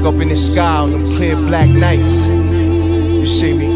up in the sky on them clear black nights. You see me?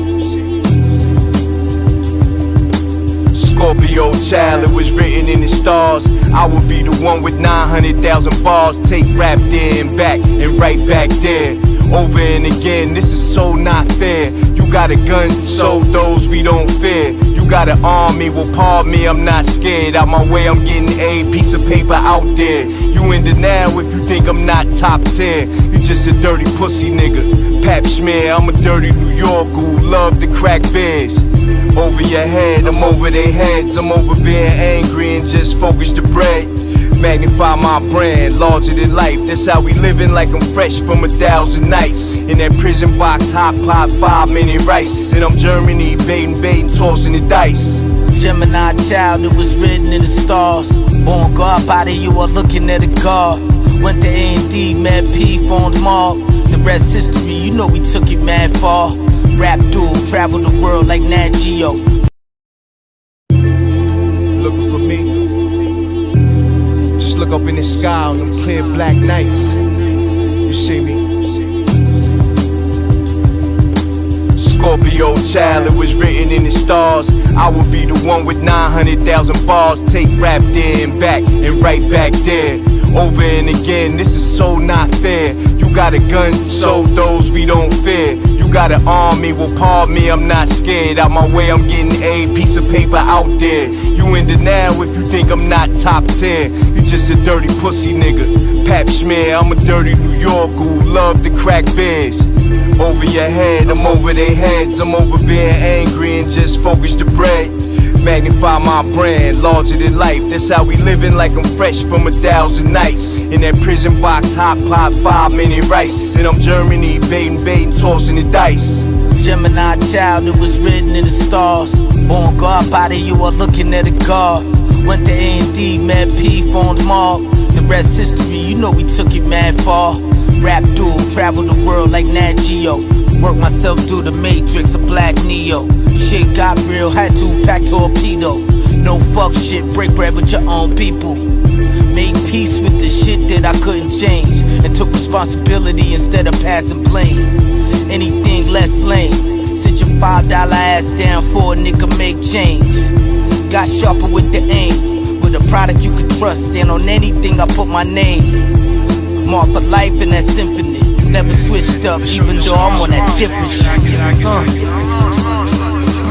Scorpio child, it was written in the stars. I would be the one with 900,000 bars. Take rap there and back and right back there. Over and again, this is so not fair. You got a gun, so those we don't fear. You got an army, well pardon me, I'm not scared. Out my way, I'm getting a piece of paper out there. You in denial if you think I'm not top tier. You just a dirty pussy nigga, pap smear. I'm a dirty New Yorker who love to crack beers. Over your head, I'm over their heads. I'm over being angry and just focus the bread. Magnify my brand, larger than life. That's how we living, like I'm fresh from 1,000 nights. In that prison box, hot pot, 5-minute rice. And I'm Germany, baiting, tossing the dice. Gemini child, it was written in the stars. Born God body, you are looking at a God. Went to A&D, Mad P, formed Mark. The rest history, you know we took it mad far. Rap duel, travel the world like Nat Geo. Looking for me. Just look up in the sky on them clear black nights. You see me? Scorpio child, it was written in the stars. I would be the one with 900,000 bars. Take rap there and back and right back there. Over and again, this is so not fair. You got a gun, so those we don't fear. You got an army, well pardon me, I'm not scared. Out my way, I'm getting a piece of paper out there. You in denial if you think I'm not top tier. You just a dirty pussy nigga, pap smear. I'm a dirty New Yorker who love to crack beers. Over your head, I'm over their heads. I'm over being angry and just focus the bread. Magnify my brand, larger than life. That's how we living, like I'm fresh from 1,000 nights. In that prison box, hot pot, 5-minute rice. And I'm Germany, baiting, tossing the dice. Gemini child, it was written in the stars. Born God body, you are looking at a God. Went to A&D, Mad P, formed Mark. The rest history, you know we took it mad far. Rap duel, travel the world like Nat Geo. Work myself through the matrix, a black Neo. Shit got real, had to pack torpedo. No fuck shit, break bread with your own people. Made peace with the shit that I couldn't change, and took responsibility instead of passing blame. Anything less lame, sit your $5 ass down for a nigga make change. Got sharper with the aim, with a product you can trust. Stand on anything, I put my name. Mark for life in that symphony. Never switched up, even though I'm on that different shit.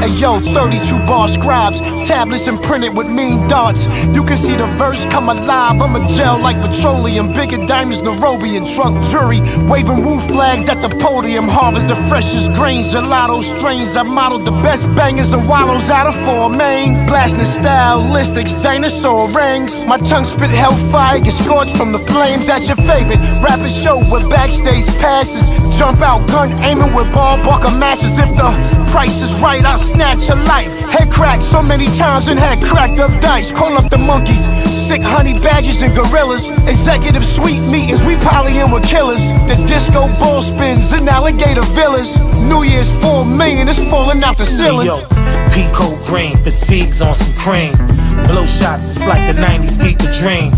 Hey yo, 32 bar scribes, tablets imprinted with mean darts. You can see the verse come alive, I'm a gel like petroleum. Bigger diamonds, Nairobian truck jury, waving woo flags at the podium. Harvest the freshest grains, gelato strains. I modeled the best bangers and wallows out of 4 main. Blasting stylistics, dinosaur rings. My tongue spit hellfire, get scorched from the flames. At your favorite rapping show with backstage passes. Jump out, gun aiming with ball bucker masses. If the price is right, I'll snatch your life. Head cracked so many times and had cracked up dice. Call up the monkeys, sick honey badgers and gorillas. Executive suite meetings, we polying with killers. The disco ball spins in alligator villas. New Year's 4 million is falling out the ceiling. Yo, Pico green, fatigues on some cream. Blow shots, it's like the 90s peak the dream.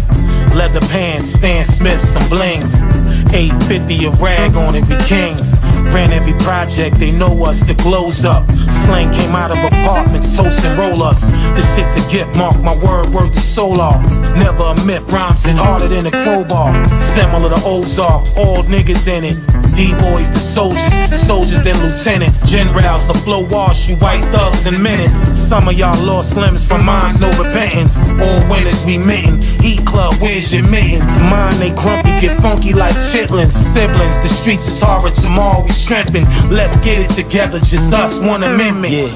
Leather pants, Stan Smith, some blings. 850 a rag on it, we kings. Ran every project, they know us, the glow's up. Slang came out of apartments, toast and roll-ups. This shit's a gift, mark my word the solar. Never a myth, rhymes hit harder than a crowbar. Similar to Ozark, all niggas in it. D-boys to soldiers then lieutenants. Generals, the flow wash you white thugs in minutes. Some of y'all lost limbs from minds, no repentance. All winners we mitten, Heat Club, where's your mittens? Mine they grumpy, get funky like chitlins. Siblings, the streets is horror, tomorrow we strengthen. Let's get it together, just us, one amendment. Yeah,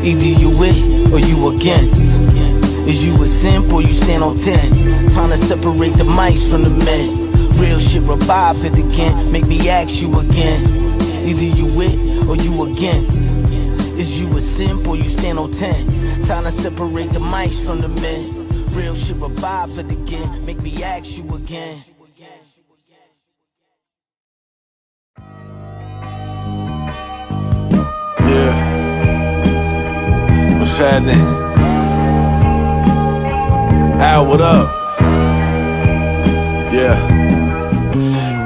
either you with or you against. Is you a simp or you stand on 10? Time to separate the mice from the men. Real shit revive it again, make me ask you again. Either you with or you against. Is you a simp or you stand on 10? Time to separate the mice from the men. Real shit revive it again, make me ask you again. Yeah. What's happening? Al, what up? Yeah.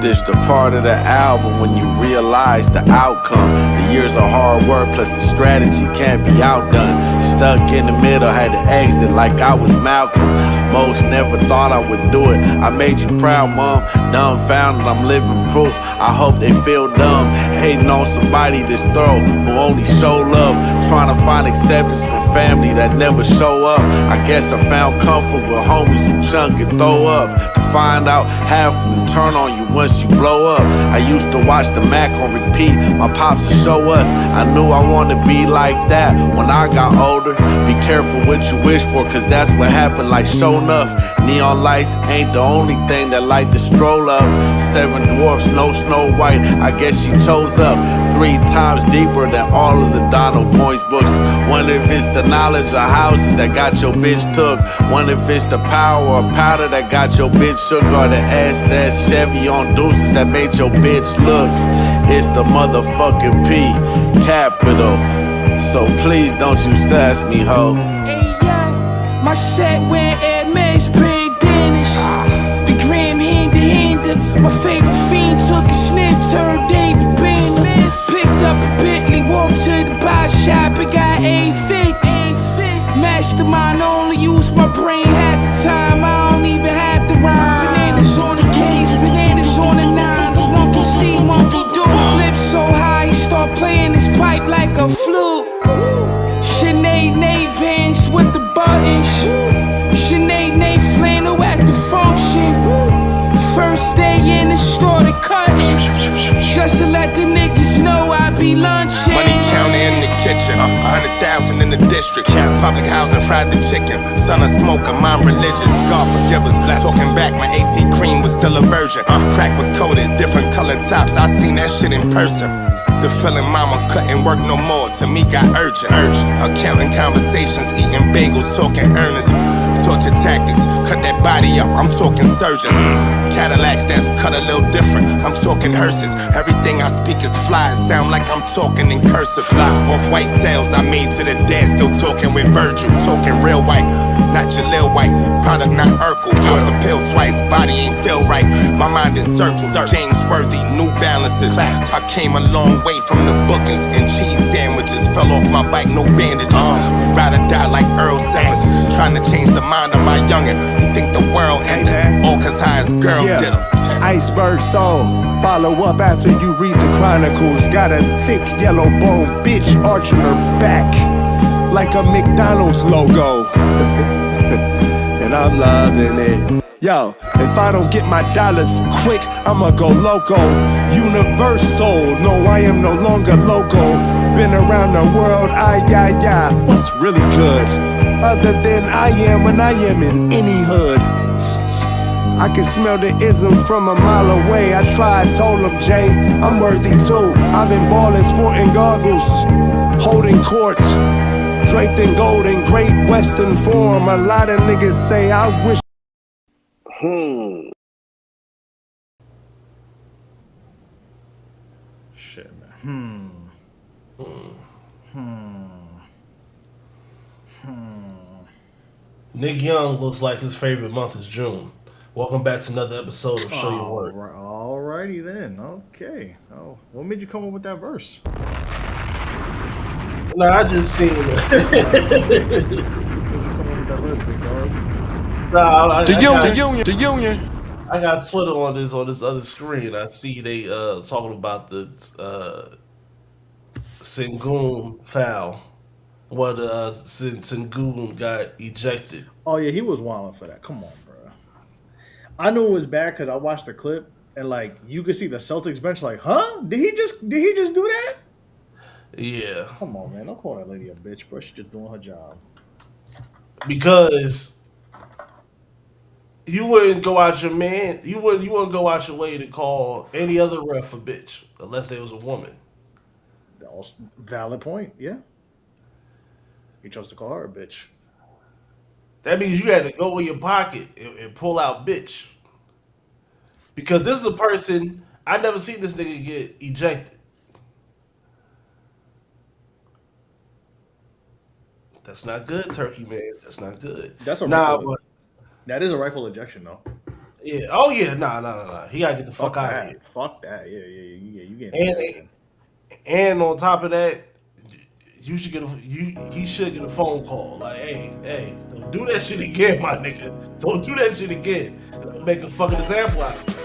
This the part of the album when you realize the outcome. The years of hard work plus the strategy can't be outdone. Stuck in the middle, had to exit like I was Malcolm. Most never thought I would do it. I made you proud, mom. Dumbfounded, I'm living proof. I hope they feel dumb, hating on somebody this thorough who only show love. Trying to find acceptance from family that never show up. I guess I found comfort with homies who chunk and throw up. To find out half of them turn on you once you blow up. I used to watch the Mac on repeat. My pops would show us. I knew I wanted to be like that when I got older. Be careful what you wish for, cause that's what happened, like show enough. Neon lights ain't the only thing that light the stroll up. 7 dwarfs, no Snow White, I guess she chose up 3 times deeper than all of the Donald Points books. Wonder if it's the knowledge of houses that got your bitch took. Wonder if it's the power or powder that got your bitch shook. Or the SS Chevy on deuces that made your bitch look. It's the motherfucking P, capital. So please don't you sass me, ho. Hey yo, my set went Hermes, paid Dennis. The gram hand to hand. My favorite fiend took a sniff, turned David Banner. Picked up a Bentley, walked to the bar shop, and got A-Fit. Mastermind, only use my brain half the time. I don't even have to rhyme. Bananas on the case, bananas on the nines. Monkey see, monkey do. Flip so high, he start playing his pipe like a flute. Sinead Vans with the buttons. Sinead flannel at the function. First day in the store to cutting. Just to let them niggas know I be lunching. Money counter in the kitchen, 100,000 in the district. Public housing, fried the chicken. Son of smoker, mom religious. God forgive us. Talking back, my AC cream was still a virgin. Crack was coated, different colored tops. I seen that shit in person. The feeling mama couldn't work no more, to me got urgent. Accounting conversations, eating bagels, talking earnest. Torture tactics, cut that body up, I'm talking surgeons. Cadillacs that's cut a little different, I'm talking hearses. Everything I speak is fly, sound like I'm talking in cursive. Off-white sales I made to the dead, still talking with Virgil. Talking real white, not your Lil White. Product not Urkel, pop the pill twice, body ain't feel right. My mind in circles, James Worthy, New Balances. I came a long way from the bookings and cheese sandwiches. Fell off my bike, no bandages. We'd rather die like Earl Sanders. Trying to change the mind of my youngin'. He think the world ended, all cause how his girl did him. Iceberg soul, follow up after you read the chronicles. Got a thick yellow bone bitch arching her back like a McDonald's logo. And I'm loving it. Yo, if I don't get my dollars quick, I'ma go loco. Universal, no, I am no longer local. Been around the world, what's really good? Other than I am when I am in any hood. I can smell the ism from a mile away. I tried, told him, Jay, I'm worthy too. I've been ballin', sporting goggles, holding courts, draped in gold in great western form. A lot of niggas say I wish. Shit, man. Nick Young looks like his favorite month is June. Welcome back to another episode of Show Your Work. Alrighty then. Okay. Oh, what made you come up with that verse? No, I just seen it. What made you come up with that verse, big dog? The union. I got Twitter on this other screen. I see they talking about the Sengun foul. What Sengun got ejected. Oh yeah, he was wilding for that. Come on, bro. I knew it was bad because I watched the clip and like you could see the Celtics bench like, huh? Did he just do that? Yeah. Come on, man. Don't call that lady a bitch, bro. She's just doing her job. Because you wouldn't go out your man. You wouldn't go out your way to call any other ref a bitch unless they was a woman. That's valid point. Yeah. He chose to call her a bitch. That means you had to go in your pocket and pull out bitch. Because this is a person, I never seen this nigga get ejected. That's not good, Turkey man. That's not good. That is a rightful ejection though. Yeah. Oh yeah. Nah. He gotta get the fuck out of here. Fuck that. Yeah. You getting And drafted. and on top of that, you should get he should get a phone call. Like, hey, don't do that shit again, my nigga. Don't do that shit again. Make a fucking example out of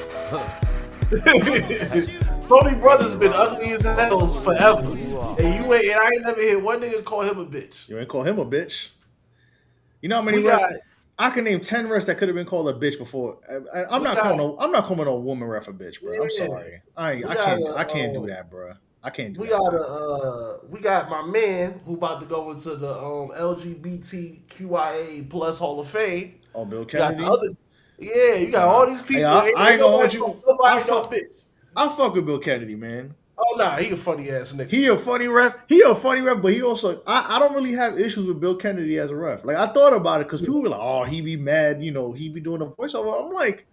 it. Tony Brothers been ugly as hell forever. And I ain't never hear one nigga call him a bitch. You ain't call him a bitch. You know how many We got I can name 10 refs that could have been called a bitch before. I'm not calling no woman ref a bitch, bro. I'm sorry. I can't do that, bro. I can't do that. We got my man who about to go into the LGBTQIA plus Hall of Fame. Oh, Bill Kennedy. You got all these people. Hey, I ain't gonna hold you. Bitch. I fuck with Bill Kennedy, man. Oh nah, he a funny ass nigga. He a funny ref, but he also I don't really have issues with Bill Kennedy as a ref. Like I thought about it because people be like, oh, he be mad, he be doing a voiceover. I'm like,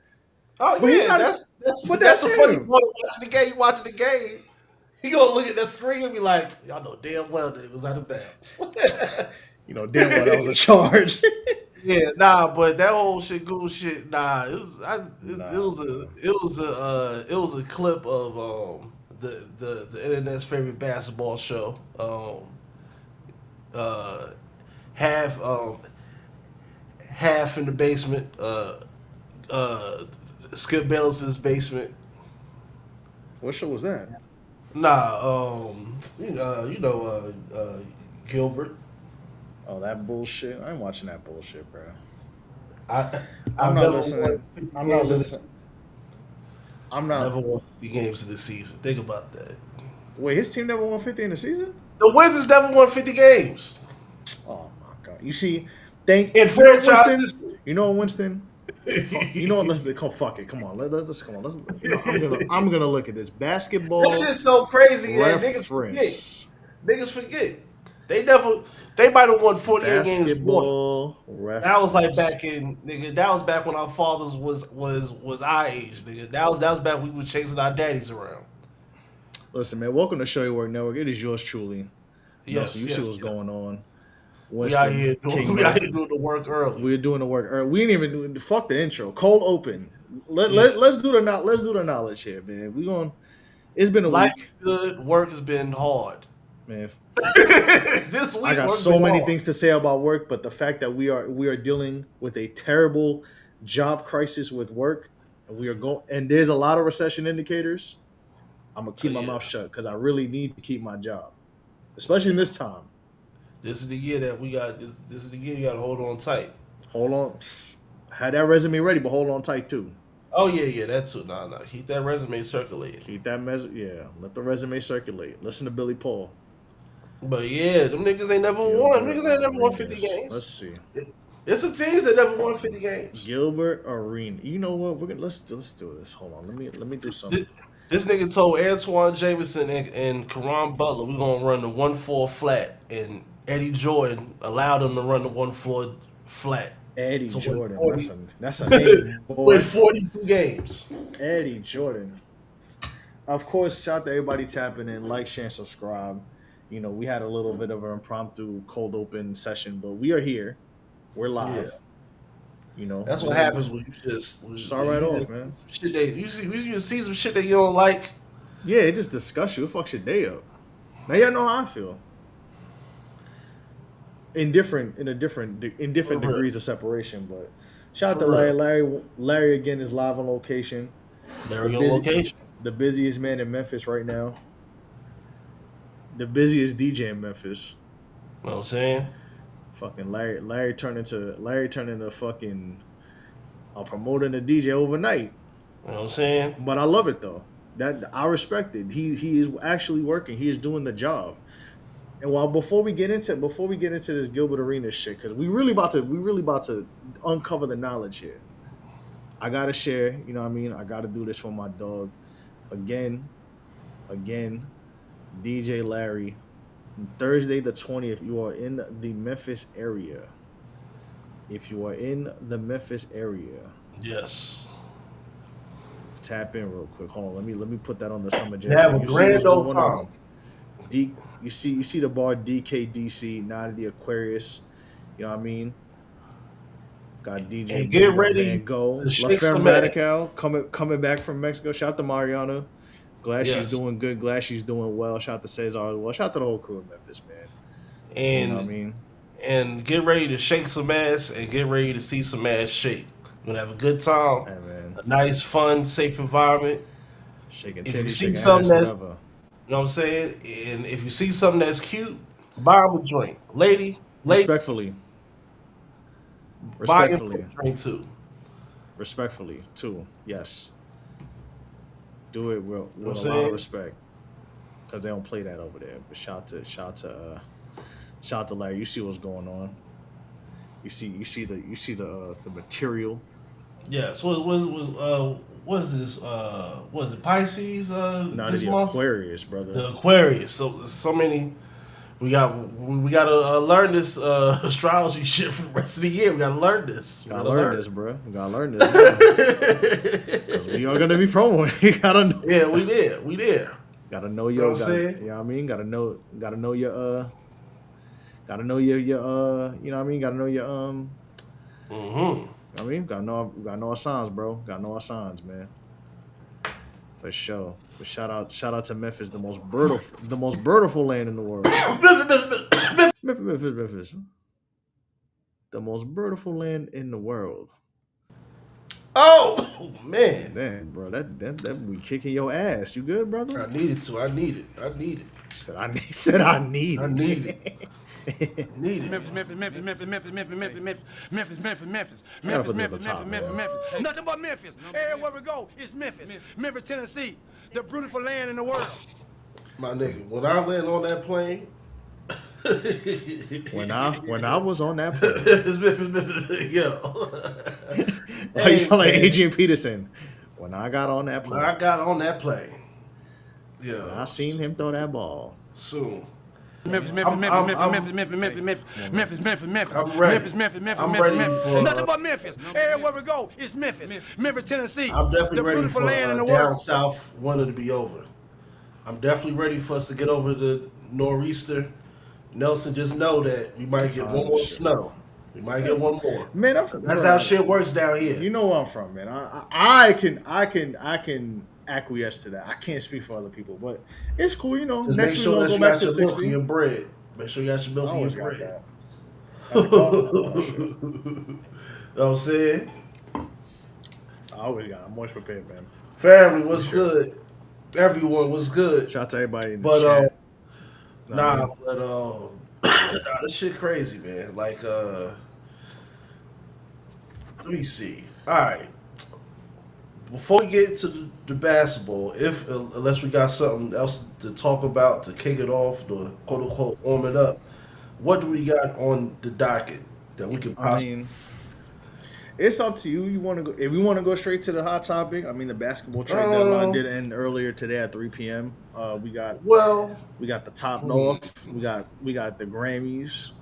oh but yeah, that's a funny him. part of watching the game. He gonna look at that screen and be like, y'all know damn well that it was out of bounds. Damn well that was a charge. Yeah, nah, but that whole shit, cool shit, nah. It was a clip of the internet's favorite basketball show. Half in the basement. Skip Bayless's basement. What show was that? Nah, Gilbert. Oh, that bullshit. I ain't watching that bullshit, bro. I'm not listening. I'm not listening. I'm not. Never won 50 games in the season. Think about that. Wait, his team never won 50 in the season? The Wizards never won 50 games. Oh my god! You see, Winston. You know, Winston. You know what? Let's fuck it. Come on, let's come on. I'm gonna look at this basketball. That shit's so crazy. Yeah, niggas forget. They might have won 48 games. That was like back in nigga. That was back when our fathers was our age, nigga. That was back when we were chasing our daddies around. Listen, man. Welcome to Show Your Work Network. It is yours truly. Yes, you see what's going on. We out here doing the work early. We're doing the work early. We ain't even doing fuck the intro. Cold open. Let's do the knowledge here, man. It's been a Life week. Good. Work has been hard. Man, this week I got so many things to say about work, but the fact that we are dealing with a terrible job crisis with work, and there's a lot of recession indicators. I'm gonna keep my mouth shut because I really need to keep my job, especially in this time. This is the year that we got. This is the year you got to hold on tight. Hold on, had that resume ready, but hold on tight too. Oh yeah, that's too. Nah. Keep that resume circulating. Let the resume circulate. Listen to Billy Paul. But yeah, them niggas ain't never won. Niggas ain't never won 50 games. Let's see. It's some teams that never won 50 games. Gilbert Arena. You know what? Let's do this. Hold on. Let me do something. This nigga told Antoine Jameson and Karan Butler we gonna run the 1-4 flat, and Eddie Jordan allowed them to run the 1-4 flat. Eddie Jordan. That's a name. With 42 games. Eddie Jordan. Of course, shout out to everybody tapping in, like, share, and subscribe. We had a little bit of an impromptu cold open session, but we are here. We're live. Yeah. That's what happens when you just start right off, man. You see some shit that you don't like. Yeah, it just disgusts you. It fucks your day up. Now y'all know how I feel. In different degrees of separation, but shout out to Larry. Larry again is live on location. The busiest man in Memphis right now. The busiest DJ in Memphis. You know what I'm saying? Fucking Larry turned into fucking a promoter and a DJ overnight. You know what I'm saying? But I love it though. That I respect it. He is actually working. He is doing the job. And before we get into this Gilbert Arenas shit, because we really about to uncover the knowledge here. I gotta share. You know what I mean? I gotta do this for my dog. Again. DJ Larry, Thursday the 20th. You are in the Memphis area. If you are in the Memphis area, yes. Tap in real quick. Hold on. Let me put that on the Summer Jam. Have a grand old time. You see the bar DKDC, not the Aquarius. You know what I mean? Got DJ and get ready Van Gogh. to shake LaFemme some ass. Radical coming back from Mexico. Shout out to Mariana. Glad she's doing good. Glad she's doing well. Shout out to Cesar as well. Shout out to the whole crew in Memphis, man. And you know what I mean? And get ready to shake some ass and get ready to see some ass shake. We're gonna have a good time. Hey, man. A nice, fun, safe environment. Shaking if you titties, see shaking something ass, that's, whatever. you know what I'm saying? And if you see something that's cute, buy them a drink. Lady, Respectfully. buy him a drink too. Respectfully, too. Yes. Do it with a lot of respect. Because they don't play that over there. But shout out to Larry. You see what's going on. You see the material. Yeah, so what's this? Was it Pisces? No, this the month? Aquarius, brother. The Aquarius. So many. We gotta learn this astrology shit for the rest of the year. We gotta learn this. Gotta learn this, bro. We gotta learn this. We are gonna be promoting. You gotta know. Yeah, we did. Gotta know your. You know what I mean? Gotta know your. Gotta know your. You know what I mean? Gotta know your. I mean, gotta know our signs, bro. Gotta know our signs, man. For sure. But shout out to Memphis, the most beautiful land in the world. Memphis. The most beautiful land in the world. Oh man. Damn, bro. That we kicking your ass. You good, brother? I needed to. I need it. Said I need it. Memphis. Nothing but Memphis. Everywhere we go, it's Memphis. Memphis, Tennessee, the beautiful land in the world. My nigga, when I land on that plane, when I was on that plane, yo, you sound like Adrian Peterson. When I got on that plane, yeah, I seen him throw that ball. Soon. Memphis. I'm ready. Nothing but Memphis. Everywhere we go, it's Memphis. Memphis, Tennessee. I'm definitely the ready beautiful for land in the down world. south winter to be over. I'm definitely ready for us to get over the nor'easter. Nelson, just know that we might get one more snow. We might get one more. Man, that's how shit works down here. You know where I'm from, man. I can acquiesce to that. I can't speak for other people, but it's cool, you know. Just next make sure week that we'll you go back got to your milk 60. and your bread. Make sure you got your milk and your bread. You know what I'm saying? I always got it. I'm always prepared, man. Family, what's good? Everyone, what's good? Shout out to everybody in the chat. This shit crazy, man. Like, let me see. All right. Before we get to the basketball, unless we got something else to talk about to kick it off, to quote unquote warm it up, what do we got on the docket that we could possibly? I mean, it's up to you. You want to go? If we want to go straight to the hot topic, I mean, the basketball trade deadline did end earlier today at 3 p.m. We got the top north. We got the Grammys.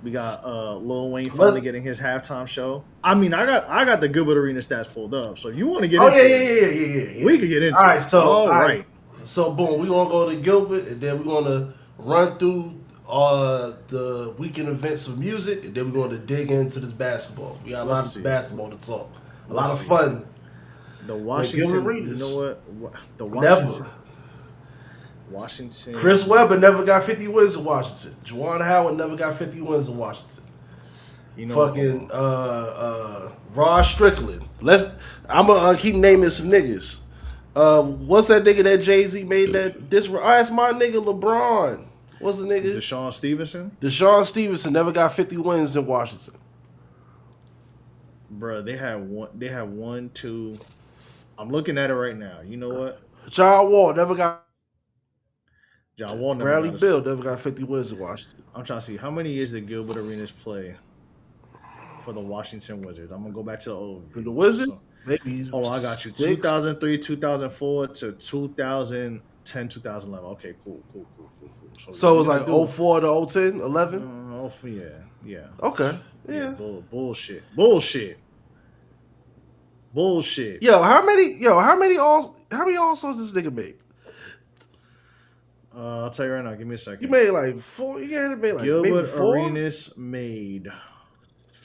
We got Lil Wayne finally getting his halftime show. I mean, I got the Gilbert Arena stats pulled up. So if you want to get into it, we could get into it. All right. So boom, we're gonna go to Gilbert, and then we're gonna run through the weekend events of music, and then we're gonna dig into this basketball. We got a lot of basketball to talk. A lot of fun. The Washington, you know what? The Washington. Chris Webber never got 50 wins in Washington. Juwan Howard never got 50 wins in Washington. You know, fucking Rod Strickland. I'm gonna keep naming some niggas. What's that nigga that Jay-Z made that this? That's my nigga LeBron. What's the nigga? Deshaun Stevenson. Deshaun Stevenson never got 50 wins in Washington. Bro, they have one, two. I'm looking at it right now. You know what? John Wall never got. John Wall never Bradley Beal never got 50 wins in Washington. I'm trying to see how many years did Gilbert Arenas play for the Washington Wizards. I'm gonna go back to the old. For the Wizards? Maybe. Oh, I got you. 2003, 2004 to 2010, 2011. Okay, cool. So it was like 04 to 010, 11? Yeah. Okay. Yeah. Bullshit. Yo, how many all-stars this nigga make? I'll tell you right now. Give me a second. You made like 4. You had to make like Gilbert maybe 4. Arenas made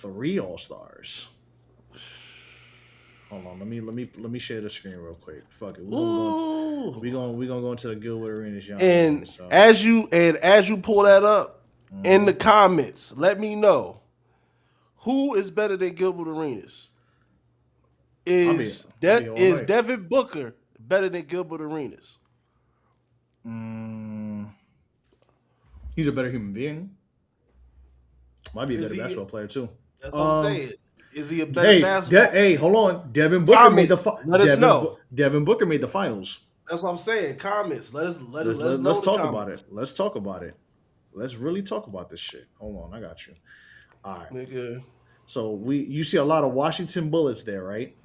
3 All-Stars. Hold on, let me share the screen real quick. Fuck it, we gonna go into the Gilbert Arenas. And as you pull that up in the comments, let me know who is better than Gilbert Arenas. Is Devin Booker better than Gilbert Arenas? He's a better human being. Might be a better basketball player too. That's what I'm saying. Is he a better basketball? Hey, hold on. Devin Booker made the Let us know. Devin Booker made the finals. That's what I'm saying. Comments. Let's talk about it. Let's talk about it. Let's really talk about this shit. Hold on, I got you. All right, nigga. So you see a lot of Washington Bullets there, right?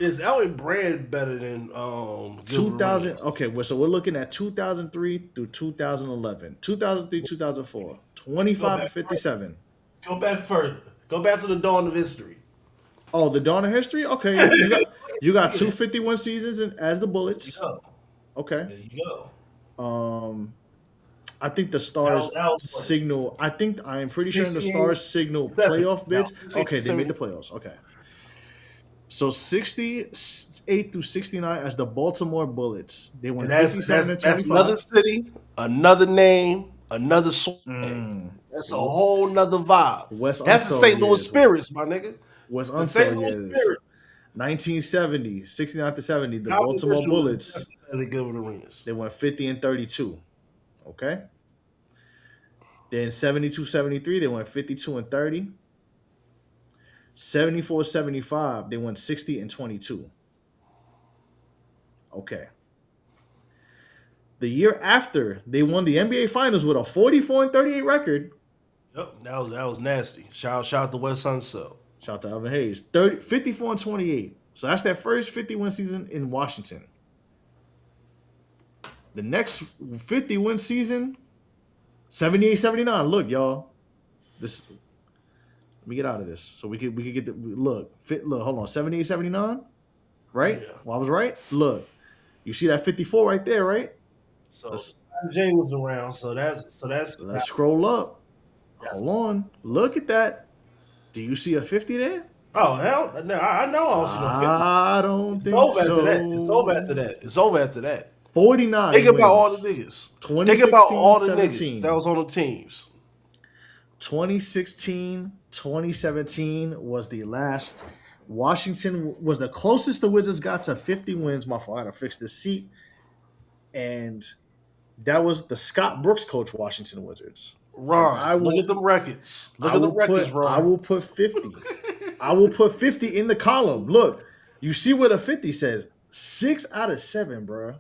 Is Elton Brand better than 2000? Okay, so we're looking at 2003 through 2011, 2003, 2004, 25 and 57. Go back further. Go back to the dawn of history. Oh, the dawn of history? Okay. You got 251 seasons as the Bullets. There you go. Okay. There you go. I think the Stars signal. I'm pretty sure the Stars signal playoff bids. Okay, they made the playoffs. Okay. So 68 through 69 as the Baltimore Bullets. They won 57 and 25. That's another city, another name, another swag. That's a whole nother vibe. That's the St. Louis Spirits, my nigga. West St. Louis Spirits. 1970, 69 to 70, the Baltimore Bullets. They went 50 and 32. Okay. Then 72-73, they went 52 and 30. 74-75, they went 60 and 22. Okay. The year after, they won the NBA Finals with a 44 and 38 record. Yep, that was nasty. Shout out to West Sunset. Shout out to Alvin Hayes. 54 and 28. So that's that first 51 season in Washington. The next 50-win season, 78-79. Look, y'all. Let me get out of this. So we could get the look, hold on. 78-79? Right? Yeah. Well, I was right. Look. You see that 54 right there, right? So Jay was around, so that's let's scroll up. Hold on. Look at that. Do you see a 50 there? Oh, hell no. I know I don't see no 50. I don't think so. It's over after that. 49. Think about all the niggas. Think about all the niggas that was on the teams. 2016, 2017 was the last. Washington was the closest the Wizards got to 50 wins. My fault. I had to fix this seat. And that was the Scott Brooks coach Washington Wizards. Ron, look at them records. Look at the records, Ron. I will put 50. I will put 50 in the column. Look, you see what a 50 says. 6 out of 7, bro.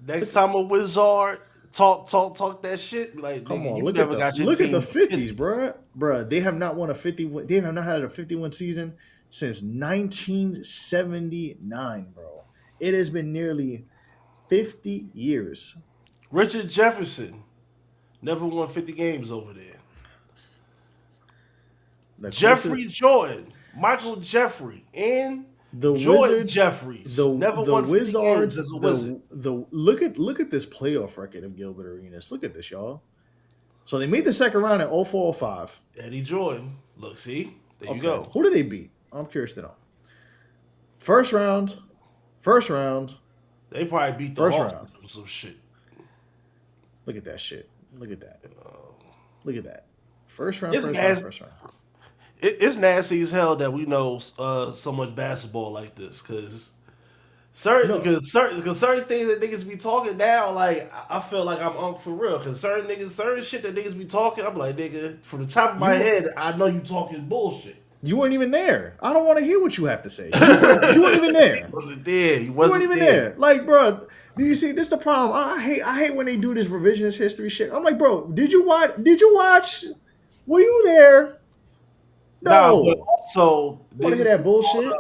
Next time a Wizard talk that shit, like, come on, look at the 50s, bro. Bro, they have not won a 50. They have not had a 51 season since 1979, bro. It has been nearly 50 years. Richard Jefferson never won 50 games over there. Jeffrey Jordan, Michael Jeffrey, and the Jordan Wizards, Jeffries never won 50 Wizards, games as a Wizard. Look at this playoff record of Gilbert Arenas. Look at this, y'all. So they made the second round at 04-05. Eddie Jordan. Look, see? There you go. Who did they beat? I'm curious to know. First round. They probably beat the first Hawks round. or some shit. Look at that shit. Look at that. Look at that. First round. It's nasty as hell that we know so much basketball like this, because certain things that niggas be talking now, like, I feel like I'm for real, because certain shit that niggas be talking, I'm like, nigga, from the top of my head, I know you talking bullshit. You weren't even there. I don't want to hear what you have to say. You weren't even there. He wasn't there. You weren't even there. Like, bro, do you see? This the problem. I hate when they do this revisionist history shit. I'm like, bro, did you watch? Were you there? No. But also, want to hear that bullshit?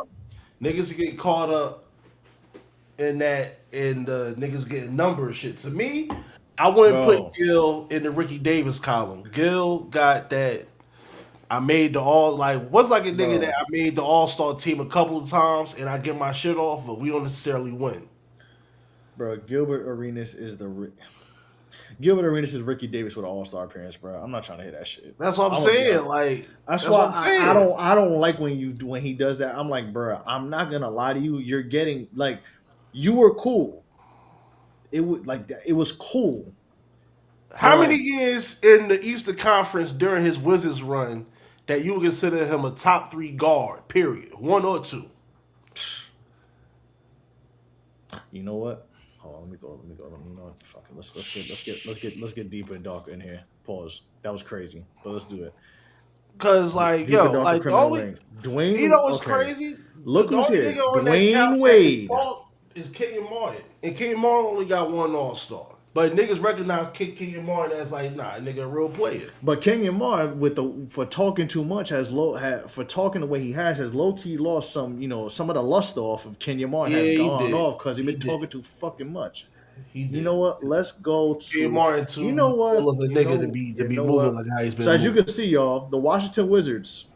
Niggas get caught up in that, and niggas getting number shit. To me, I wouldn't put Gil in the Ricky Davis column. Gil got that. I made the nigga that I made the All-Star team a couple of times, and I get my shit off, but we don't necessarily win. Bro, Gilbert Arenas is Gilbert Arenas is Ricky Davis with an All-Star appearance, bro. I'm not trying to hear that shit. That's what I'm saying. Like that's why I don't like when he does that. I'm like, bro, I'm not gonna lie to you. You're getting like, you were cool. It was cool. How many years in the Eastern Conference during his Wizards run that you would consider him a top 3 guard? Period. 1 or 2. You know what? Hold on, let me go. You know what? Fuck it. Let's get deeper and darker in here. Pause. That was crazy, but let's do it. Cause like deeper, yo, like the only Dwayne. You know what's crazy? Look who's here. Dwayne Wade is Kenyon Martin, and Kenyon Martin only got 1 All-Star. But niggas recognize Kenyon Martin as like, nah, nigga, a real player. But Kenyon Martin, for talking too much, for talking the way he has low key lost some of the luster off of Kenyon Martin has gone off because he been talking too fucking much. You know what? Let's go to Kenyon Martin too. You know what? Of a nigga to be moving like how he's been. So as you can see, y'all, the Washington Wizards,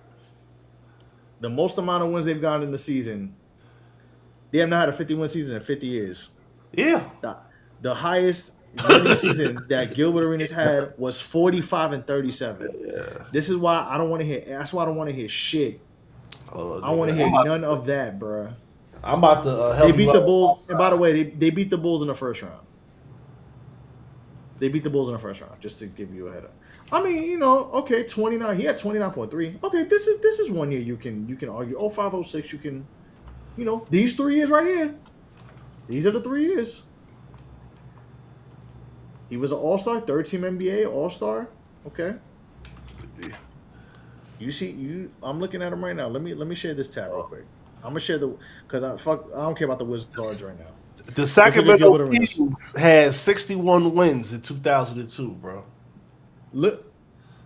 the most amount of wins they've gotten in the season, they have not had a 50-win season in 50 years. Yeah. The highest winning season that Gilbert Arenas had was 45-37. Yeah. This is why I don't want to hear. That's why I don't want to hear shit. I want to hear none of that, bro. I'm about to help. They beat the Bulls, and by the way, they beat the Bulls in the first round. They beat the Bulls in the first round, just to give you a head up. I mean, okay, 29. He had 29.3. Okay, this is 1 year you can argue. 05, 06, you can, these 3 years right here. These are the 3 years. He was an All-Star, third-team NBA All-Star. Okay. You see, I'm looking at him right now. Let me share this tab real quick. I'm gonna share because I don't care about the Wizards right now. The Sacramento Kings had 61 wins in 2002, bro. Look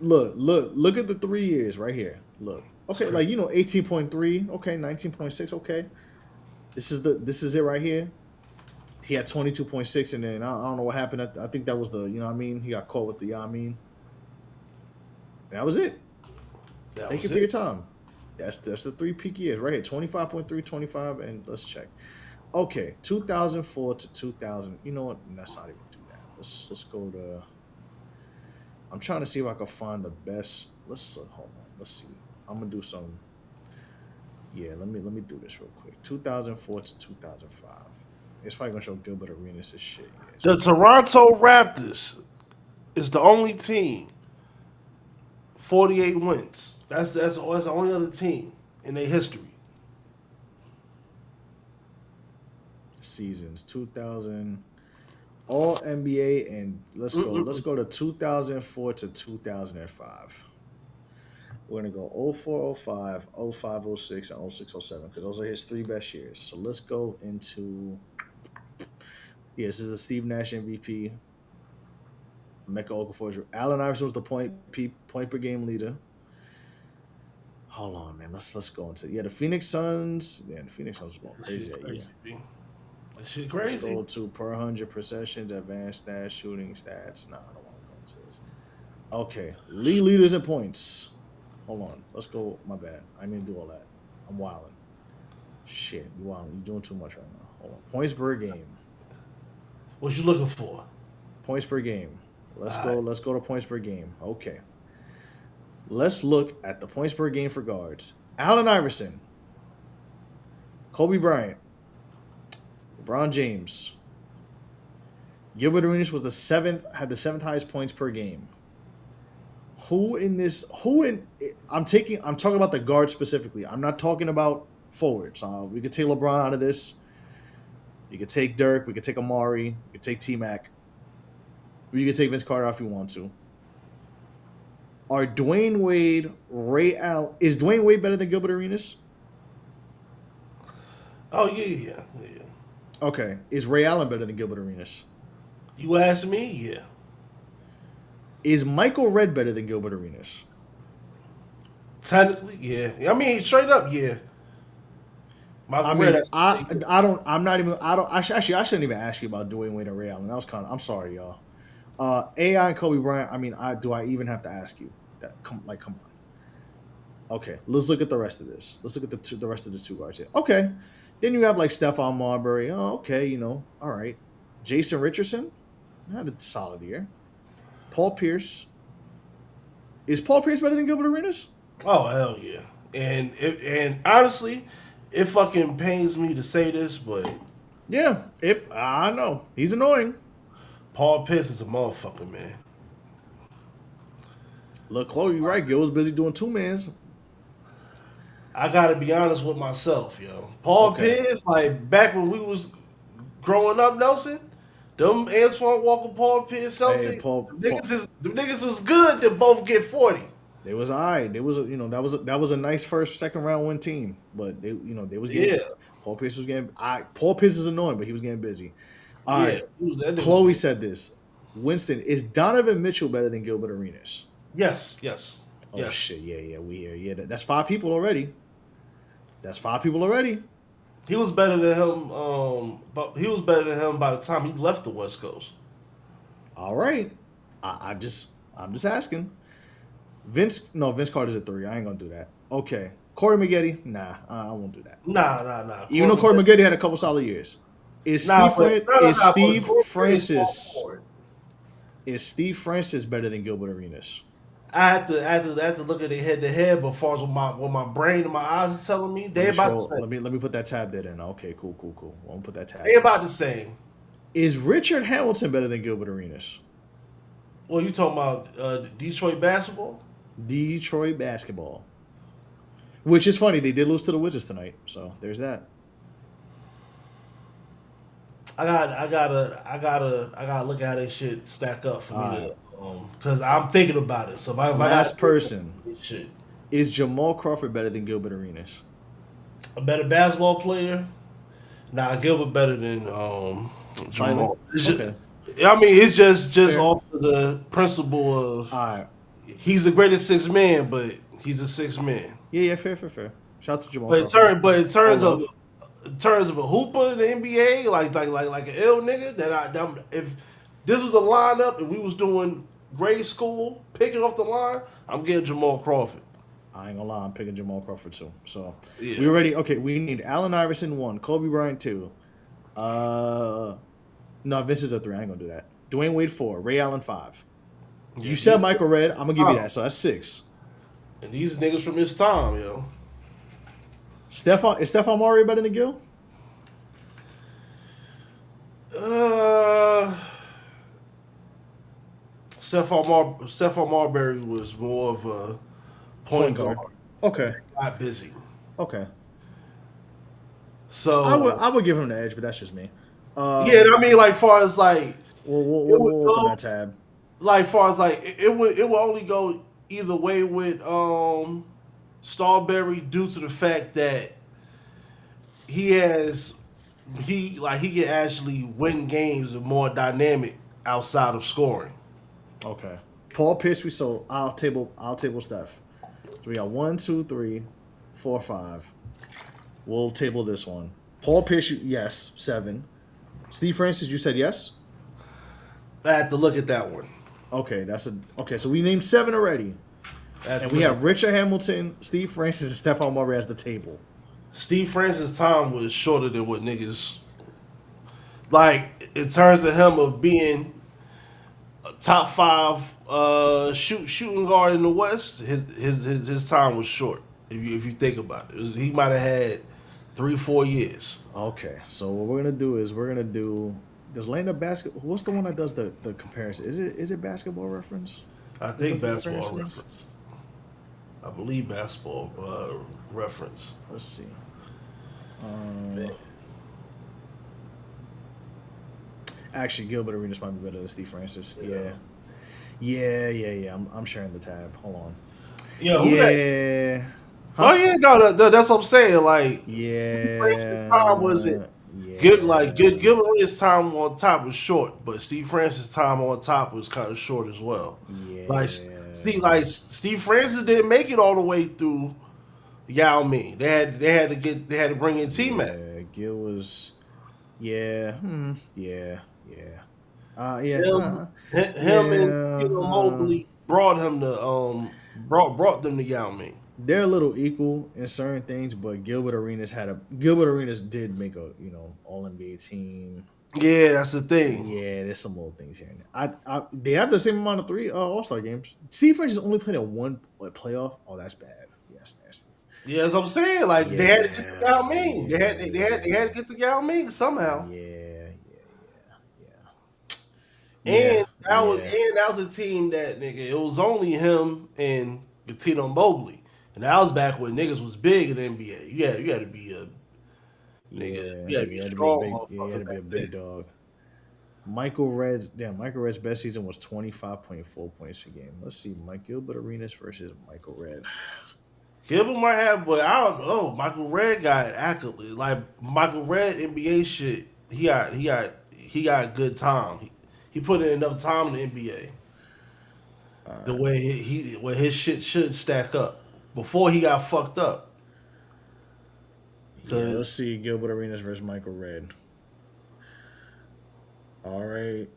at the 3 years right here. Look, okay, 18.3, okay, 19.6, okay. This is it right here. He had 22.6, and then I don't know what happened. I think that was he got caught with the That was it. Thank you for your time. That's the 3 peak years right here. 25.3, 25, and let's check. Okay, 2004 to 2000. You know what? Let's not even do that. Let's go to. I'm trying to see if I can find the best. Hold on. Let's see. I'm gonna do some. Yeah, let me do this real quick. 2004 to 2005. It's probably gonna show Gilbert Arenas' shit. The Toronto Raptors is the only team. 48 wins. That's the only other team in their history. Seasons 2000, all NBA, and let's go to 2004 to 2005. We're gonna go 04, 05, 05, 06, and 06, 07 because those are his 3 best years. So let's go into. Yeah, this is the Steve Nash MVP. Mecca Okafor. Allen Iverson was the point per game leader. Hold on, man. Let's go into the Phoenix Suns. Yeah, the Phoenix Suns was going crazy that year. That shit crazy. Let's go to per 100 possessions, advanced stats, shooting stats. Nah, I don't want to go into this. Okay, league leaders in points. Hold on. Let's go. My bad. I didn't do all that. I'm wilding. Shit, you wilding. You're doing too much right now. Hold on. Points per game. What you looking for? Points per game. Let's go to points per game. Okay. Let's look at the points per game for guards. Allen Iverson, Kobe Bryant, LeBron James. Gilbert Arenas was had the 7th highest points per game. I'm talking about the guards specifically. I'm not talking about forwards. We could take LeBron out of this. You could take Dirk. We could take Amari. You could take T-Mac. You could take Vince Carter if you want to. Are Dwayne Wade, Ray Allen? Is Dwayne Wade better than Gilbert Arenas? Oh, yeah. Okay. Is Ray Allen better than Gilbert Arenas? You ask me? Yeah. Is Michael Redd better than Gilbert Arenas? Technically, yeah. I mean, straight up, yeah. I shouldn't even ask you about Dwayne Wade and Ray Allen. I'm sorry, y'all. AI and Kobe Bryant. I mean, do I even have to ask you that? Come on. Okay, let's look at the rest of this. Let's look at the rest of the 2 guards here. Okay, then you have like Stephon Marbury. Oh, okay, all right. Jason Richardson. Had a solid year. Paul Pierce. Is Paul Pierce better than Gilbert Arenas? Oh hell yeah! And honestly, it fucking pains me to say this, but yeah, I know he's annoying. Paul Pierce is a motherfucker, man. Look, Chloe, you're right. Gil was busy doing 2-mans. I gotta be honest with myself, yo. Paul Pierce, like back when we was growing up, Nelson, them Antoine Walker, Paul Pierce, Celtics, the niggas was good to both get 40. They was alright. They was that was a nice first, second round win team, but they was getting Paul Pierce was getting. Paul Pierce is annoying, but he was getting busy. All right, Chloe said this. Winston, is Donovan Mitchell better than Gilbert Arenas? Yes. Oh shit! Yeah, we here. Yeah, that's 5 people already. That's 5 people already. He was better than him. But he was better than him by the time he left the West Coast. All right, I'm just asking. Vince Carter's at 3. I ain't gonna do that. Okay, Corey Maggette. Nah, I won't do that. Nah. Even though Corey Maggette had a couple solid years. Is Steve Francis better than Gilbert Arenas? I have to look at it head to head, but as far as what my brain and my eyes are telling me, they about the same. Let me put that tab there in. Okay, cool. I'll put that tab. They about the same. Is Richard Hamilton better than Gilbert Arenas? Well, you talking about Detroit basketball? Detroit basketball. Which is funny, they did lose to the Wizards tonight, so there's that. I gotta look at how that shit stack up for me to. Because I'm thinking about it. So if last person, is Jamal Crawford better than Gilbert Arenas? A better basketball player? Nah, Gilbert better than Jamal. I mean, it's just off of the principle of he's the greatest 6 man, but he's a 6 man. Yeah, fair. Shout out to Jamal. But in terms of a hooper in the NBA, like an ill nigga, if this was a lineup and we was doing grade school, picking off the line, I'm getting Jamal Crawford. I ain't gonna lie, I'm picking Jamal Crawford too. So we already we need Allen Iverson 1, Kobe Bryant 2. No, Vince is a 3. I ain't gonna do that. Dwayne Wade 4, Ray Allen 5. You said Michael Redd, I'm gonna give you that. So that's 6. And these niggas from his time, yo. Is Stephon Marbury better than Gil? Stephon Marbury was more of a point guard. Okay. Not busy. Okay. So I would give him the edge, but that's just me. Yeah, I mean, like far as like we'll open that tab. Like far as like it would only go either way with Starberry due to the fact that he can actually win games and more dynamic outside of scoring. Okay. Paul Pierce, I'll table Steph. So we got 1, 2, 3, 4, 5. We'll table this one. Paul Pierce, yes, 7. Steve Francis, you said yes? I had to look at that one. Okay, so we named 7 already. And we have Richard Hamilton, Steve Francis, and Stephon Marbury as the table. Steve Francis' time was shorter than what niggas like in terms of him of being a top 5 shooting guard in the West. His time was short. If you think about it, he might have had 3-4 years. Okay, so what we're gonna do is does Landa basketball? What's the one that does the comparison? Is it Basketball Reference? I think Basketball Reference. I believe Basketball Reference. Let's see. Actually, Gilbert Arenas might be better than Steve Francis. Yeah. I'm sharing the tab. Hold on. Yeah. Oh yeah, no, that's what I'm saying. Like, yeah, Francis' time wasn't good. Like, Gilbert Arenas' time on top was short, but Steve Francis' time on top was kind of short as well. Yeah. Steve Francis didn't make it all the way through Yao Ming. They had to bring in T-Mac. Yeah, Gil was. Him and Mobley brought them to Yao Ming. They're a little equal in certain things, but Gilbert Arenas did make a All NBA team. Yeah, that's the thing. Yeah, there's some little things here. They have the same amount of 3 All-Star games. Steve Francis only played in one playoff. Oh, that's bad. Yeah, that's nasty. Yeah, that's what I'm saying. Like they had to get the Yao Ming. They had to get the Yao Ming somehow. Yeah. And that was a team that nigga. It was only him and Gatino Mobley, and that was back when niggas was big in the NBA. You had to be a nigga. You had to be a strong motherfucker. You had to be a big dog. Michael Red's best season was 25.4 points per game. Let's see, Mike Gilbert Arenas versus Michael Red. Gilbert might have, but I don't know. Michael Red got accolades. Like Michael Red NBA shit. He got good time. He put in enough time in the NBA. The way where his shit should stack up before he got fucked up. Yeah, let's see Gilbert Arenas versus Michael Red. All right.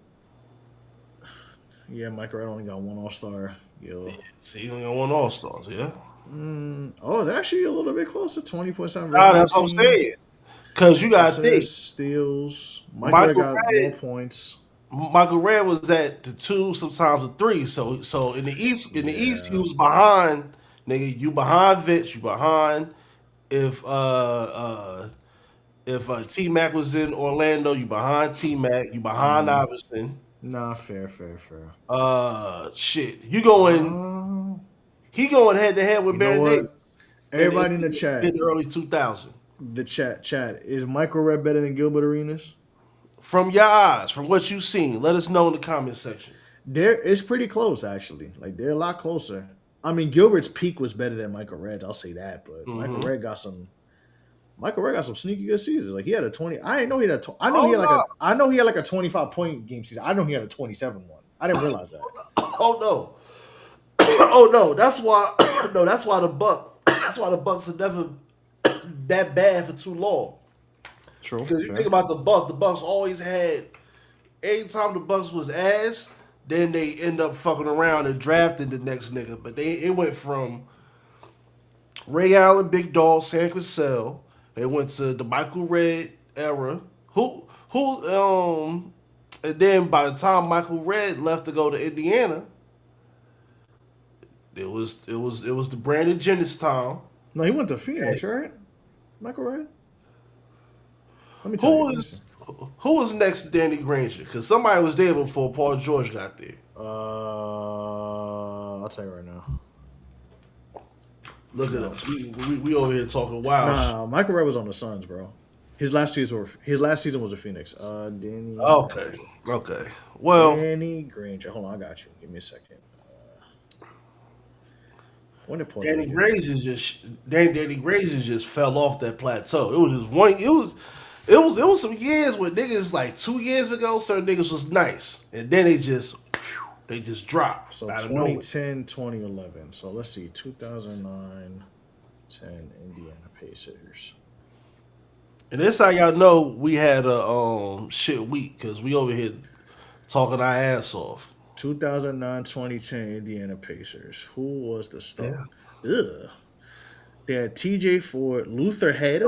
Yeah, Michael Red only got 1 All-Star. Yo. See, he only got 1 All-Stars, yeah. They're actually a little bit closer. 20.7. That's what I'm saying. Because you got to think. Steals. Michael Red got more points. Michael Red was at the 2, sometimes the 3. So in the East, he was behind. Nigga, you behind Vince. You behind. If T Mac was in Orlando, you behind T Mac. You behind Iverson. Nah, fair. Shit, you going? He going head to head with Baron Davis. Everybody in the chat in the early 2000s. The chat is Michael Red better than Gilbert Arenas? From your eyes, from what you've seen, let us know in the comment section. It's pretty close, actually. Like, they're a lot closer. I mean, Gilbert's peak was better than Michael Red's. I'll say that, but Michael Red got some sneaky good seasons. Like, he had a 20. I didn't know he had I know he had like a 25-point game season. I know he had a 27 one. I didn't realize that. Oh no. Oh no. That's why. No, that's why the Bucks are never that bad for too long. True. Because you think about the Bucks always had. Anytime the Bucks was ass, then they end up fucking around and drafting the next nigga. But it went from Ray Allen, Big Dog, Sam Cassell. They went to the Michael Red era. And then by the time Michael Red left to go to Indiana, it was the Brandon Jennings time. No, he went to Phoenix, right? Michael Red. Let me tell you. Who was next to Danny Granger? Because somebody was there before Paul George got there. I'll tell you right now. Look at us. We over here talking wild. Nah, Michael Red was on the Suns, bro. His last season was a Phoenix. Danny. Okay. Well, Danny Granger. Hold on, I got you. Give me a second. When did Paul Danny Granger just fell off that plateau. It was just one. It was some years where niggas like 2 years ago, certain niggas was nice, and then they just dropped. So 2010, 2011. So let's see, 2009, 10 Indiana Pacers. And this how y'all know we had a shit week because we over here talking our ass off. 2009, 2010 Indiana Pacers. Who was the star? Ugh. They had T.J. Ford, Luther Head,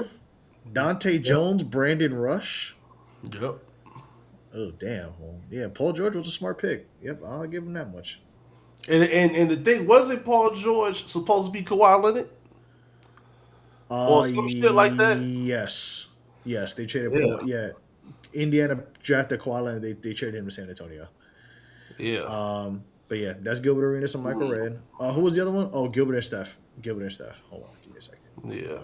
Dante Jones, Brandon Rush. Yep. Oh, damn. Well, yeah, Paul George was a smart pick. Yep, I'll give him that much. And the thing, wasn't Paul George supposed to be Kawhi Leonard? Or some shit like that? Yes, they traded Paul. Yeah, Indiana drafted Kawhi Leonard. They traded him to San Antonio. Yeah. But yeah, that's Gilbert Arenas and Michael Red. Who was the other one? Oh, Gilbert and Steph. Hold on, give me a second. Yeah.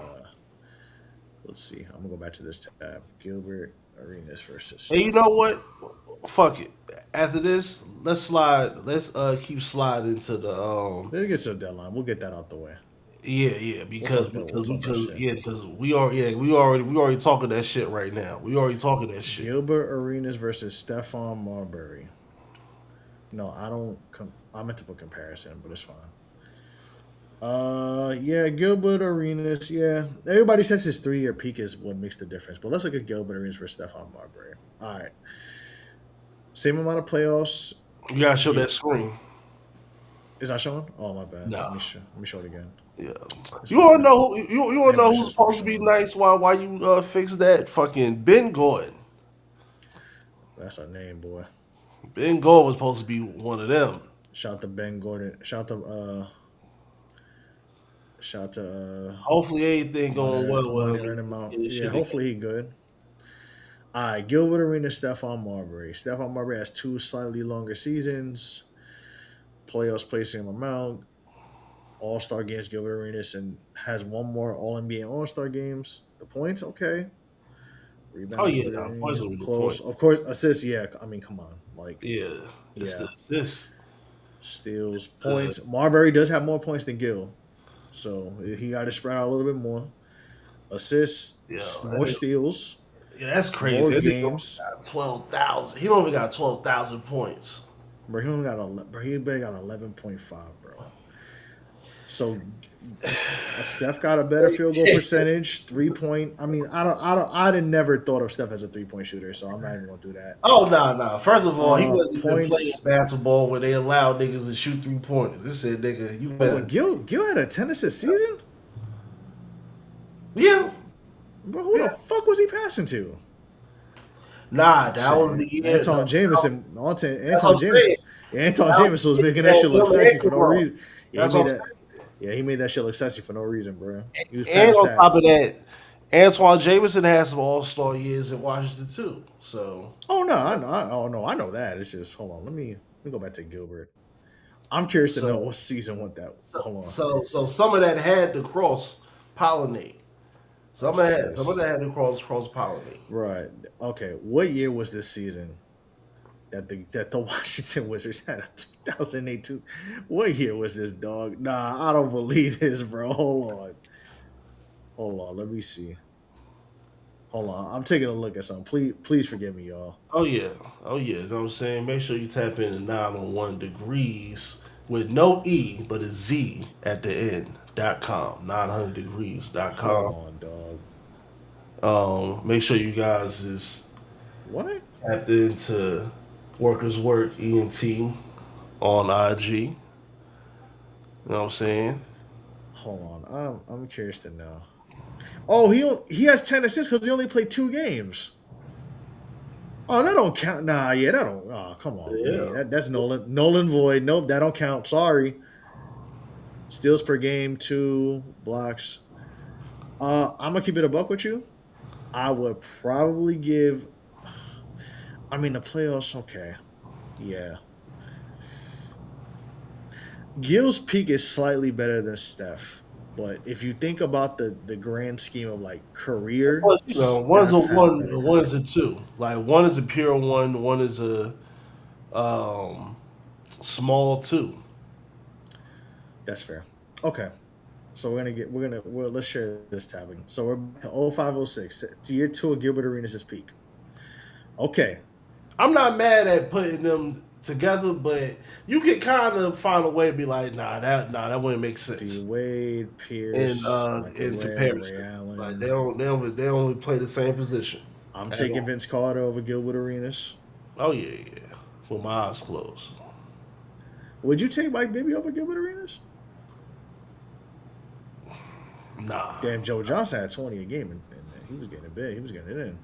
Let's see. I'm gonna go back to this tab. Gilbert Arenas versus. Hey, you know what? Fuck it. After this, let's slide. Let's keep sliding to the. Let's get to the deadline. We'll get that out the way. Yeah, because we already talking that shit right now. We already talking that shit. Gilbert Arenas versus Stephon Marbury. No, I don't. I meant to put comparison, but it's fine. Yeah, Gilbert Arenas. Yeah, everybody says his 3-year peak is what makes the difference. But let's look at Gilbert Arenas versus Stephon Marbury. All right, same amount of playoffs. You gotta show that screen. Is that showing? Oh my bad. No. Let me show it again. Yeah. You wanna know who? You wanna know who's supposed to be nice? While you fix that fucking Ben Gordon. That's our name, boy. Ben Gordon was supposed to be one of them. Shout out to Ben Gordon. Shout out to hopefully everything going well with him. Yeah, hopefully he good. All right, Gilbert Arenas, Stephon Marbury. Stephon Marbury has 2 slightly longer seasons. Playoffs placing him out. All-Star games, Gilbert Arenas, and has 1 more All-NBA All-Star games. The points, okay. Rebounds, points will be close. Of course, assists, yeah. I mean, come on. Assists. Steals, points. Marbury does have more points than Gil. So he got to spread out a little bit more. Assists, more steals. Yeah, that's crazy. More games. 12,000. He only got 12,000 points. Bro, he only got 11.5, bro. So Steph got a better field goal percentage, 3-point. I mean, I never thought of Steph as a 3-point shooter, so I'm not even gonna do that. Oh no. First of all, he wasn't even playing basketball where they allowed niggas to shoot 3-pointers. This said, nigga, you better. Gil had a 10 assist season? Yeah. Bro, who the fuck was he passing to? Nah, that was the year. Anton Jameson. Anton Jameson was making that shit look sexy for no reason. Yeah, he made that shit look sexy for no reason, bro. He was and on top of that, Antoine Jameson had some All-Star years in Washington too. So. I know that. It's just hold on. Let me go back to Gilbert. I'm curious to know what season what that. Hold on. So some of that had to cross pollinate. Some of that had to cross pollinate. Right. Okay. What year was this season that the Washington Wizards had a 2008? What year was this, dog? Nah, I don't believe this, bro. Hold on. Let me see. Hold on. I'm taking a look at something. Please forgive me, y'all. Oh yeah. You know what I'm saying? Make sure you tap in at 901 degrees with no E but a Z at the end. .com 900degrees.com. Come on, dog. Make sure you guys is tapped into Workers Work ENT on IG. You know what I'm saying? Hold on, I'm curious to know. Oh, he has 10 assists because he only played 2 games. Oh, that don't count. Nah, yeah, that don't. Oh, come on. Yeah. That's Nolan Void. Nope, that don't count. Sorry. Steals per game, 2 blocks. I'm gonna keep it a buck with you. I would probably give. I mean, the playoffs. Okay, yeah. Gil's peak is slightly better than Steph, but if you think about the grand scheme of like career, one's a 1, one's a 2. Like one is a pure 1, one is a small 2. That's fair. Okay. So let's share this tabbing. So we're to 0506 to year 2 of Gilbert Arenas' peak. Okay. I'm not mad at putting them together, but you can kind of find a way to be like, that wouldn't make sense. D-Wade, Pierce, in comparison. Like they only play the same position. I'm taking Vince Carter over Gilbert Arenas. Oh yeah. With my eyes closed. Would you take Mike Bibby over Gilbert Arenas? Nah. Damn, Joe Johnson had 20 a game, and he was getting it big. He was getting it in.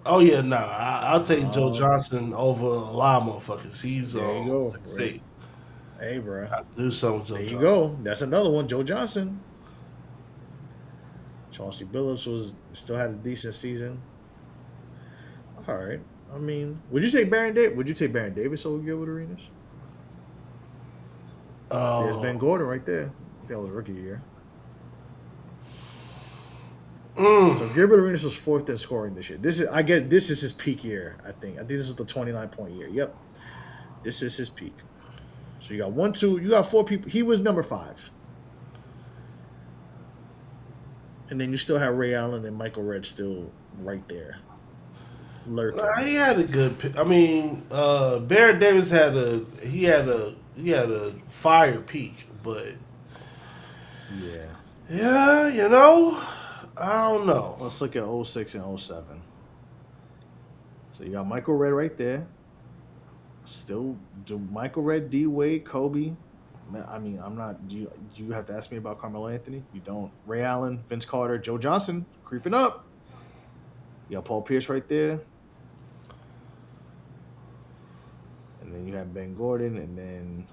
Oh, yeah, nah. I'll take Joe Johnson over a lot of motherfuckers. He's there you go. 6'8". Hey, bro. Do something with Joe Johnson. There you go. That's another one. Joe Johnson. Chauncey Billups still had a decent season. All right. I mean, would you take Baron Davis over Gilbert Arenas? There's Ben Gordon right there. That was rookie year. So Gilbert Arenas was 4th in scoring this year. This is his peak year, I think. I think this is the 29-point year. Yep. This is his peak. So you got 1, 2, you got 4 people. He was number 5. And then you still have Ray Allen and Michael Redd still right there. Lurking. He had a good pick. I mean, Baron Davis had a fire peak, but yeah, you know, I don't know. Let's look at 06 and 07. So you got Michael Redd right there. Still, do Michael Redd, D Wade, Kobe. I mean, I'm not. Do you have to ask me about Carmelo Anthony? You don't. Ray Allen, Vince Carter, Joe Johnson, creeping up. You got Paul Pierce right there. then you have Ben Gordon, and then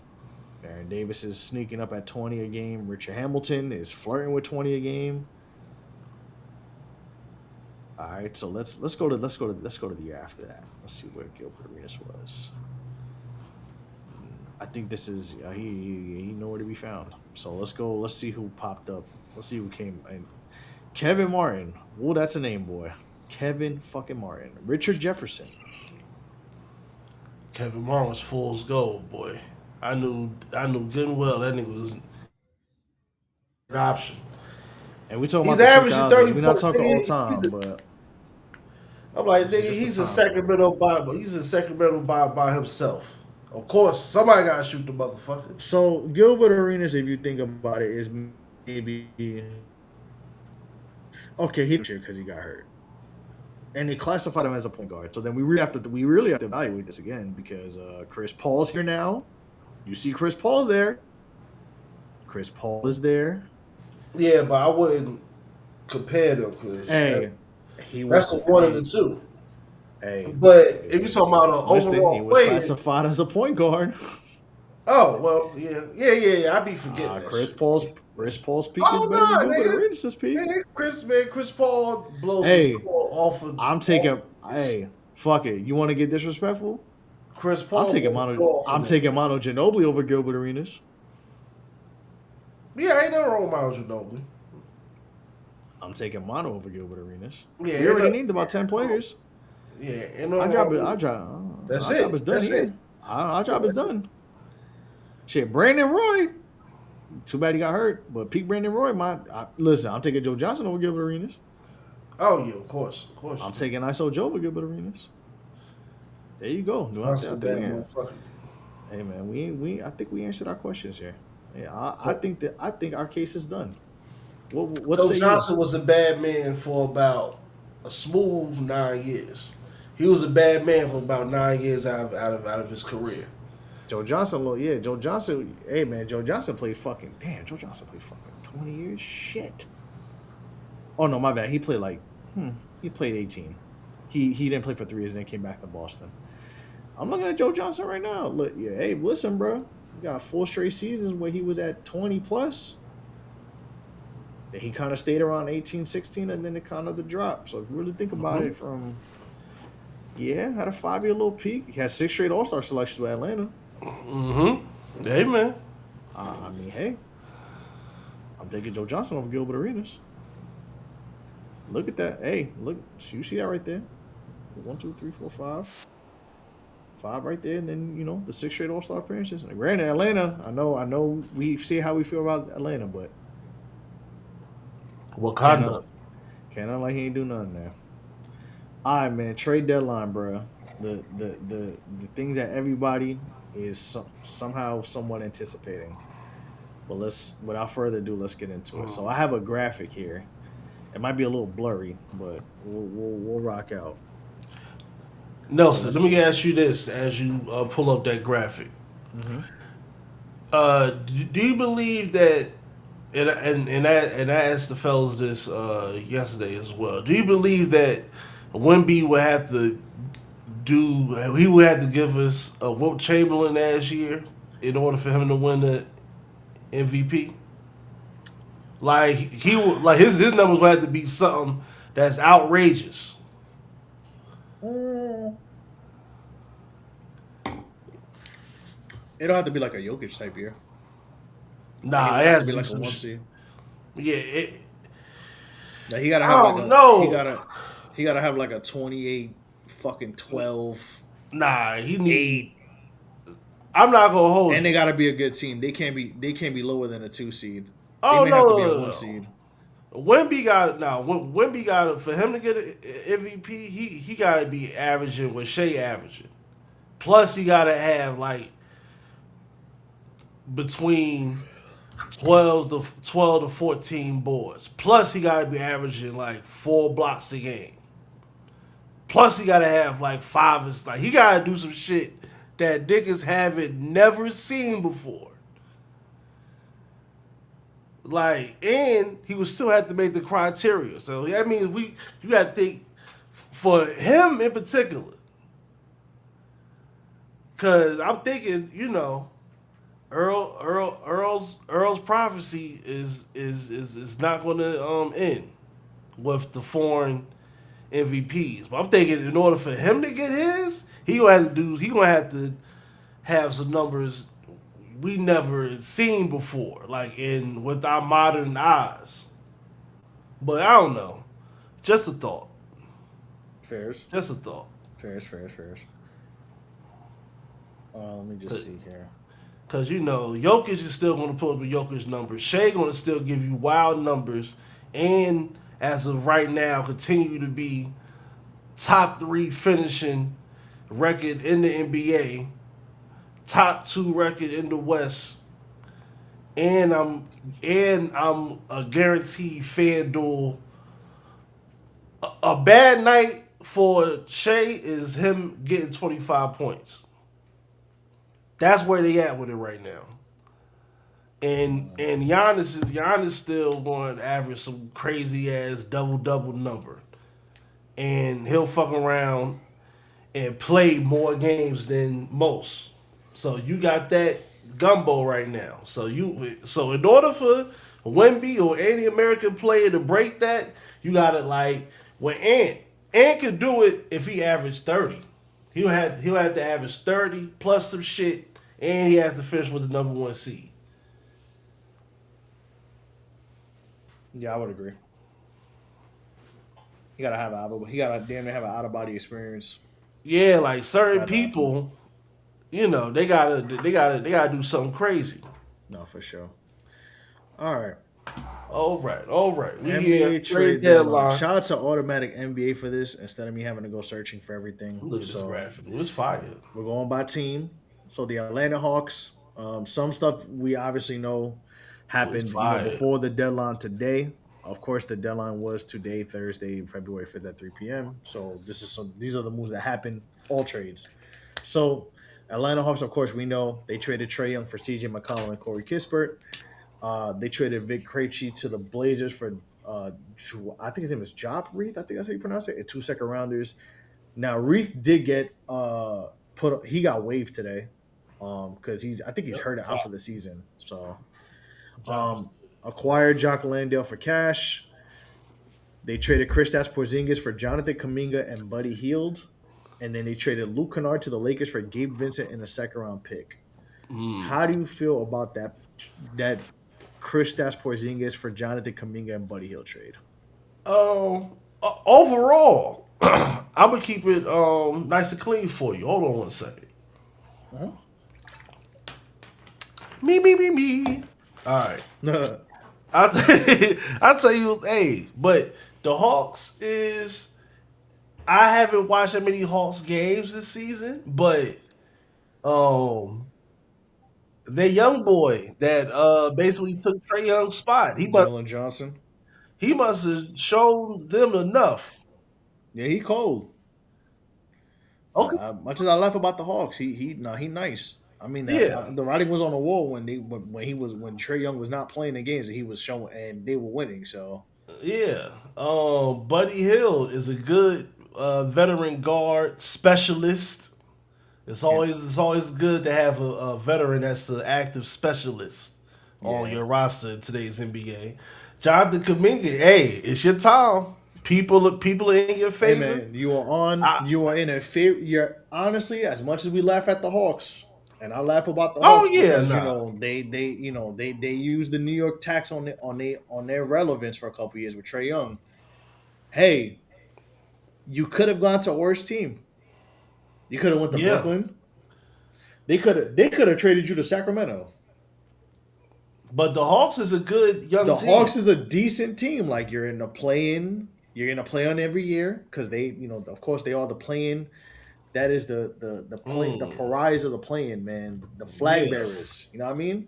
Aaron Davis is sneaking up at 20 a game. Richard Hamilton is flirting with 20 a game. All right, so let's go to the year after that. Let's see where Gilbert Arenas was. I think this is he nowhere to be found. So let's go. Let's see who popped up. Let's see who came. And Kevin Martin. Whoa, that's a name, boy. Kevin fucking Martin. Richard Jefferson. Kevin Martin was fool's gold, boy. I knew good and well that nigga was an option. And we talking he's about averaging 30 We're not talking all time, but I'm like, nigga, he's a Sacramento by himself. Of course, somebody gotta shoot the motherfucker. So Gilbert Arenas, if you think about it, is maybe okay. He here because he got hurt, and they classified him as a point guard. So then we really have to evaluate this again because Chris Paul's here now. You see Chris Paul there. Chris Paul is there. Yeah, but I wouldn't compare them because that's one of the two. Hey, but if you're talking about an overall he was classified as a point guard. Oh well, yeah. I be forgetting that. Chris Paul's peak is better than Gilbert Arenas' peak. Chris Paul blows off of. I'm taking. Hey, fuck it. You want to get disrespectful? Chris Paul. I'm taking Manu Ginobili over Gilbert Arenas. Yeah, ain't nothing wrong with Manu Ginobili. I'm taking Manu over Gilbert Arenas. Yeah, we already named about 10 players. Yeah, our job is done here. Our job is done. Shit, Brandon Roy. Too bad he got hurt, but peak Brandon Roy. Listen, I'm taking Joe Johnson over Gilbert Arenas. Oh yeah, of course. I'm taking ISO Joe over Gilbert Arenas. There you go. Hey man, I think we answered our questions here. Yeah, I think our case is done. What Joe Johnson was a bad man for about a smooth 9 years. He was a bad man for about 9 years out of his career. Joe Johnson, Joe Johnson. Hey man, Joe Johnson played fucking 20 years. Shit. Oh no, my bad. He played he played 18. He didn't play for 3 years and then came back to Boston. I'm looking at Joe Johnson right now. Look, hey, listen, bro. You got 4 straight seasons where he was at 20 plus. Then he kind of stayed around 18, 16, and then it kind of the drop. So if you really think about it, had a 5-year little peak. He had 6 straight All-Star selections with Atlanta. Mm-hmm. Hey, man. Hey. I'm taking Joe Johnson over Gilbert Arenas. Look at that. Hey, look. You see that right there? 1, 2, 3, 4, 5. 5 right there, and then, the 6 straight All-Star appearances. And granted, Atlanta, I know we see how we feel about Atlanta, but Wakanda. Can't like he ain't do nothing there. All right, man. Trade deadline, bro. The things that everybody is somehow somewhat anticipating. But without further ado, let's get into it. So I have a graphic here. It might be a little blurry, but we'll rock out. Nelson, let me ask you this as you pull up that graphic. Mm-hmm. Do you believe that? And I asked the fellas this yesterday as well. Do you believe that Wemby would have to give us a Wilt Chamberlain last year in order for him to win the MVP? Like his numbers would have to be something that's outrageous. It don't have to be like a Jokic type year. Nah, it has to be like a 1 seed. Yeah, he gotta have he gotta have like a 28 fucking 12. Nah, he need. I'm not gonna hold. And they gotta be a good team. They can't be lower than a 2 seed. Oh they may no, have to be a 1 seed. Wemby got for him to get an MVP. He gotta be averaging what Shea averaging. Plus, he gotta have like between 12 to 14 boards. Plus, he got to be averaging like 4 blocks a game. Plus, he got to have like 5 and he got to do some shit that niggas haven't never seen before. And he would still have to make the criteria. So that means you got to think for him in particular. Cause I'm thinking, Earl's prophecy is not going to end with the foreign MVPs. But I'm thinking, in order for him to get his, he gonna have to have some numbers we never seen before, like with our modern eyes. But I don't know. Just a thought. Fairs. Just a thought. Fairs. Let me just see here. Because, Jokic is still going to pull up the Jokic numbers. Shea going to still give you wild numbers. And as of right now, continue to be top 3 finishing record in the NBA. Top 2 record in the West. And I'm a guaranteed FanDuel. A bad night for Shea is him getting 25 points. That's where they at with it right now. And Giannis still going to average some crazy ass double number. And he'll fuck around and play more games than most. So you got that gumbo right now. So in order for Wemby or any American player to break that, you got to Ant could do it if he averaged 30. He'll have to average 30 plus some shit. And he has to finish with the number 1 seed. Yeah, I would agree. He gotta damn near have an out of body experience. Yeah, like certain people, they gotta do something crazy. No, for sure. All right. We NBA trade deadline. Shout out to Automatic NBA for this instead of me having to go searching for everything. Look at this graphic. It was fire. We're going by team. So the Atlanta Hawks, some stuff we obviously know happened before the deadline today. Of course, the deadline was today, Thursday, February 5th at 3 p.m. So these are the moves that happened, all trades. So Atlanta Hawks, of course, we know they traded Trae Young for CJ McCollum and Corey Kispert. They traded Vic Krejci to the Blazers for, I think his name is Job Reith. I think that's how you pronounce it. And 2 second rounders. Now Reith did get he got waived today. Because I think he's hurt out for the season. So, acquired Jock Landale for cash. They traded Kristaps Porzingis for Jonathan Kuminga and Buddy Hield, and then they traded Luke Kennard to the Lakers for Gabe Vincent and a 2nd-round pick. How do you feel about that Kristaps Porzingis for Jonathan Kuminga and Buddy Hield trade? Overall, I'm gonna keep it nice and clean for you. Hold on one second. Uh-huh. Me. All right. I'll tell you, hey, but the Hawks I haven't watched that many Hawks games this season, but the young boy that basically took Trae Young's spot, Jalen Johnson. He must have shown them enough. Yeah, he cold. Okay. Much as I laugh about the Hawks, he nice. I mean, the writing was on the wall when Trae Young was not playing in games and he was showing and they were winning. So yeah, Buddy Hield is a good veteran guard specialist. It's always good to have a veteran that's an active specialist on your roster in today's NBA. Jonathan Kuminga, hey, it's your time. People are in your favor. Hey man, you are in a favor. You're honestly, as much as we laugh at the Hawks. And I laugh about the Hawks because they use the New York tax on their relevance for a couple years with Trae Young. Hey, you could have gone to a worse team. You could have went to Brooklyn. They could have traded you to Sacramento. But the Hawks is a good young team. The Hawks is a decent team. Like you're in the play-in. You're in a play-in every year because they, of course they are the play-in. That is the pariahs of the play-in, man. The flag bearers. You know what I mean?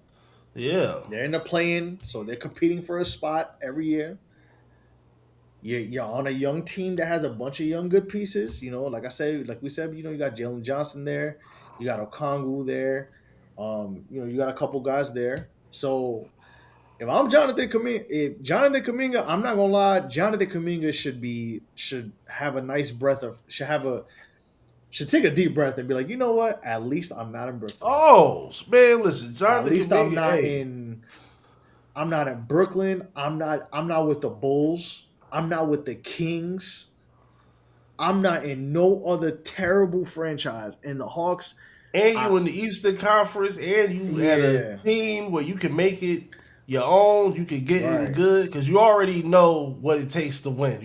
Yeah. They're in the play-in, so they're competing for a spot every year. You're on a young team that has a bunch of young good pieces. Like we said, you got Jalen Johnson there. You got Okongwu there. You got a couple guys there. So if I'm Jonathan Kuminga, I'm not gonna lie, Jonathan Kuminga should have a nice breath of should take a deep breath and be like, you know what? At least I'm not in Brooklyn. Oh man, listen, Jonathan. At least I'm not in. I'm not in Brooklyn. I'm not with the Bulls. I'm not with the Kings. I'm not in no other terrible franchise. And the Hawks. And you in the Eastern Conference, and you had a team where you can make it your own. You can get in good because you already know what it takes to win.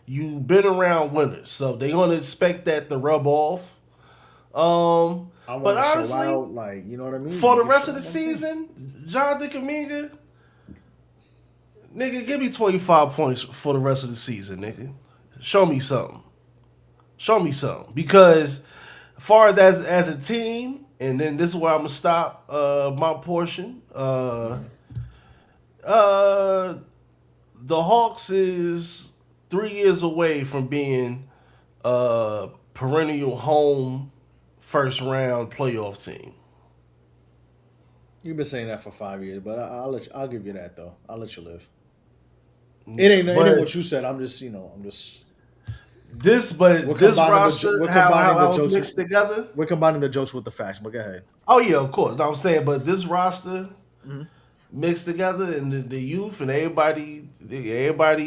You've been around winners, so they're gonna expect that to rub off. But honestly, out, like, you know what I mean? For the rest of the season, Jonathan Kuminga, nigga, give me 25 points for the rest of the season, nigga. Show me something. Because as far as a team, and then this is where I'm gonna stop my portion. The Hawks is 3 years away from being a perennial home first round playoff team. You've been saying that for 5 years, but I'll give you that though. I'll let you live. It ain't what you said. This roster, how it was mixed together. We're combining the jokes with the facts, but go ahead. Oh yeah, of course. No, I'm saying, but this roster mixed together, and the youth and everybody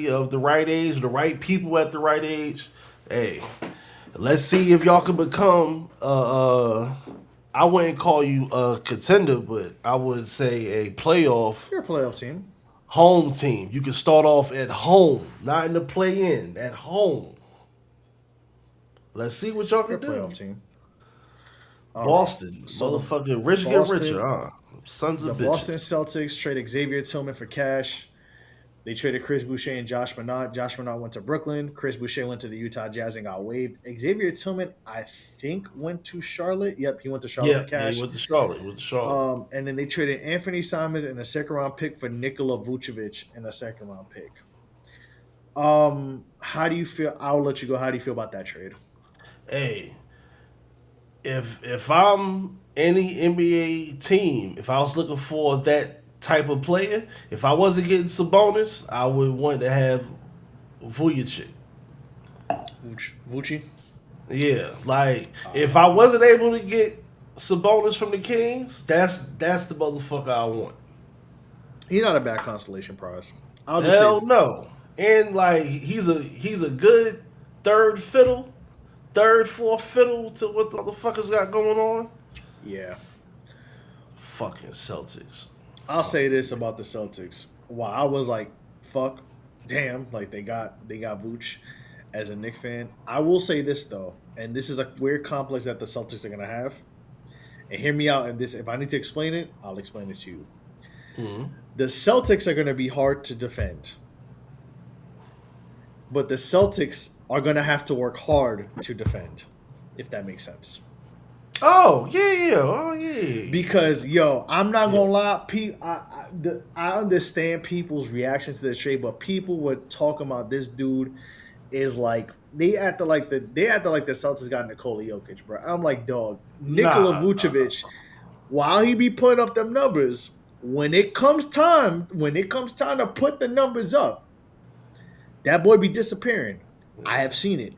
of the right age, the right people at the right age. Hey, let's see if y'all can become. I wouldn't call you a contender, but I would say a playoff. You're a playoff team. Home team. You can start off at home, not in the play-in. At home. Let's see what y'all can do. Playoff team. Boston, motherfucking rich get richer, sons of bitches. The Boston Celtics traded Xavier Tillman for cash. They traded Chris Boucher and Josh Minott. Josh Minott went to Brooklyn. Chris Boucher went to the Utah Jazz and got waived. Xavier Tillman, I think, went to Charlotte. Yep, he went to Charlotte for cash. Yeah, he went to Charlotte. And then they traded Anthony Simons and a second-round pick for Nikola Vucevic and a second-round pick. How do you feel? I'll let you go. How do you feel about that trade? Hey, if I'm any NBA team, if I was looking for that type of player, if I wasn't getting Sabonis, I would want to have Vucevic. Vucci? Yeah, like if I wasn't able to get Sabonis from the Kings, that's the motherfucker I want. He's not a bad consolation prize. Hell no. And like he's a good third, fourth fiddle to what the motherfuckers got going on. Yeah. Fucking Celtics. I'll say this about the Celtics. While I was like, fuck, damn, like they got Vooch as a Knicks fan. I will say this though, and this is a weird complex that the Celtics are gonna have. And hear me out. And if I need to explain it, I'll explain it to you. Mm-hmm. The Celtics are gonna be hard to defend, but the Celtics are gonna have to work hard to defend, if that makes sense. Oh yeah. Because I'm not gonna lie, I understand people's reaction to this trade, but people were talking about this dude is like they acted like the Celtics got Nikola Jokic, bro. I'm like, dog, Nikola Vucevic, while he be putting up them numbers, when it comes time to put the numbers up, that boy be disappearing. I have seen it.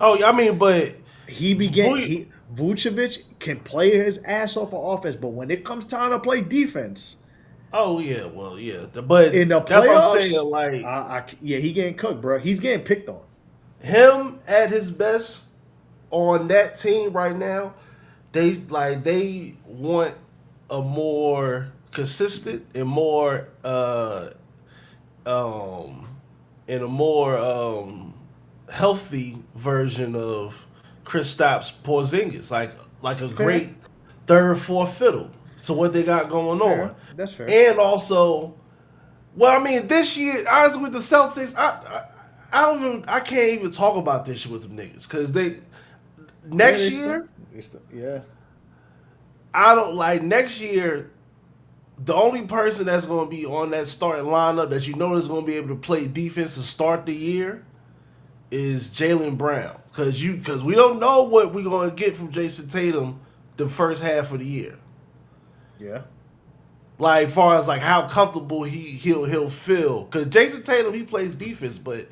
Oh, I mean, but Vucevic can play his ass off on offense, but when it comes time to play defense, oh yeah, well yeah, but in the playoffs, that's what I'm saying. Like, he getting cooked, bro. He's getting picked on. Him at his best on that team right now, they want a more consistent and more healthy version of Kristaps Porzingis, like a great third, fourth fiddle to what they got going on. That's fair. And also, well, I mean, this year, honestly, with the Celtics, I can't even talk about this shit with them niggas because next year, I don't like next year. The only person that's going to be on that starting lineup that you know is going to be able to play defense to start the year is Jaylen Brown. Because we don't know what we're going to get from Jason Tatum the first half of the year. Yeah. Like, far as like how comfortable he'll feel. Because Jason Tatum, he plays defense, but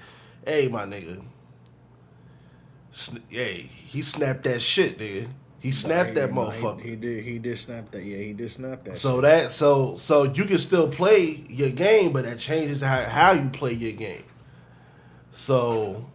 hey, my nigga. he snapped that shit, nigga. He snapped that motherfucker. He did snap that. Yeah, he did snap that. So you can still play your game, but that changes how you play your game. So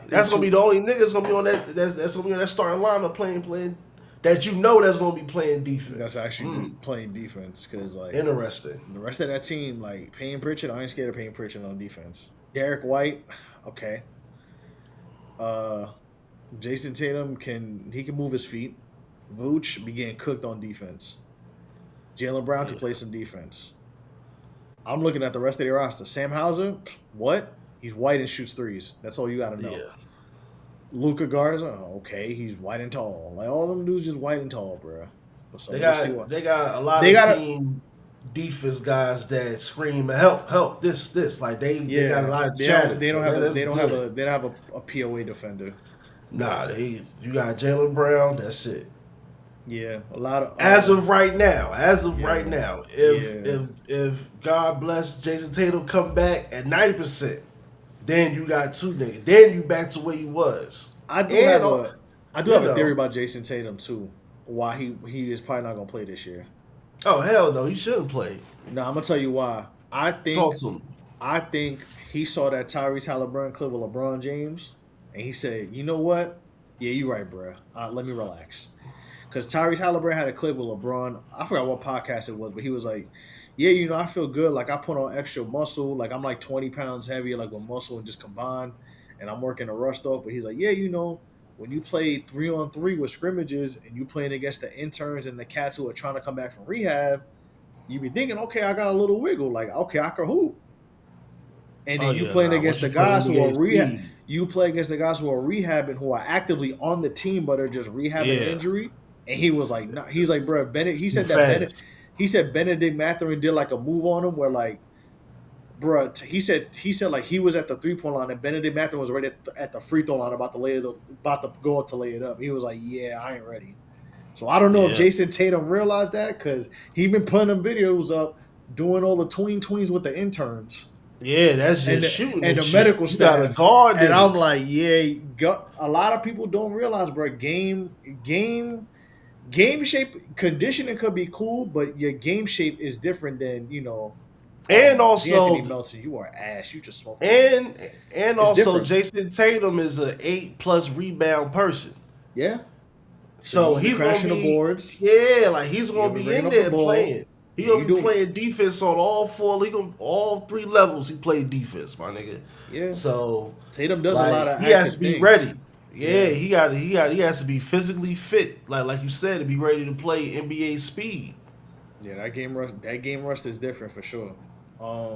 that's gonna be the only niggas gonna be on that. That's gonna be on that starting lineup playing. That that's gonna be playing defense. That's actually playing defense because like interesting. The rest of that team, like Payne Pritchard, I ain't scared of Payne Pritchard on defense. Derek White, okay. Jason Tatum can move his feet. Vooch be getting cooked on defense. Jaylen Brown can play some defense. I'm looking at the rest of their roster. Sam Hauser, what? He's white and shoots threes. That's all you got to know. Yeah. Luka Garza, okay, he's white and tall. Like all them dudes just white and tall, bro. So they got a lot of team defense guys that scream help this. Like they got a lot of chatter. They don't have a POA defender. Nah, you got Jaylen Brown. That's it. Yeah, a lot of as of right now. If God bless Jason Tatum come back at 90%, then you got two niggas. Then you back to where you was. I do have a theory about Jason Tatum too. Why he is probably not gonna play this year. Oh hell no, he shouldn't play. No, I'm gonna tell you why. Talk to him. I think he saw that Tyrese Halliburton clip with LeBron James, and he said, "You know what? Yeah, you're right, bro. Let me relax." Because Tyrese Halliburton had a clip with LeBron. I forgot what podcast it was, but he was like, "Yeah, I feel good. Like I put on extra muscle. Like I'm like 20 pounds heavier, like with muscle and just combined, and I'm working to rust off." But he's like, "Yeah, when you play 3-on-3 with scrimmages and you playing against the interns and the cats who are trying to come back from rehab, you be thinking, okay, I got a little wiggle. Like, okay, I can hoop." And then you playing against the guys who are rehab. You play against the guys who are rehabbing, who are actively on the team, but are just rehabbing injury. And he was like, nah. He's like, bro, Bennett. He said Benedict Mathurin did like a move on him where like, bro, he said like he was at the 3-point line and Benedict Mathurin was right at the free throw line about to go up to lay it up. He was like, yeah, I ain't ready. So I don't know if Jason Tatum realized that because he been putting them videos up doing all the tweens with the interns. Yeah, that's just shooting and the medical staff. And I'm like, a lot of people don't realize, bro. Game shape conditioning could be cool, but your game shape is different than And also, Anthony Melton, you are ass. You just smoked. And also, Jason Tatum is an 8+ rebound person. Yeah. So he's crashing the boards. Yeah, like he's gonna be in there playing. He's gonna be playing defense on all 3 levels. He played defense, my nigga. Yeah. So Tatum does a lot of. He has to be ready. Yeah, he has to be physically fit, like you said, to be ready to play NBA speed. Yeah, that game rust is different for sure.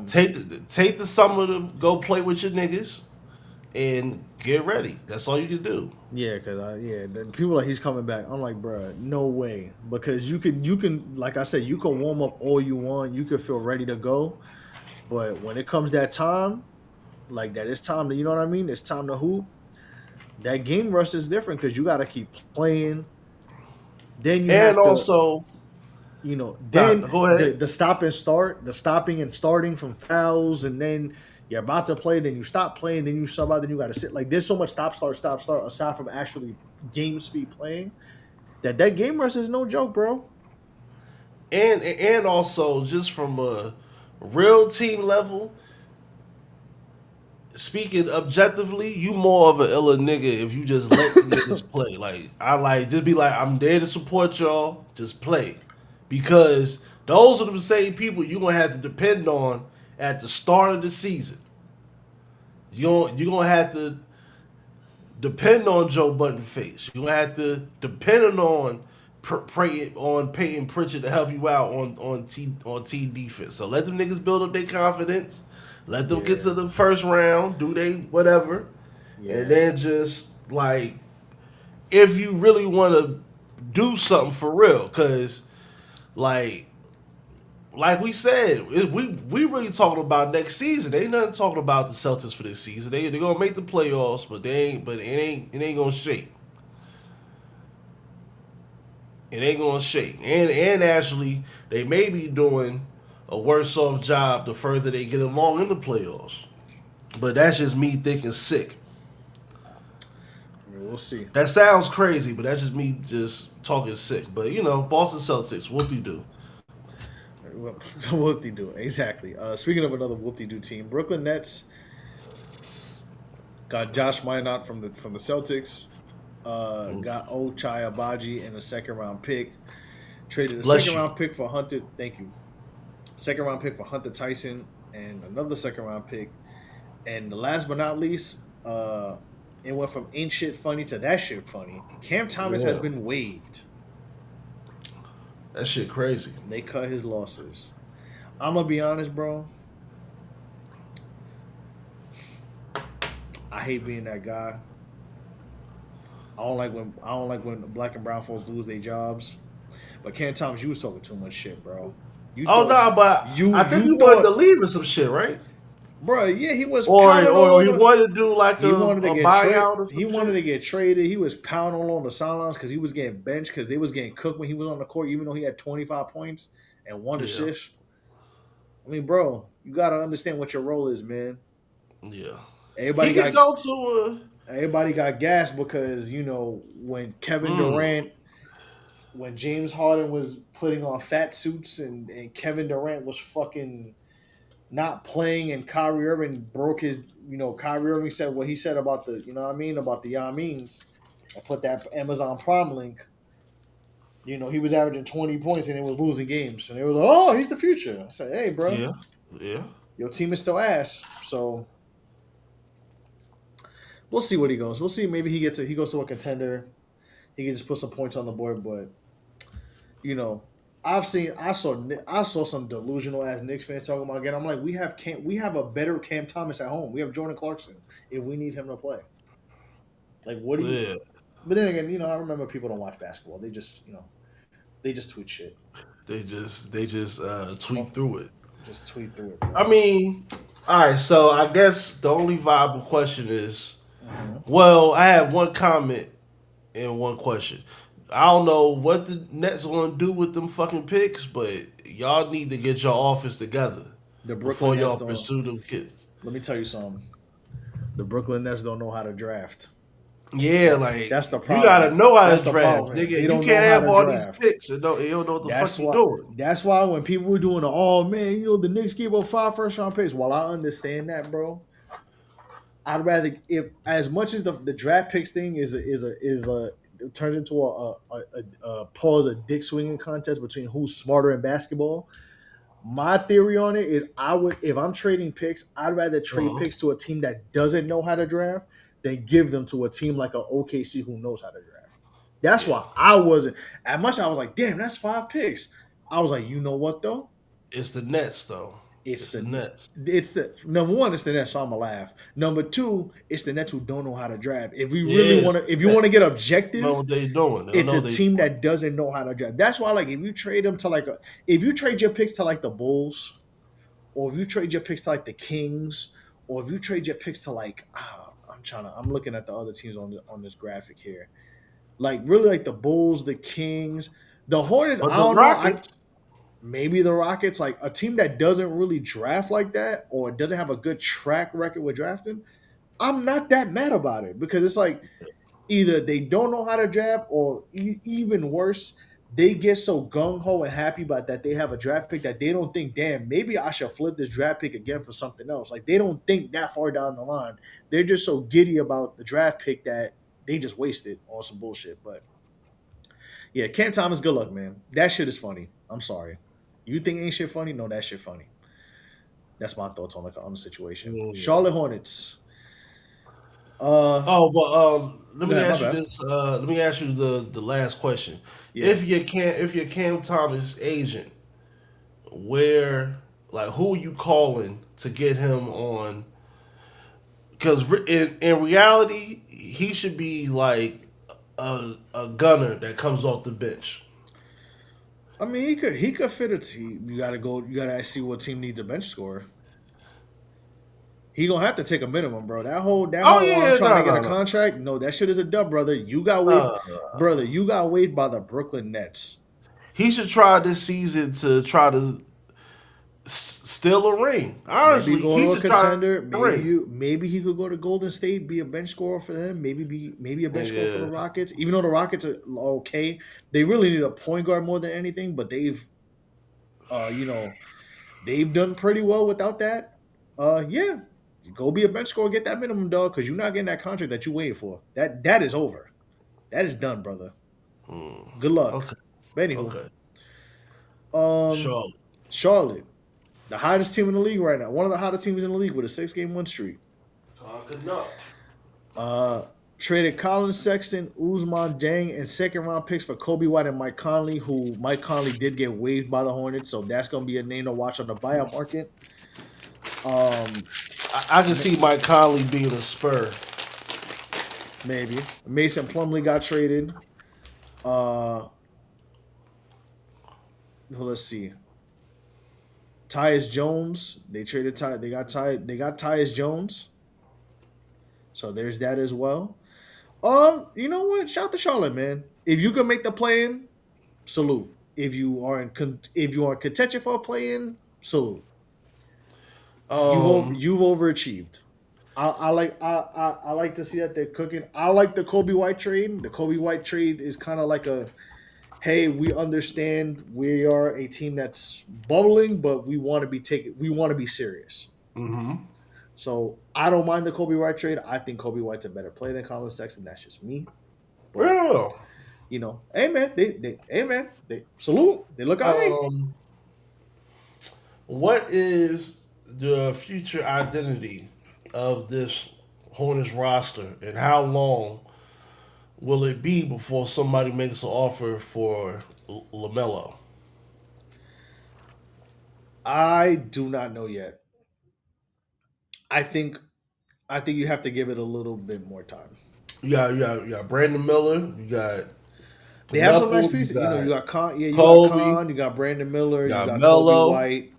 Take the summer to go play with your niggas and get ready. That's all you can do. Yeah, because people like he's coming back. I'm like, bro, no way. Because you can like I said, you can warm up all you want. You can feel ready to go, but when it comes that time, like that, it's time to you know what I mean. It's time to hoop. That game rust is different because you got to keep playing. Then you have to also. Then go ahead. The stop and start, the stopping and starting from fouls, and then you're about to play, then you stop playing, then you sub out, then you got to sit. Like there's so much stop, start, aside from actually game speed playing, that game rust is no joke, bro. And also just from a real team level, speaking objectively, you more of an illa nigga if you just let the niggas play. Like just be like, I'm there to support y'all, just play. Because those are the same people you're going to have to depend on at the start of the season. You're going to have to depend on Joe Buttonface. You're going to have to depend on Payton Pritchard to help you out on team defense. So let them niggas build up their confidence. Let them get to the first round, do they whatever. Yeah. And then just, like, if you really want to do something for real, because... Like we said, we really talking about next season. They ain't nothing talking about the Celtics for this season. They're gonna make the playoffs, but it ain't gonna shake. It ain't gonna shake. And actually, they may be doing a worse off job the further they get along in the playoffs. But that's just me thinking sick. We'll see. That sounds crazy, but that's just me just talking sick. But Boston Celtics, what do you do? Whoop-de-doo, exactly. Speaking of another whoop-de-doo team, Brooklyn Nets got Josh Minot from the Celtics. Got Ochai Abaji in a second-round pick. Traded a second-round pick for Hunter. Thank you. Second-round pick for Hunter Tyson and another second-round pick. And the last but not least, it went from ain't shit funny to that shit funny. Cam Thomas has been waived. That shit crazy. They cut his losses. I'm gonna be honest, bro. I hate being that guy. I don't like when black and brown folks lose their jobs. But Cam Thomas, you was talking too much shit, bro. But I think you wanted to leave with some shit, right? Bro, yeah, he was. Or he wanted to do like a buyout. He wanted to get traded. He was pounding along the sidelines because he was getting benched because they was getting cooked when he was on the court, even though he had 25 points and one assist. I mean, bro, you gotta understand what your role is, man. Yeah, everybody got gassed because when Kevin Durant, when James Harden was putting on fat suits and Kevin Durant was fucking not playing and Kyrie Irving broke his, Kyrie Irving said what he said about the, about the Yamins. I put that Amazon Prime link. He was averaging 20 points and it was losing games. And it was like, oh, he's the future. I said, hey, bro. Yeah. Your team is still ass. So we'll see what he goes. We'll see. Maybe he goes to a contender. He can just put some points on the board. But, I saw some delusional ass Knicks fans talking about again. I'm like, we have a better Cam Thomas at home. We have Jordan Clarkson if we need him to play. Like, what do you? Yeah. But then again, I remember people don't watch basketball. They just, they just tweet shit. They just tweet through it. Just tweet through it. Bro. I mean, all right. So I guess the only viable question is, well, I have one comment and one question. I don't know what the Nets going to do with them fucking picks, but y'all need to get your office together before y'all pursue them kids. Let me tell you something. The Brooklyn Nets don't know how to draft. Yeah, like that's the problem. You gotta know how to draft, nigga. You can't have all these picks and you don't know what the fuck you doing. That's why when people were doing the Knicks gave up 5 first-round picks. While I understand that, bro, I'd rather if as much as the draft picks thing is it turns into a dick swinging contest between who's smarter in basketball. My theory on it is if I'm trading picks, I'd rather trade picks to a team that doesn't know how to draft than give them to a team like a OKC who knows how to draft. That's why I wasn't as much. I was like, damn, that's 5 picks. I was like, you know what though? It's the Nets though. It's the Nets. It's the number one. It's the Nets. So I'ma laugh. Number 2, it's the Nets who don't know how to draft. If we really want to, if you want to get objective, know what they doing. It's a team that doesn't know how to draft. That's why, like, if you trade them to if you trade your picks to like the Bulls, or if you trade your picks to like the Kings, or if you trade your picks to like, I'm looking at the other teams on this graphic here, like really like the Bulls, the Kings, the Hornets. I don't know. Maybe the Rockets, like a team that doesn't really draft like that or doesn't have a good track record with drafting, I'm not that mad about it because it's like either they don't know how to draft or even worse, they get so gung-ho and happy about that they have a draft pick that they don't think, damn, maybe I should flip this draft pick again for something else. Like they don't think that far down the line. They're just so giddy about the draft pick that they just wasted on some bullshit. But yeah, Cam Thomas, good luck, man. That shit is funny. I'm sorry. You think ain't shit funny? No, that shit funny. That's my thoughts on the situation. Yeah. Charlotte Hornets. Let me ask you this. Let me ask you the last question. Yeah. If you're Cam Thomas agent, who are you calling to get him on? Because in reality, he should be like a gunner that comes off the bench. I mean, he could fit a team. You gotta see what team needs a bench scorer. He gonna have to take a minimum, bro. That whole trying to get a contract. No, that shit is a dub, brother. You got waived, brother. You got waived by the Brooklyn Nets. He should try this season to try to Still a ring. Honestly, maybe go he's to a contender. Maybe he could go to Golden State, be a bench scorer for them. Maybe a bench scorer for the Rockets. Even though the Rockets are okay, they really need a point guard more than anything. But they've done pretty well without that. Yeah, go be a bench scorer, get that minimum, dog, because you're not getting that contract that you waiting for. That is over. That is done, brother. Good luck. Okay. But anyway, Charlotte, the hottest team in the league right now. One of the hottest teams in the league with a 6-game win streak. Good enough. Traded Colin Sexton, Ousmane Dieng, and second-round picks for Kobe White and Mike Conley, who Mike Conley did get waived by the Hornets, so that's going to be a name to watch on the buyout market. I can see Mike Conley being a Spur. Maybe. Mason Plumlee got traded. Let's see. Tyus Jones. They traded They got Tyus Jones. So there's that as well. You know what? Shout to Charlotte, man. If you can make the play-in, salute. If you are in contention for a play-in, salute. You've overachieved. I like to see that they're cooking. I like the Kobe White trade. The Kobe White trade is kind of like a, hey, we understand we are a team that's bubbling, but we want to be serious. Mm-hmm. So I don't mind the Kobe White trade. I think Kobe White's a better player than Colin Sexton. That's just me. But, well, hey man, they salute. They look all right. What is the future identity of this Hornets roster, and how long will it be before somebody makes an offer for LaMelo? I do not know yet. I think you have to give it a little bit more time. Yeah. Brandon Miller. They have some nice pieces. You got Khan. Yeah, you got Khan. You got Brandon Miller. You got Kobe White.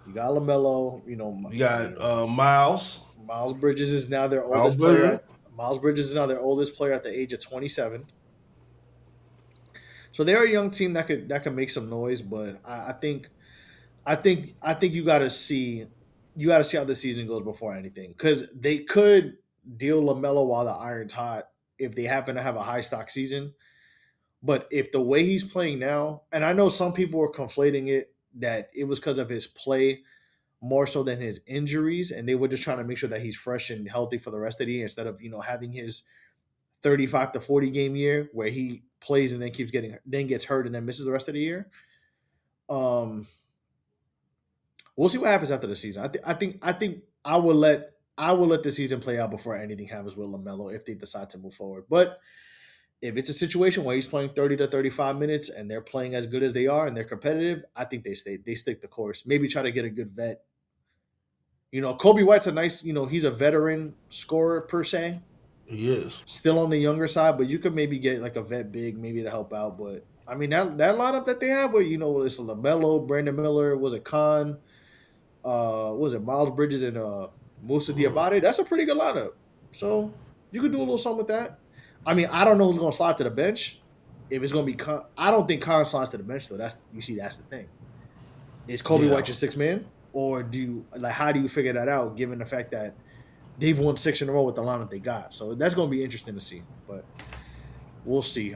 You got LaMelo. You got Miles. Miles Bridges is now their oldest player. Miles Bridges is now their oldest player at the age of 27. So they're a young team that could make some noise, but I think you got to see how the season goes before anything, because they could deal LaMelo while the iron's hot if they happen to have a high stock season. But if the way he's playing now, and I know some people were conflating it that it was because of his play more so than his injuries, and they were just trying to make sure that he's fresh and healthy for the rest of the year instead of having his 35 to 40 game year where he plays and then gets hurt and then misses the rest of the year. We'll see what happens after the season. I think I will let the season play out before anything happens with LaMelo if they decide to move forward. But if it's a situation where he's playing 30 to 35 minutes and they're playing as good as they are and they're competitive, I think they stick the course. Maybe try to get a good vet. Kobe White's a nice, he's a veteran scorer per se. He is. Still on the younger side, but you could maybe get like a vet big maybe to help out. But I mean, that lineup that they have where, it's LaMelo, Brandon Miller, was it Khan, was it Miles Bridges and Moussa Diabate? That's a pretty good lineup. So you could do a little something with that. I mean, I don't know who's going to slide to the bench. If it's going to be Khan, I don't think Khan slides to the bench though. That's the thing. Is Kobe White your sixth man, or how do you figure that out given the fact that they've won 6 in a row with the lineup they got? So that's going to be interesting to see, but we'll see.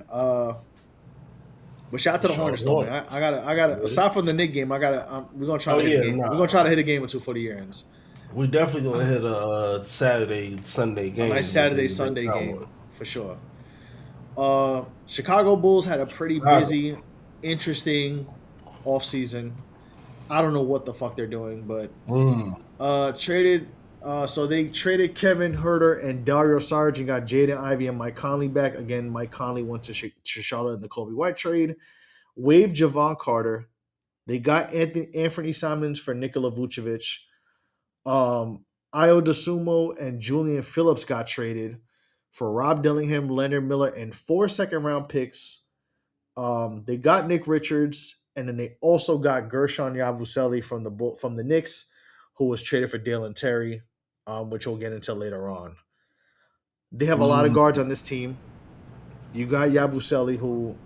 But shout out to the Hornets though, man. I gotta. Aside from the Knicks game, we're gonna try to hit a game. We're gonna try to hit a game or two for the year ends. We definitely gonna hit a Saturday Sunday game. A nice Saturday Sunday game for sure. Chicago Bulls had a pretty busy, interesting offseason. I don't know what the fuck they're doing, but traded. So they traded Kevin Huerter and Dario Saric and got Jaden Ivey and Mike Conley back. Again, Mike Conley went to Charlotte in the Kobe White trade. Waived Javon Carter. They got Anthony Simons for Nikola Vucevic. Io DeSumo and Julian Phillips got traded for Rob Dillingham, Leonard Miller, and 4 second-round picks. They got Nick Richards, and then they also got Gershon Yabusele from the Knicks, who was traded for Dalen Terry, which we'll get into later on. They have a lot of guards on this team. You got Yabusele, who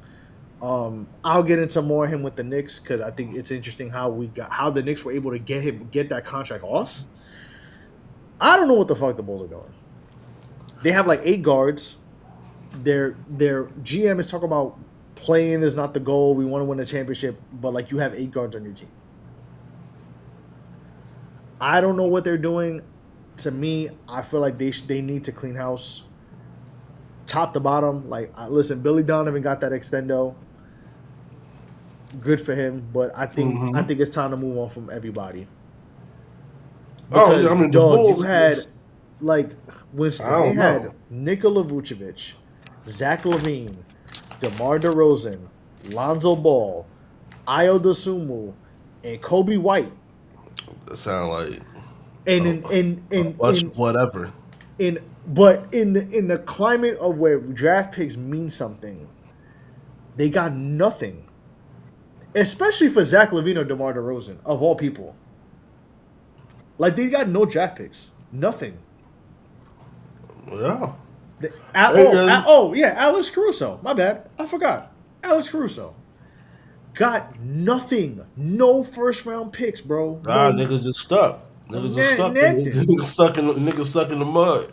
I'll get into more of him with the Knicks because I think it's interesting how the Knicks were able to get that contract off. I don't know what the fuck the Bulls are doing. They have like 8 guards. Their GM is talking about playing is not the goal. We want to win a championship, but like you have 8 guards on your team. I don't know what they're doing. To me, I feel like they need to clean house, top to bottom. Like, listen, Billy Donovan got that extendo. Good for him, but I think it's time to move on from everybody. Because, the dog, Bulls, you had like Winston. They had Nikola Vucevic, Zach LaVine, DeMar DeRozan, Lonzo Ball, Ayo Dosunmu, and Kobe White. That sound like whatever. But in the climate of where draft picks mean something, they got nothing. Especially for Zach LaVine or DeMar DeRozan, of all people. Like, they got no draft picks. Nothing. Yeah. Alex Caruso. My bad. I forgot. Alex Caruso. Got nothing. No first round picks, bro. Niggas just stuck. Niggas stuck in the mud.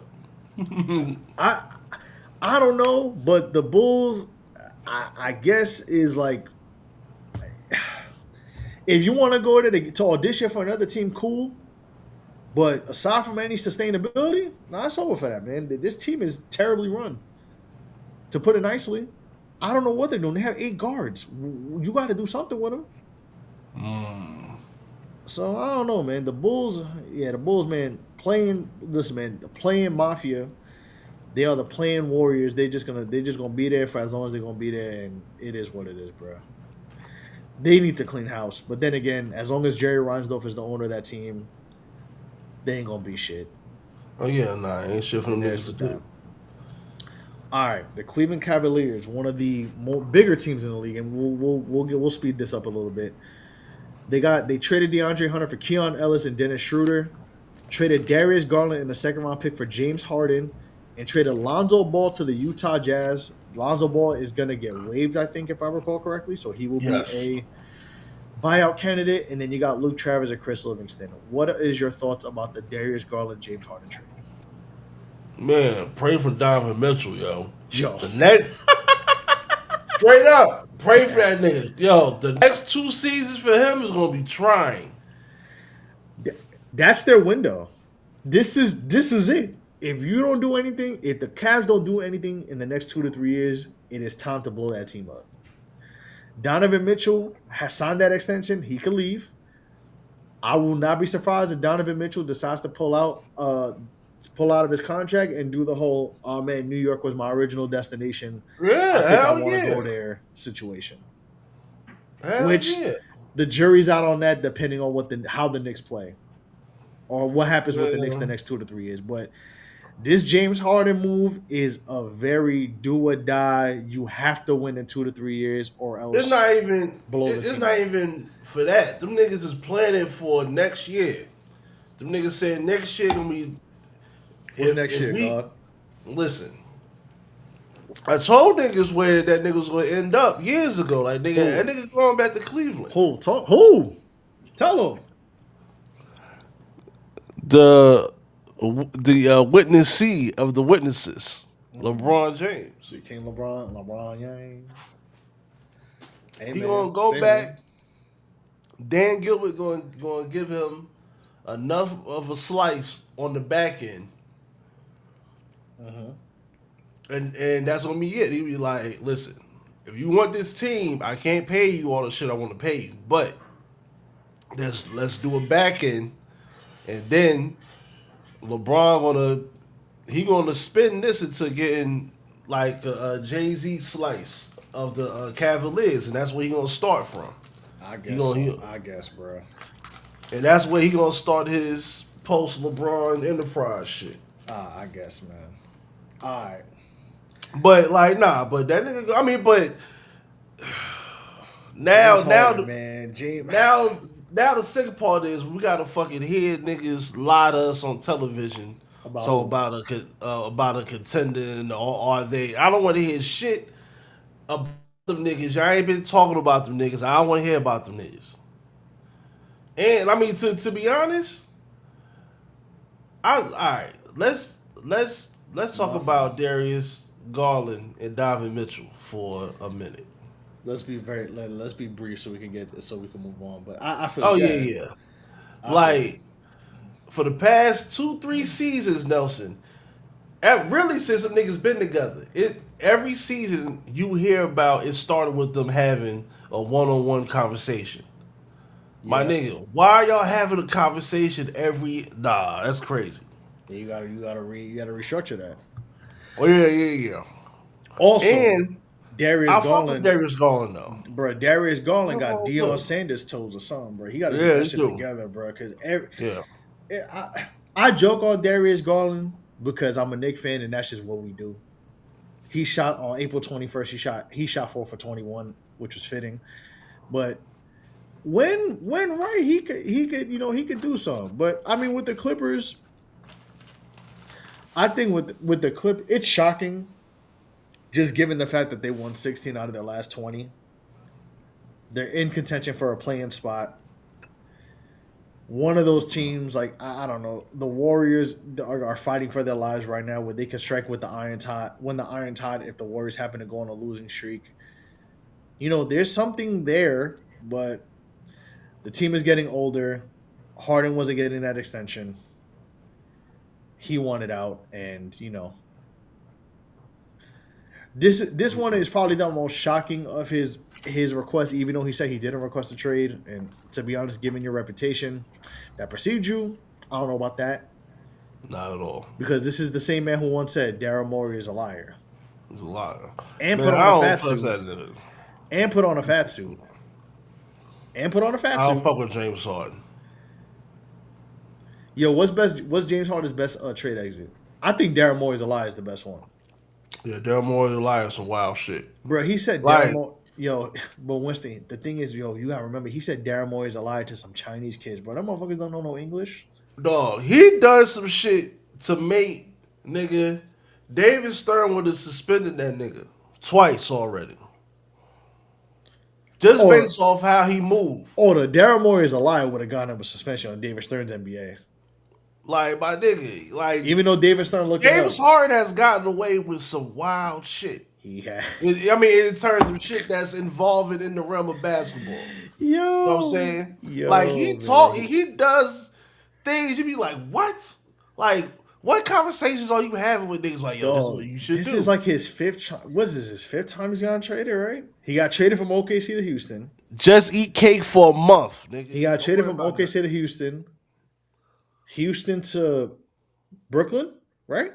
I don't know, but the Bulls, I guess, is like, if you want to go there to audition for another team, cool. But aside from any sustainability, it's over for that, man. This team is terribly run. To put it nicely, I don't know what they're doing. They have 8 guards. You got to do something with them. So I don't know, man. The Bulls, man, playing Mafia. They are the playing Warriors. They're just gonna be there for as long as they're gonna be there, and it is what it is, bro. They need to clean house. But then again, as long as Jerry Reinsdorf is the owner of that team, they ain't gonna be shit. Oh yeah, ain't shit for them niggas to do. All right, the Cleveland Cavaliers, one of the bigger teams in the league, and we'll speed this up a little bit. They traded DeAndre Hunter for Keon Ellis and Dennis Schroeder, traded Darius Garland in the second round pick for James Harden, and traded Lonzo Ball to the Utah Jazz. Lonzo Ball is gonna get waived, I think, if I recall correctly, so he will be a buyout candidate. And then you got Luke Travers and Chris Livingston. What is your thoughts about the Darius Garland James Harden trade? Man, pray for Donovan Mitchell, yo. The next, straight up, pray for that nigga. Yo, the next 2 seasons for him is gonna be trying. That's their window. This is it. If you don't do anything, if the Cavs don't do anything in the next 2 to 3 years, it is time to blow that team up. Donovan Mitchell has signed that extension. He could leave. I will not be surprised if Donovan Mitchell decides to pull out of his contract and do the whole, oh man, New York was my original destination. I want to go there situation. The jury's out on that depending on how the Knicks play. Or what happens with the Knicks the next 2 to 3 years. But this James Harden move is a very do or die. You have to win in 2 to 3 years, or else it's not even for that. Them niggas is planning for next year. Them niggas saying next year gonna be. What's next year, dog? Listen, I told niggas where that nigga was gonna end up years ago. Like that nigga going back to Cleveland. Who? Tell him. The witnessee of the witnesses, LeBron James. King LeBron James. He gonna go back. Dan Gilbert gonna give him enough of a slice on the back end, and that's gonna be it. He be like, listen, if you want this team, I can't pay you all the shit I want to pay you, but let's do a back end. And then LeBron gonna spin this into getting like a Jay-Z slice of the Cavaliers, and that's where he gonna start from. I guess, bro. And that's where he gonna start his post LeBron enterprise shit. I guess, man. All right. But but that nigga. I mean, but now, Now the second part is we gotta fucking hear niggas lie to us on television about a contender or are they? I don't want to hear shit them niggas. Y'all ain't been talking about them niggas. I don't want to hear about them niggas. And I mean, to be honest, all right. Let's talk about Darius Garland and Donovan Mitchell for a minute. Let's be brief so we can move on. But I feel. Oh yeah. Like for the past 2-3 seasons, Nelson. Really, since some niggas been together, every season you hear about it started with them having a one-on-one conversation. Yeah. My nigga, why y'all having a conversation Nah, that's crazy. Yeah, you gotta restructure that. Oh yeah. Also, and Darius Garland though, bro. Darius Garland got Deion Sanders toes or something, bro. He got to get that shit together, bro. Because I joke on Darius Garland because I'm a Knicks fan and that's just what we do. He shot on April 21st. He shot 4 for 21, which was fitting. But when right, he could do something. But I mean, with the Clippers, I think with the Clip, it's shocking. Just given the fact that they won 16 out of their last 20, they're in contention for a play-in spot. One of those teams, like I don't know, the Warriors are fighting for their lives right now, where they can strike with the Iron Tide. When the Iron Tide, if the Warriors happen to go on a losing streak, there's something there, but the team is getting older. Harden wasn't getting that extension. He wanted out, and This one is probably the most shocking of his request, even though he said he didn't request a trade. And to be honest, given your reputation that precedes you, I don't know about that. Not at all. Because this is the same man who once said Daryl Morey is a liar. He's a liar. And put on a fat suit. And put on a fat suit. I don't fuck with James Harden. Yo, what's James Harden's best trade exit? I think Daryl Morey is a liar is the best one. Yeah, Daryl Morey is a liar, some wild shit. Bro, he said Daryl Morey. Yo, but Winston, the thing is, you gotta remember, he said Daryl Morey is a liar to some Chinese kids, bro. Them motherfuckers don't know no English. Dog, he does some shit to make, nigga, David Stern would have suspended that nigga twice already. Just based off how he moved. The Daryl Morey is a liar would have gotten him a suspension on David Stern's NBA. Like, my nigga, like... Even though David Stern looked James Harden has gotten away with some wild shit. Yeah. I mean, in terms of shit that's involving in the realm of basketball. You know what I'm saying? Like, he does things, you be like, what? Like, what conversations are you having with niggas like, yo, this is what you should do? This is like his fifth time he's gotten traded, right? He got traded from OKC to Houston. Just eat cake for a month, nigga. He got traded from OKC to Houston. Houston to Brooklyn, right?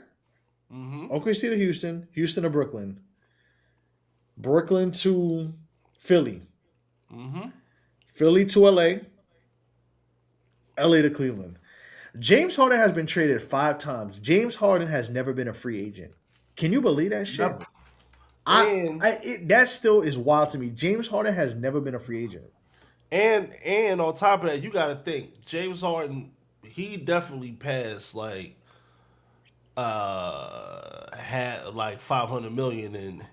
Mm-hmm. OKC to Houston, Houston to Brooklyn. Brooklyn to Philly. Mm-hmm. Philly to LA. LA to Cleveland. James Harden has been traded 5 times. James Harden has never been a free agent. Can you believe that shit? That still is wild to me. James Harden has never been a free agent. And on top of that, you got to think James Harden, he definitely passed like had like $500 million in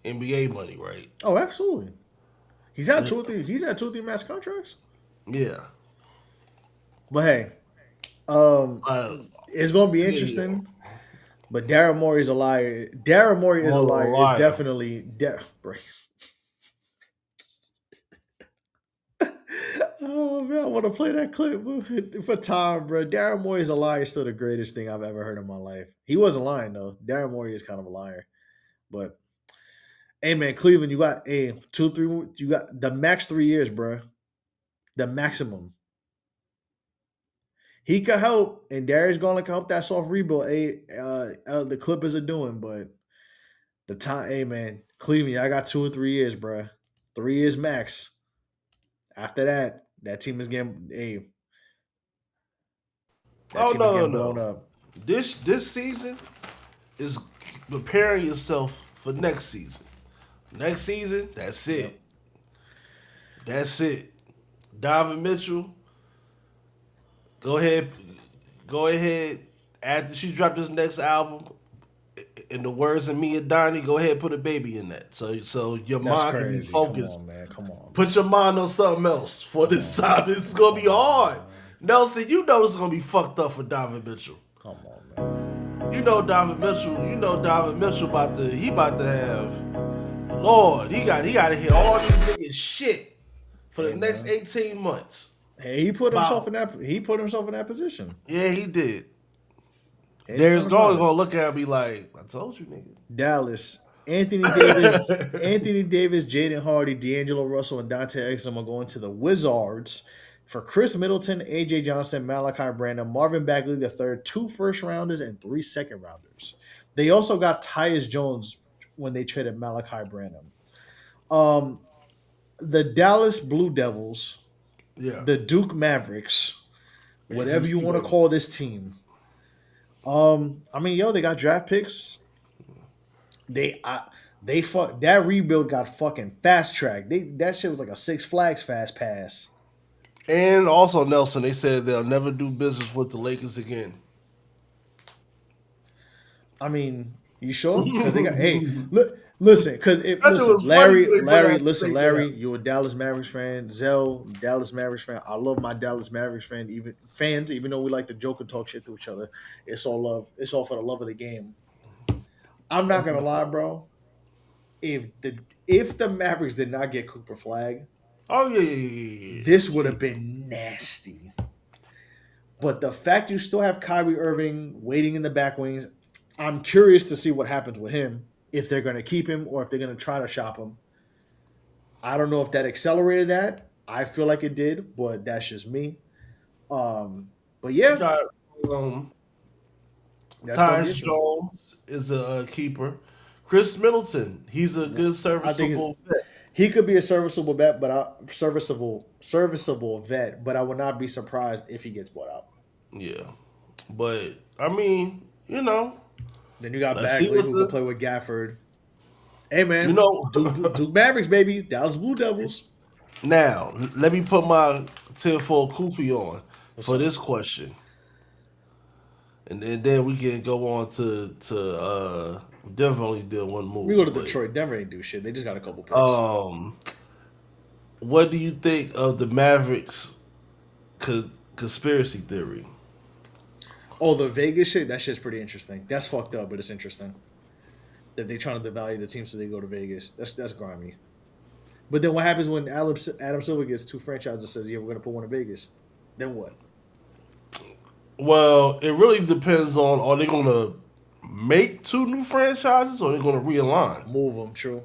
NBA money, right? Oh, absolutely. He's had 2 or 3. He's had 2 or 3 max contracts. Yeah. But hey, it's gonna be interesting. Yeah. But Daryl Morey is a liar. Daryl Morey is a liar. It's definitely Brace. Oh man, I want to play that clip for Tom, bro. Daryl Morey is a liar. Is still the greatest thing I've ever heard in my life. He wasn't lying though. Daryl Morey is kind of a liar. But hey man, Cleveland, you got 2, 3. You got the max 3 years, bro. The maximum. He could help, and Darius Garland can help that soft rebuild. The Clippers are doing, but the time, hey man, Cleveland, I got 2 or 3 years, bro. 3 years max. After that team is getting blown up. This season is preparing yourself for next season. Next season, that's it. Yep. That's it. Donovan Mitchell. Go ahead. After she dropped this next album, in the words of me and Donnie, go ahead and put a baby in that. So your mind can be focused. Come on, man. Come on. Put your mind on something else for this time. It's gonna be hard. Nelson, you know it's gonna be fucked up for Donovan Mitchell. Come on, man. You know Donovan Mitchell about to have Lord, he gotta hit all these niggas shit for the next 18 months. Hey, he put himself in that position. Yeah, he did. There's always gonna look at him and be like, I told you, nigga. Dallas. Anthony Davis, Jaden Hardy, D'Angelo Russell, and Dante Exum are going to the Wizards for Chris Middleton, AJ Johnson, Malachi Branham, Marvin Bagley III, 2 first-rounders, and 3 second-rounders. They also got Tyus Jones when they traded Malachi Branham. The Dallas Blue Devils, the Duke Mavericks, whatever you want to call this team. They got draft picks. That rebuild got fucking fast tracked. That shit was like a Six Flags fast pass. And also, Nelson, they said they'll never do business with the Lakers again. I mean, you sure? Because they got listen, Larry, you're a Dallas Mavericks fan. Zell, Dallas Mavericks fan. I love my Dallas Mavericks even though we like to joke and talk shit to each other. It's all love. It's all for the love of the game. I'm not gonna lie, bro. If the Mavericks did not get Cooper Flag, this would have been nasty. But the fact you still have Kyrie Irving waiting in the back wings, I'm curious to see what happens with him. If they're going to keep him or if they're going to try to shop him. I don't know if that accelerated that. I feel like it did, but that's just me. But yeah. Tyus Jones is a keeper. Chris Middleton, he's a good serviceable vet. He could be a serviceable vet, serviceable vet, but I would not be surprised if he gets bought out. Yeah. But I mean, then you got Bagley who can play with Gafford. Hey man, Duke Mavericks, baby, Dallas Blue Devils. Now, let me put my tinfoil kufi on for this question. And then we can go on to Denver only did one move. We go to Detroit. Denver ain't do shit. They just got a couple picks. What do you think of the Mavericks conspiracy theory? Oh, the Vegas shit? That shit's pretty interesting. That's fucked up, but it's interesting. That they trying to devalue the team so they go to Vegas. That's grimy. But then what happens when Adam Silver gets 2 franchises and says, yeah, we're going to put one in Vegas? Then what? Well, it really depends on, are they going to make 2 new franchises or are they going to realign? Move them, true.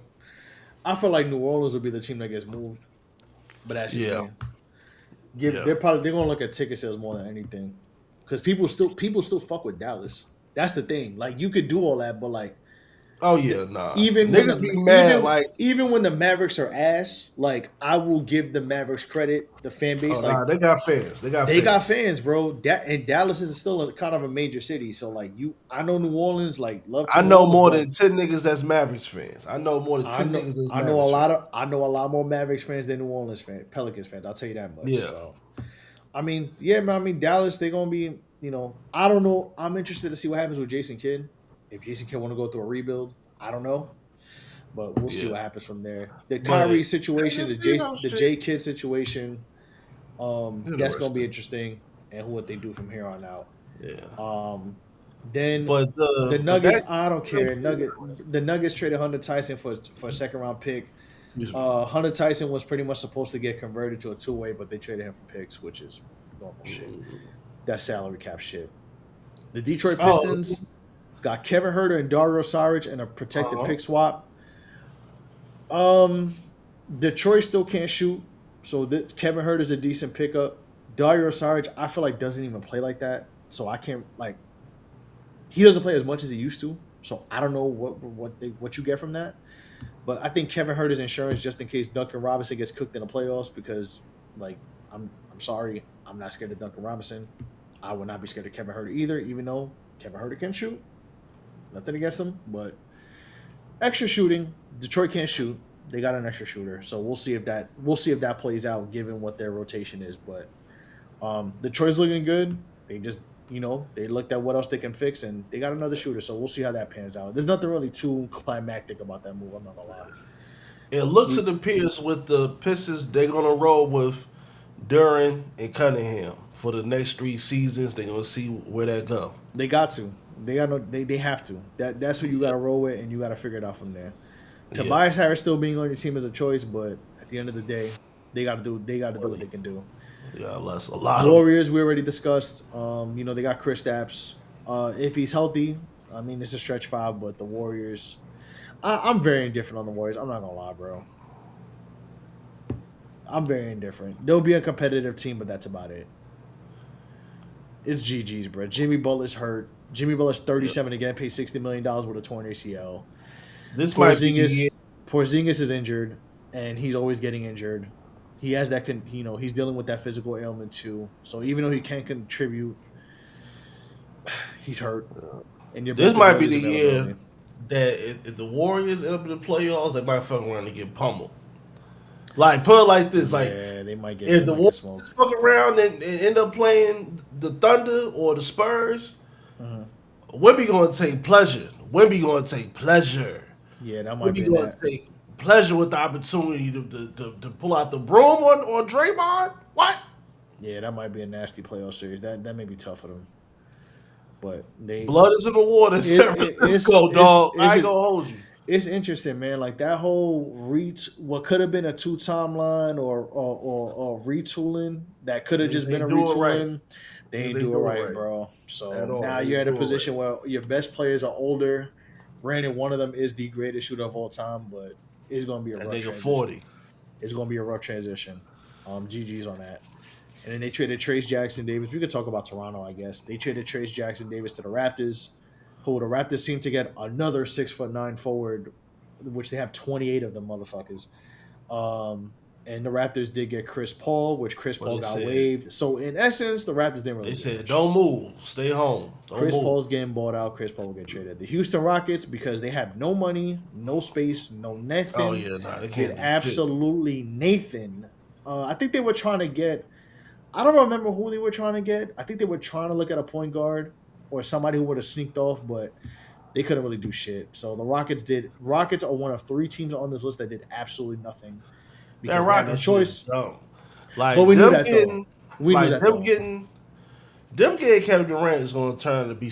I feel like New Orleans will be the team that gets moved. But that's just me. They're going to look at ticket sales more than anything. Because people still fuck with Dallas. That's the thing. Like, you could do all that, but like, oh yeah, nah. Even when the Mavericks are ass, like I will give the Mavericks credit. The fan base, they got fans. They got fans, bro. And Dallas is still kind of a major city, so like I know New Orleans, like love. I know more than 10 niggas that's Mavericks fans. I know more than 10 niggas that's. I know a lot more Mavericks fans than New Orleans fans, Pelicans fans. I'll tell you that much. Yeah. So, Dallas, they're gonna be. I don't know. I'm interested to see what happens with Jason Kidd. If Jason Kidd want to go through a rebuild, I don't know, but we'll see what happens from there. The Kyrie situation, the J Kidd situation, that's gonna be interesting, and what they do from here on out. Yeah. Then, but the Nuggets, I don't care. The Nuggets traded Hunter Tyson for a second round pick. Hunter Tyson was pretty much supposed to get converted to a 2-way, but they traded him for picks, which is normal shit. That's salary cap shit. The Detroit Pistons got Kevin Huerter and Dario Saric and a protected pick swap. Detroit still can't shoot, so Kevin Huerter's a decent pickup. Dario Saric, I feel like doesn't even play like that, so I can't he doesn't play as much as he used to, so I don't know what you get from that. But I think Kevin Huerter's insurance just in case Duncan Robinson gets cooked in the playoffs, because I'm sorry, I'm not scared of Duncan Robinson. I would not be scared of Kevin Huerter either, even though Kevin Huerter can shoot. Nothing against him, but extra shooting. Detroit can't shoot. They got an extra shooter, so we'll see if that plays out given what their rotation is. But Detroit's looking good. They just they looked at what else they can fix, and they got another shooter. So we'll see how that pans out. There's nothing really too climactic about that move. I'm not gonna lie. It looks and appears with the Pistons, they're gonna roll with Duran and Cunningham for the next 3 seasons. They're gonna see where that go. They got to. They have to. That's who you got to roll with, and you got to figure it out from there. Tobias Harris still being on your team is a choice, but at the end of the day, they got to do what they can do. Yeah, less a lot. Warriors we already discussed. They got Chris Stapps. If he's healthy, I mean it's a stretch 5, but the Warriors, I'm very indifferent on the Warriors. I'm not gonna lie, bro. I'm very indifferent. They'll be a competitive team, but that's about it. It's GG's, bro. Jimmy Butler's hurt. Jimmy Butler's 37 again, paid $60 million with a torn ACL. Porzingis is injured, and he's always getting injured. He has that, he's dealing with that physical ailment too. So even though he can't contribute, he's hurt. And this might be the year that if the Warriors end up in the playoffs, they might fuck around and get pummeled. Like, put it like this, they might get. If the Warriors fuck around and end up playing the Thunder or the Spurs, Wemby gonna take pleasure. Yeah, that might be gonna take pleasure with the opportunity to pull out the broom on Draymond. What? Yeah, that might be a nasty playoff series. That may be tough for them. But blood is in the water in San Francisco, dog. I ain't gonna hold you. It's interesting, man. Like that whole what could have been a 2 timeline or retooling that could have just been a retooling. Right. They ain't do it right, bro. So now you're in a position where your best players are older. Granted, one of them is the greatest shooter of all time, but it's going to be a rough transition. 40. It's going to be a rough transition. GG's on that. And then they traded Trace Jackson Davis. We could talk about Toronto, I guess. They traded Trace Jackson Davis to the Raptors, who the Raptors seem to get another 6'9" forward, which they have 28 of them motherfuckers. And the Raptors did get Chris Paul, which Chris Paul got waived. So in essence, the Raptors didn't really. They said, "Don't move, stay home." Chris Paul's getting bought out. Chris Paul will get traded. The Houston Rockets, because they have no money, no space, no nothing. Oh yeah, they did absolutely Nathan. I think they were trying to get. I don't remember who they were trying to get. I think they were trying to look at a point guard or somebody who would have sneaked off, but they couldn't really do shit. So the Rockets did. Rockets are one of 3 teams on this list that did absolutely nothing. That Rockets choice, like, but we knew that though. We knew that them getting Kevin Durant is going to turn to be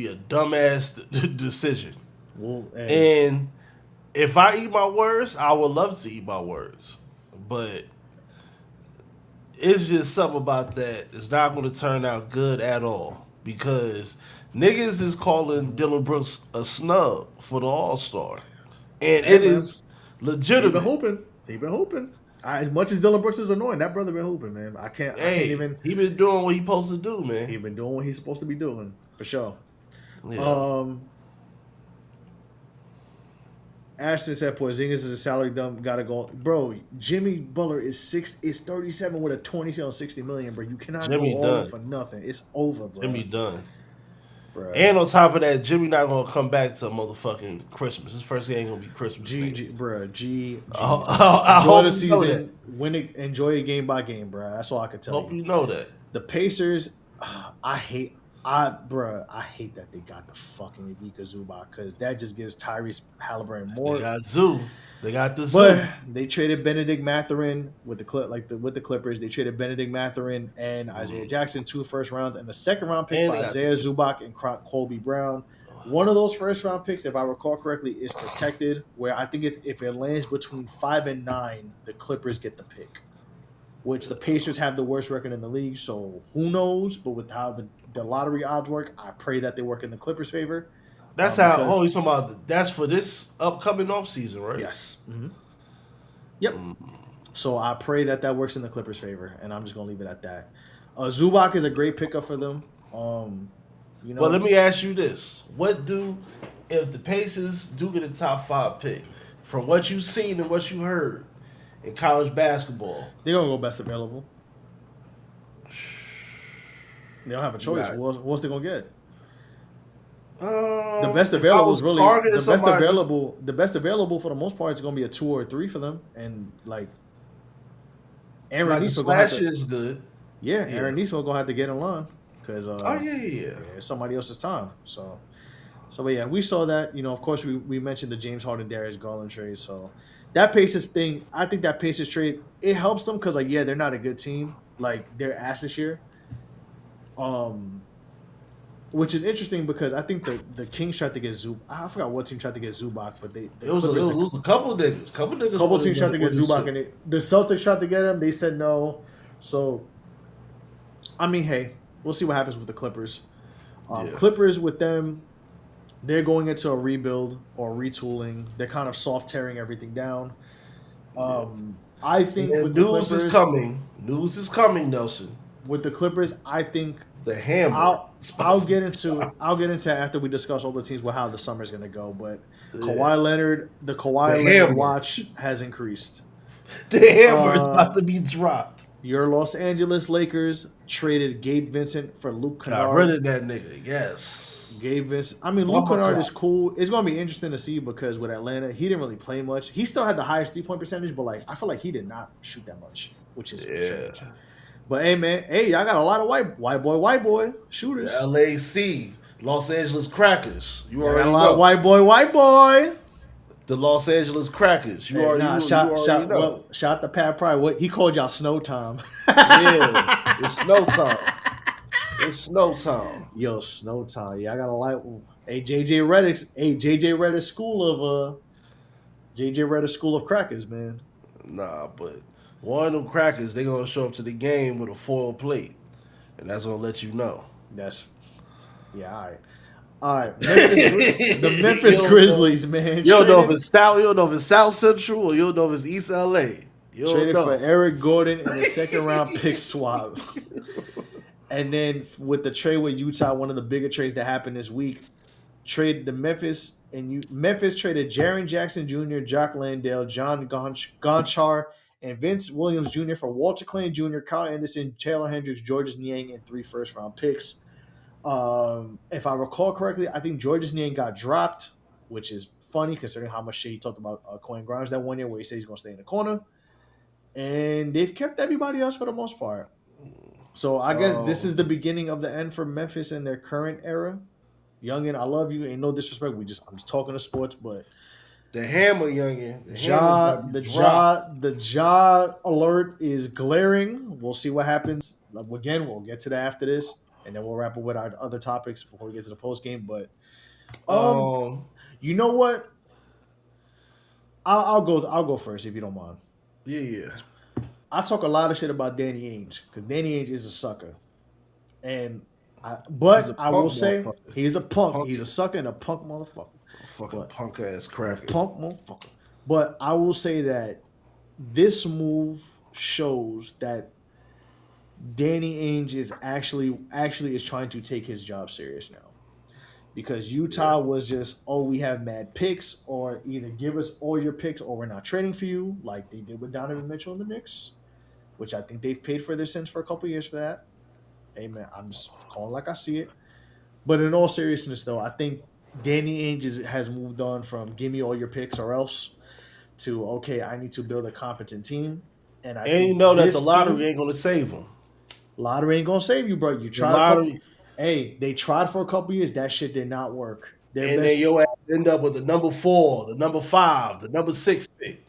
a dumbass decision. Well, hey. And if I eat my words, I would love to eat my words, but it's just something about that. It's not going to turn out good at all because niggas is calling Dylan Brooks a snub for the All-Star, and it is legitimate. He been hooping. As much as Dylan Brooks is annoying, that brother been hooping, man. I can't even. He been doing what he supposed to do, man. He been doing what he's supposed to be doing, for sure. Yeah. Ashton said Porzingis is a salary dump. Gotta go, bro. Jimmy Butler is 37 with a $60 million, bro. You cannot go all for nothing. It's over, bro. Jimmy done. Bro. And on top of that, Jimmy not gonna come back to motherfucking Christmas. His first game ain't gonna be Christmas. Bro. I enjoy the season. Win it. Enjoy it game by game, bro. That's all I can tell you. Hope you know that. The Pacers, I hate that they got the fucking Ivica Zubac because that just gives Tyrese Halliburton more. They got Zoo. They got the Zoo. But they traded Benedict Mathurin with the Clippers. They traded Benedict Mathurin and Isaiah Jackson 2 first rounds and a second round pick for Isaiah Zubac and Colby Brown. One of those first round picks, if I recall correctly, is protected. Where I think it's if it lands between 5 and 9, the Clippers get the pick. Which the Pacers have the worst record in the league, so who knows? But with how the lottery odds work, I pray that they work in the Clippers' favor. That's how. Oh, you talking about? That's for this upcoming offseason, right? Yes. Mm-hmm. Yep. So I pray that works in the Clippers' favor, and I'm just gonna leave it at that. Zubac is a great pickup for them. Well, let me ask you this: if the Pacers do get a top 5 pick, from what you've seen and what you heard in college basketball, they're gonna go best available. They don't have a choice. What else they gonna get? The best available is really the best available for the most part is going to be a 2 or 3 for them, and like Aaron Nesmith is good. Yeah, Aaron Nesmith going to have to get in line because it's somebody else's time. So but yeah, we saw that. Of course, we mentioned the James Harden Darius Garland trade. So that Pacers thing, I think that Pacers trade it helps them because they're not a good team. Like they're ass this year. Which is interesting because I think the Kings tried to get Zubac. I forgot what team tried to get Zubac, but it was a couple niggas. Couple teams tried to get Zubac, and the Celtics tried to get him. They said no. So, I mean, hey, we'll see what happens with the Clippers. Clippers with them, they're going into a rebuild or retooling. They're kind of soft tearing everything down. I think with news is coming. News is coming, Nelson. With the Clippers, I think the hammer. I'll get into after we discuss all the teams with how the summer's gonna go. But Kawhi Leonard, the Leonard watch has increased. The hammer is about to be dropped. Your Los Angeles Lakers traded Gabe Vincent for Luke Kennard. Got rid of that nigga. Yes. Gabe Vincent. I mean, Luke Kennard is cool. It's gonna be interesting to see because with Atlanta, he didn't really play much. He still had the highest 3-point percentage, but I feel like he did not shoot that much, which is strange. But hey, man, y'all got a lot of white boy shooters. LAC, Los Angeles Crackers. You already got a lot of white boy. The Los Angeles Crackers. You already know. Well, shout to Pat Pryor. What he called y'all snow time. Yeah, it's snow time. It's snow time. Yo, snow time. Yeah, I got a lot. Hey, JJ Redick's school of crackers, man. Nah, but one of them crackers, they gonna show up to the game with a foil plate, and that's gonna let you know. All right. The Memphis Grizzlies, man. You don't know if it's South Central or you don't know if it's East LA. Traded for Eric Gordon and a second-round pick swap. And then with the trade with Utah, one of the bigger trades that happened this week, Memphis traded Jaren Jackson Jr., Jock Landale, John Gonchar, and Vince Williams Jr. for Walter Clayton Jr., Kyle Anderson, Taylor Hendricks, Georges Niang, and 3 first-round picks. If I recall correctly, I think Georges Niang got dropped, which is funny considering how much shit he talked about Quentin Grimes that one year where he said he's going to stay in the corner. And they've kept everybody else for the most part. So I guess this is the beginning of the end for Memphis in their current era. Youngin, I love you. Ain't no disrespect. I'm just talking to sports, but the hammer, Youngin. The jaw alert is glaring. We'll see what happens. Again, we'll get to that after this. And then we'll wrap up with our other topics before we get to the post game. But you know what? I'll go first if you don't mind. Yeah. I talk a lot of shit about Danny Ainge because Danny Ainge is a sucker, I will say he's a punk. He's a sucker and a punk motherfucker. Punk ass cracker. Punk motherfucker. But I will say that this move shows that Danny Ainge is actually is trying to take his job serious now. Because Utah was just, we have mad picks, or either give us all your picks or we're not trading for you, like they did with Donovan Mitchell and the Knicks, which I think they've paid for their sins for a couple years for that. Hey, man, I'm just calling like I see it. But in all seriousness, though, I think Danny Ainge has moved on from give me all your picks or else to, okay, I need to build a competent team. And you know that the lottery ain't going to save them. Lottery ain't going to save you, bro. You tried they tried for a couple years. That shit did not work. Then your ass end up with the number 4, the number 5, the number 6 pick.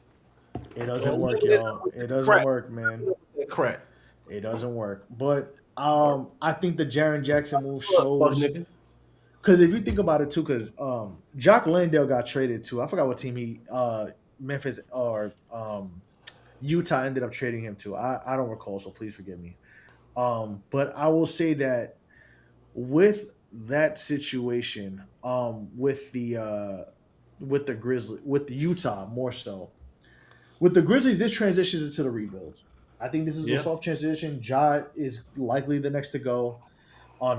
It doesn't work, y'all. It doesn't work, man. Crap. It doesn't work. But I think the Jaren Jackson move shows. Because if you think about it, too, because Jock Landale got traded, too. I forgot what team Memphis or Utah ended up trading him to. I don't recall, so please forgive me. But I will say that with that situation, with the Grizzlies, with the Utah more so, with the Grizzlies, this transitions into the rebuild. I think this is a soft transition. Ja is likely the next to go.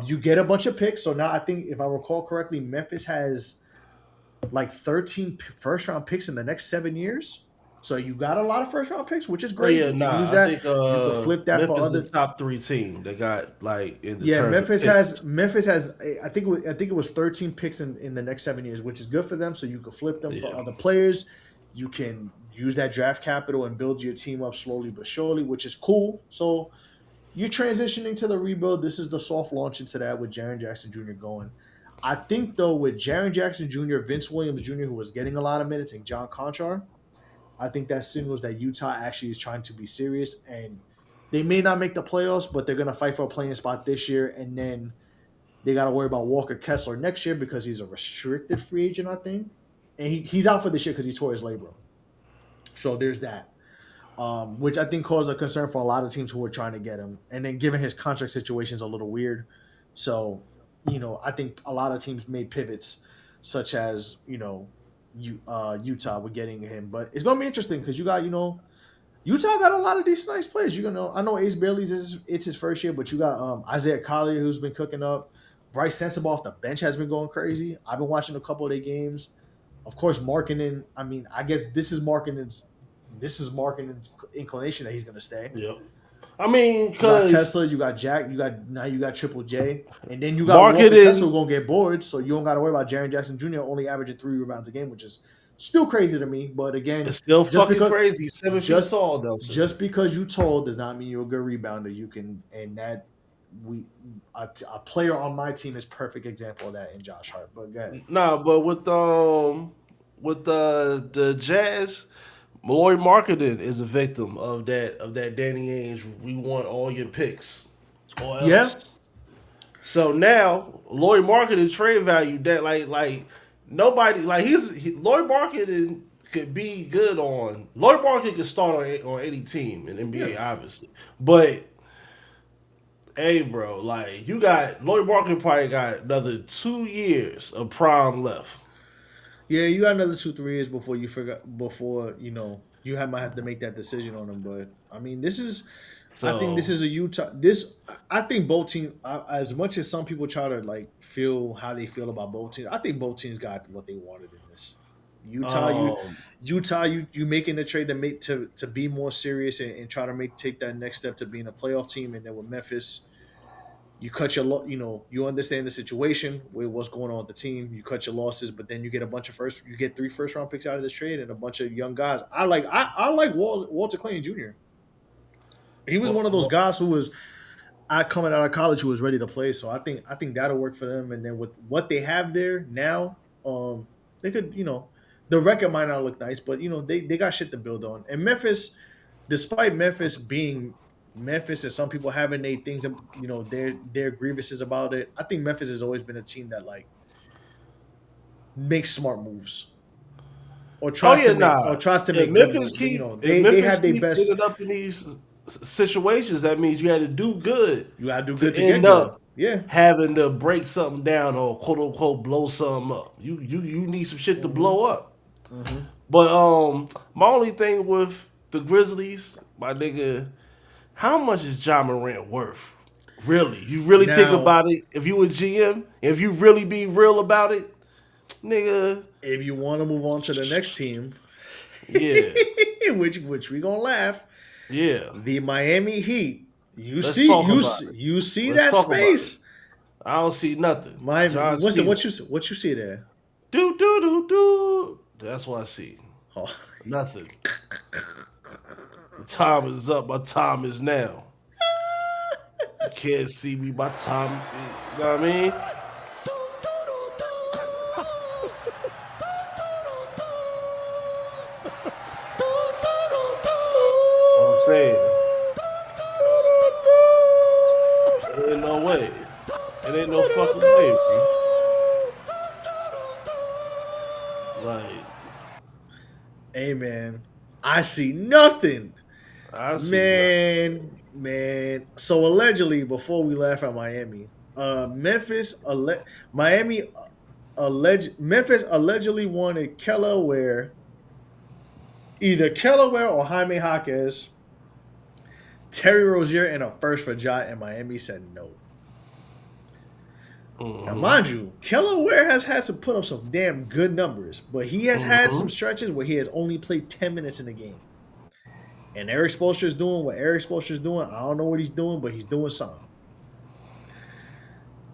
You get a bunch of picks, so now I think if I recall correctly, Memphis has like 13 first-round picks in the next 7 years. So you got a lot of first round picks, which is great. Use that. I think, you can flip that Memphis for other top 3 team. They got like in the Memphis has I think it was 13 picks in the next 7 years, which is good for them. So you can flip them for other players. You can use that draft capital and build your team up slowly but surely, which is cool. So you're transitioning to the rebuild. This is the soft launch into that with Jaren Jackson Jr. going. I think though with Jaren Jackson Jr., Vince Williams Jr., who was getting a lot of minutes, and John Conchar, I think that signals that Utah actually is trying to be serious, and they may not make the playoffs, but they're gonna fight for a playing spot this year, and then they got to worry about Walker Kessler next year because he's a restricted free agent, I think, and he's out for this year because he tore his labrum. So there's that, which I think caused a concern for a lot of teams who were trying to get him, and then given his contract situation is a little weird, so I think a lot of teams made pivots, such as Utah with getting him, but it's gonna be interesting because you got Utah got a lot of decent nice players. I know Ace Bailey's it's his first year, but you got Isaiah Collier who's been cooking up. Bryce Sensabaugh off the bench has been going crazy. I've been watching a couple of their games. Of course, Markkanen. I mean, I guess this is Markkanen's inclination that he's going to stay. Yep. I mean, because Kessler, you got Jack, you got Triple J, and then you got Walker Kessler who gonna get bored, so you don't got to worry about Jaren Jackson Jr. only averaging 3 rebounds a game, which is still crazy to me. But again, it's still fucking crazy. 7 feet tall though. Just because you tall does not mean you're a good rebounder. You can, and that a player on my team is perfect example of that in Josh Hart. But go ahead. Nah, but with the Jazz, Malloy Markkanen is a victim of that Danny Ainge. We want all your picks. Or else. Yeah. So now Lloyd Markkanen trade value that like nobody like Lloyd Markkanen could be good on. Lloyd Markkanen could start on any team in NBA, obviously, but. Hey, bro, like, you got Lloyd Markkanen probably got another 2 years of prime left. Yeah, you got another 2-3 years before you might have to make that decision on him. But I mean, I think this is a Utah. I think both teams, as much as some people try to like feel how they feel about both teams, I think both teams got what they wanted in this. Utah, you making the trade to be more serious and try to take that next step to being a playoff team, and then with Memphis, you cut your you understand the situation with what's going on with the team. You cut your losses, but then you get you get 3 first-round picks out of this trade and a bunch of young guys. I like Walter Clayton Jr. He was one of those guys who was coming out of college who was ready to play. So I think that'll work for them. And then with what they have there now, they could the record might not look nice, but they got shit to build on. And Memphis, despite Memphis being Memphis and some people having their things, their grievances about it, I think Memphis has always been a team that like makes smart moves or tries to make Memphis moves. They have their best. Ended up in these situations. That means you had to do good. You got to do good to end get up. Yeah, having to break something down or quote unquote blow something up. You need some shit to blow up. Mm-hmm. But my only thing with the Grizzlies, my nigga, how much is Ja Morant worth? Really? You really think about it? If you a GM, if you really be real about it, nigga. If you want to move on to the next team, yeah, which we gonna laugh. Yeah, the Miami Heat. You see that space? I don't see nothing. What you see there? Do. That's what I see. Oh. Nothing. The time is up. My time is now. You can't see me. My time. You know what I mean? What I'm saying. There ain't no way. It ain't no fucking way, bro. Like, hey man, I see nothing. Man. So allegedly, before we laugh at Miami, Memphis allegedly wanted either Kelleher or Jaime Jaquez, Terry Rozier, and a first for Ja, and Miami said no. Mm-hmm. Now, mind you, Kelleher has had to put up some damn good numbers, but he has had some stretches where he has only played 10 minutes in the game. And Eric Spoelstra is doing what Eric Spoelstra is doing. I don't know what he's doing, but he's doing something.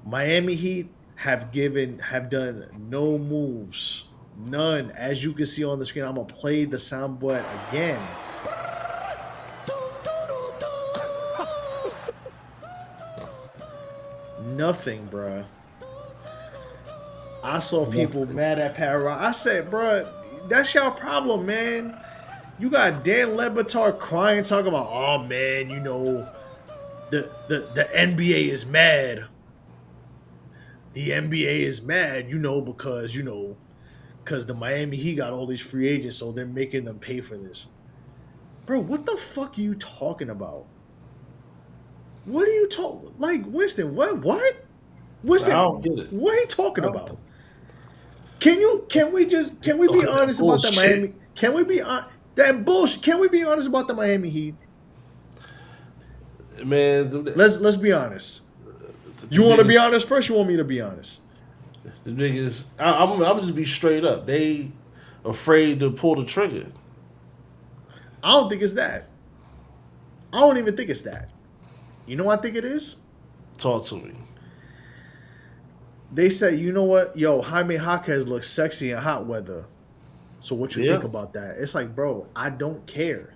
Miami Heat have done no moves. None. As you can see on the screen, I'm going to play the soundboard again. Nothing, bruh. I saw people mad at Pat Riley. I said, bruh, that's your problem, man. You got Dan Le Batard crying, talking about, oh man, you know, the NBA is mad. The NBA is mad, you know, because the Miami Heat got all these free agents, so they're making them pay for this. Bro, what the fuck are you talking about? What are you talking? Like, Winston, what? Winston, I don't get it. What are you talking about? Can we be honest about the Miami? Can we be on that bullshit? Can we be honest about the Miami Heat? Man, let's be honest. You want to be honest first? You want me to be honest? The niggas, I'm just be straight up. They afraid to pull the trigger. I don't think it's that. I don't even think it's that. You know what I think it is? Talk to me. They said, you know what? Yo, Jaime Jaquez looks sexy in hot weather. So what you think about that? It's like, bro, I don't care.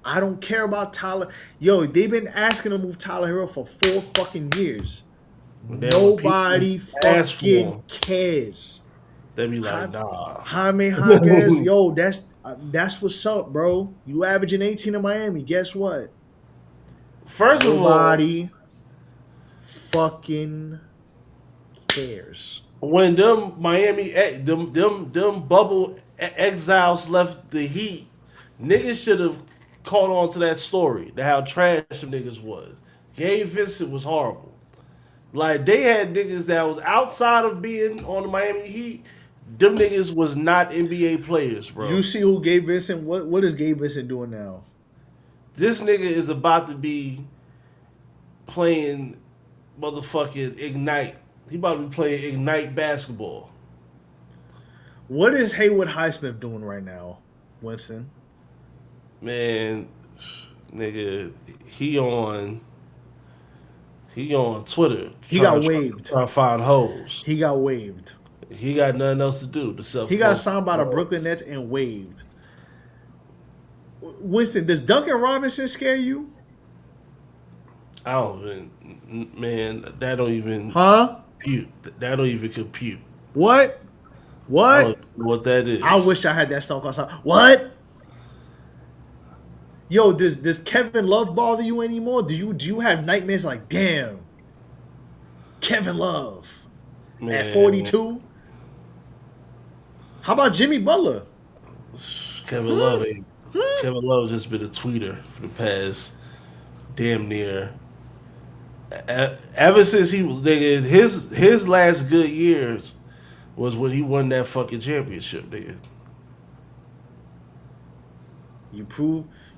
I don't care about Tyler. Yo, they've been asking to move Tyler Hero for 4 fucking years. Nobody fucking cares. They be like, nah. Jaime Jaquez, yo, that's what's up, bro. You averaging 18 in Miami. Guess what? First of all, nobody fucking cares. When them Miami, them bubble exiles left the Heat, niggas should have caught on to that story, to how trash them niggas was. Gabe Vincent was horrible. Like, they had niggas that was outside of being on the Miami Heat. Them niggas was not NBA players, bro. You see who Gabe Vincent? What is Gabe Vincent doing now? This nigga is about to be playing motherfucking Ignite. He about to be playing Ignite basketball. What is Haywood Highsmith doing right now, Winston? Man, nigga, he on Twitter. He got waived. Trying to find hoes. He got waived. He got nothing else to do. He got signed by the Brooklyn Nets and waived. Winston, does Duncan Robinson scare you? I don't even, man. That don't even. Compute. That don't even compute. What? I don't know what that is. I wish I had that Stone Cold song. What? Yo, does Kevin Love bother you anymore? Do you have nightmares like, damn, Kevin Love at 42? How about Jimmy Butler? Kevin Love ain't. Kevin Love just been a tweeter for the past damn near. Ever since his last good years was when he won that fucking championship, nigga.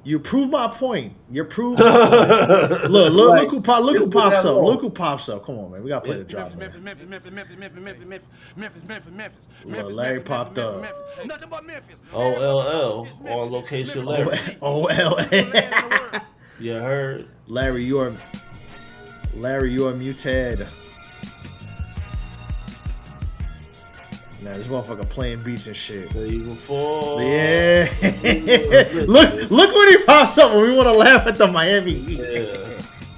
You prove my point. You prove my point. Look who pops up. Look who pops up. Come on, man. We gotta play the drop. Memphis. Larry popped up. Nothing but Memphis. OLL on location Larry. OLL. You heard? Larry, you are muted. Nah, this motherfucker playing beats and shit. Even fall. Yeah. Look when he pops up when we want to laugh at the Miami Heat.